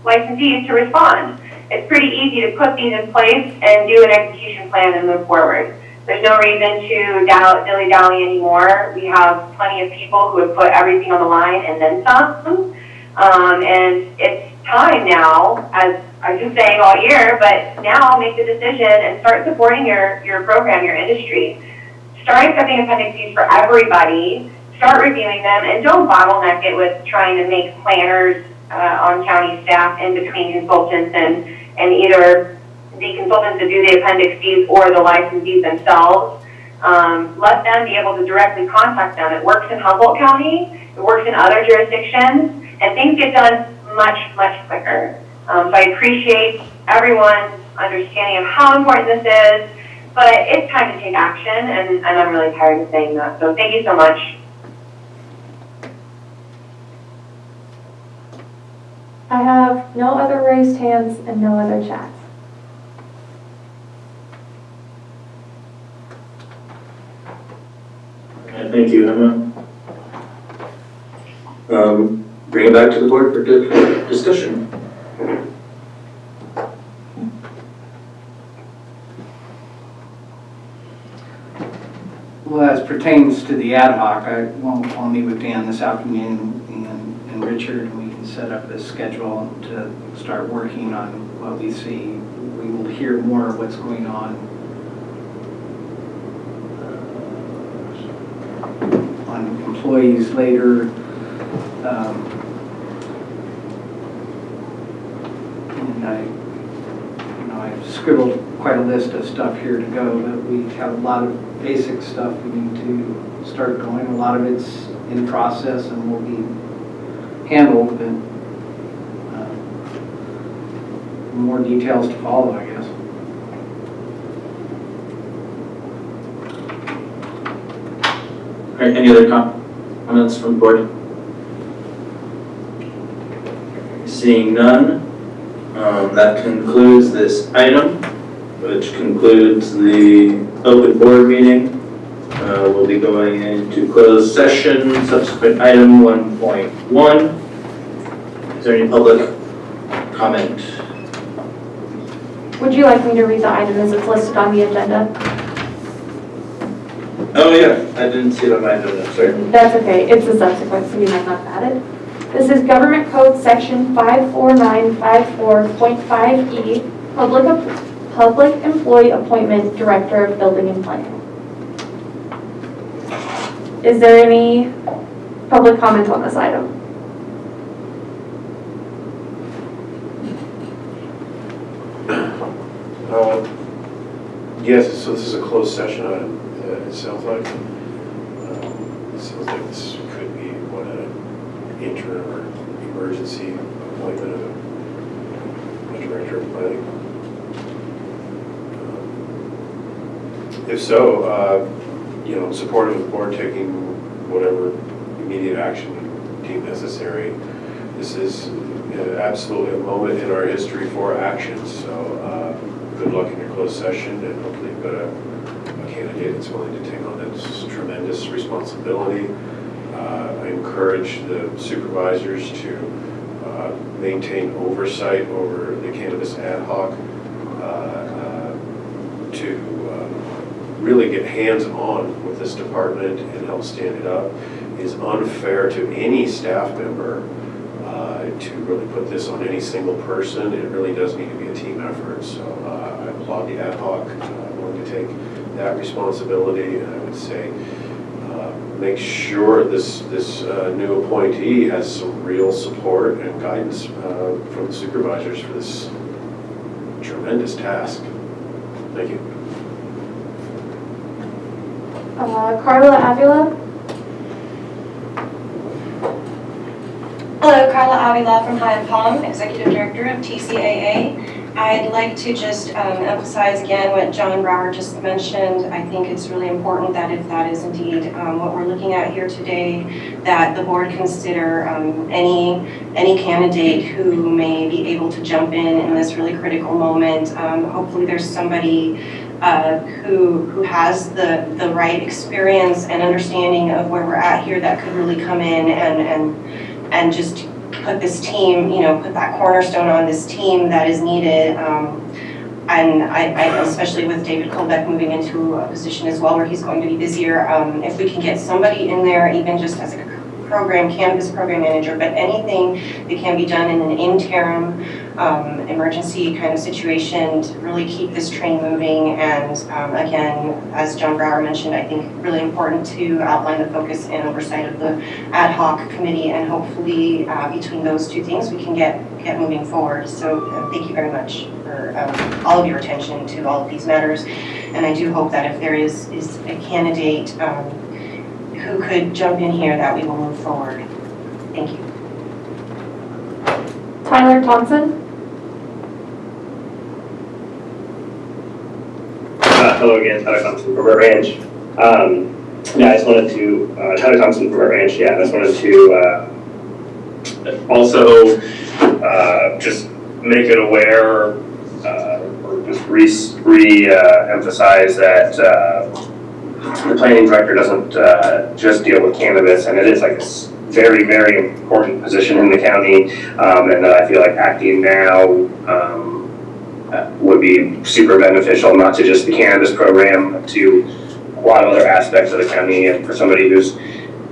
licensees to respond. It's pretty easy to put these in place and do an execution plan and move forward. There's no reason to dilly-dally anymore. We have plenty of people who have put everything on the line and then some. And it's time now, as I've been saying all year, but now make the decision and start supporting your program, your industry. Start accepting Appendix Cs for everybody. Start reviewing them, and don't bottleneck it with trying to make planners on county staff in between consultants and either the consultants that do the Appendix Cs or the licensees themselves. Let them be able to directly contact them. It works in Humboldt County, it works in other jurisdictions, and things get done much, much quicker. So I appreciate everyone's understanding of how important this is, but it's time to take action, and I'm really tired of saying that. So thank you so much. I have no other raised hands and no other chats. Okay, thank you, Emma. Bring it back to the board for discussion. Well, as pertains to the ad hoc, I'll meet with Dan this afternoon and Richard, and we can set up a schedule to start working on what we see. We will hear more of what's going on employees later. And I I've scribbled quite a list of stuff here to go, but we have a lot of basic stuff we need to start going. A lot of it's in process and will be handled, but more details to follow, I guess. All right, any other comments from the board? Seeing none, that concludes this item, which concludes the open board meeting. We'll be going into closed session, subsequent item 1.1. Is there any public comment? Would you like me to read the item as it's listed on the agenda? Oh yeah, I didn't see it on my agenda, sorry. That's okay, it's a subsequent, so you might not have had it. This is Government Code Section 54954.5E, Public Employee Appointment, Director of Building and Planning. Is there any public comment on this item? Yes, so this is a closed session item, it sounds like. It sounds like this could be what an interim or emergency appointment of a director of planning. If so, I'm supportive of the board taking whatever immediate action deemed necessary. This is absolutely a moment in our history for action, so good luck in your closed session, and hopefully you've got a candidate that's willing to take on this tremendous responsibility. I encourage the supervisors to maintain oversight over the cannabis ad hoc, to really get hands-on with this department and help stand it up. It is unfair to any staff member to really put this on any single person. It really does need to be a team effort. So I applaud the ad hoc willing to take that responsibility, and I would say make sure this new appointee has some real support and guidance from the supervisors for this tremendous task. Thank you. Carla Avila? Hello, Carla Avila from High and Palm, Executive Director of TCAA. I'd like to just emphasize again what John Brower just mentioned. I think it's really important that if that is indeed what we're looking at here today, that the board consider any candidate who may be able to jump in this really critical moment. Hopefully there's somebody who has the right experience and understanding of where we're at here that could really come in and just put this team, put that cornerstone on this team that is needed. And I especially with David Colbeck moving into a position as well where he's going to be busier, if we can get somebody in there, even just as a cannabis program manager, but anything that can be done in an interim emergency kind of situation to really keep this train moving. And again, as John Brower mentioned, I think really important to outline the focus and oversight of the ad hoc committee, and hopefully between those two things we can get moving forward. So thank you very much for all of your attention to all of these matters, and I do hope that if there is a candidate who could jump in here, that we will move forward. Thank you. Tyler Thompson? Hello again, Tyler Thompson from Burnt Ranch. I just wanted to, Tyler Thompson from Burnt Ranch, I just wanted to also just make it aware, or just re-emphasize that the planning director doesn't just deal with cannabis, and it is like a very, very important position in the county, and that I feel like acting now would be super beneficial, not to just the cannabis program, but to a lot of other aspects of the county. And for somebody who's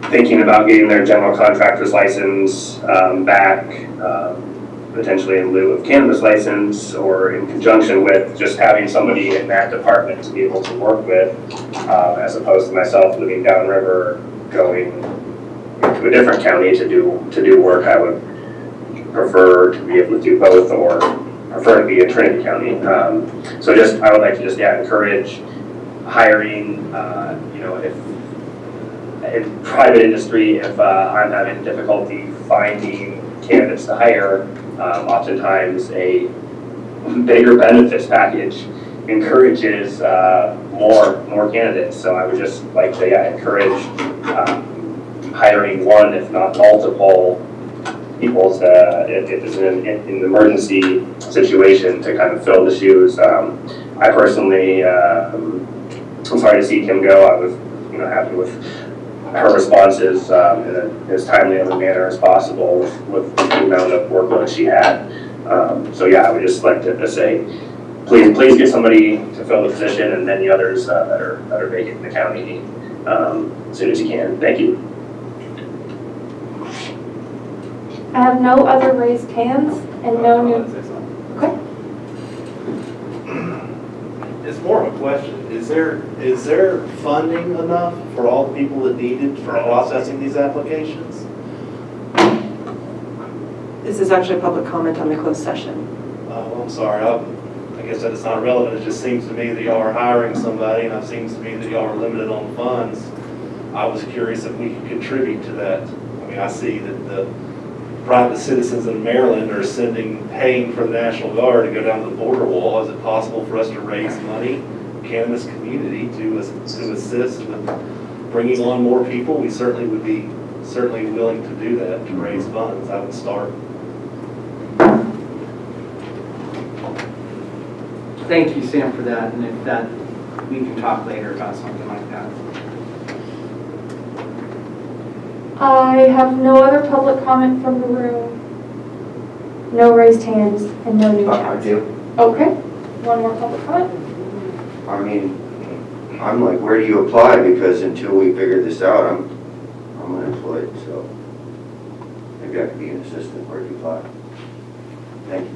thinking about getting their general contractor's license back, potentially in lieu of cannabis license, or in conjunction with just having somebody in that department to be able to work with, as opposed to myself living downriver, going to a different county to do work. I would prefer to be able to do both, or prefer to be in Trinity County. So just, I would like to just, encourage hiring, if in private industry, if I'm having difficulty finding candidates to hire, oftentimes a bigger benefits package encourages more candidates. So I would just like to encourage hiring one, if not multiple people if it's an emergency situation to kind of fill the shoes. I personally, I'm sorry to see Kim go. I was happy with her responses in as timely of a manner as possible with the amount of workload she had. So I would just like to say, please get somebody to fill the position, and many others that are vacant in the county as soon as you can. Thank you. I have no other raised hands and no new. Okay. It's more of a question. Is there funding enough for all the people that need it for processing these applications? This is actually a public comment on the closed session. Well, I'm sorry. I guess that it's not relevant. It just seems to me that y'all are hiring somebody, and it seems to me that y'all are limited on funds. I was curious if we could contribute to that. I mean, I see that the private citizens in Maryland are paying for the National Guard to go down to the border wall. Is it possible for us to raise money in the cannabis community to assist with bringing on more people? We certainly would be willing to do that, to raise funds. I would start. Thank you, Sam, for that, and if that, we can talk later about something like that. I have no other public comment from the room, no raised hands, and no new chats. I do. Okay, one more public comment? I mean, I'm like, where do you apply? Because until we figure this out, I'm unemployed, so maybe I could be an assistant. Where do you apply? Thank you.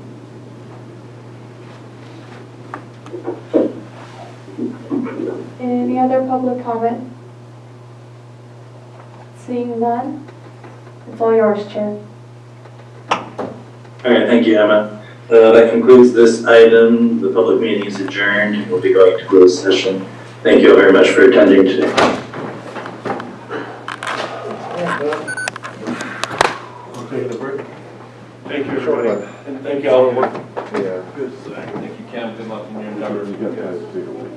Any other public comment? Seeing none, it's all yours, Chair. All right, thank you, Emma. That concludes this item. The public meeting is adjourned. We'll be going to closed session. Thank you all very much for attending today. Thank you, everybody. And thank you all. Yeah. Good. Thank you, Cam. Good luck in your endeavors.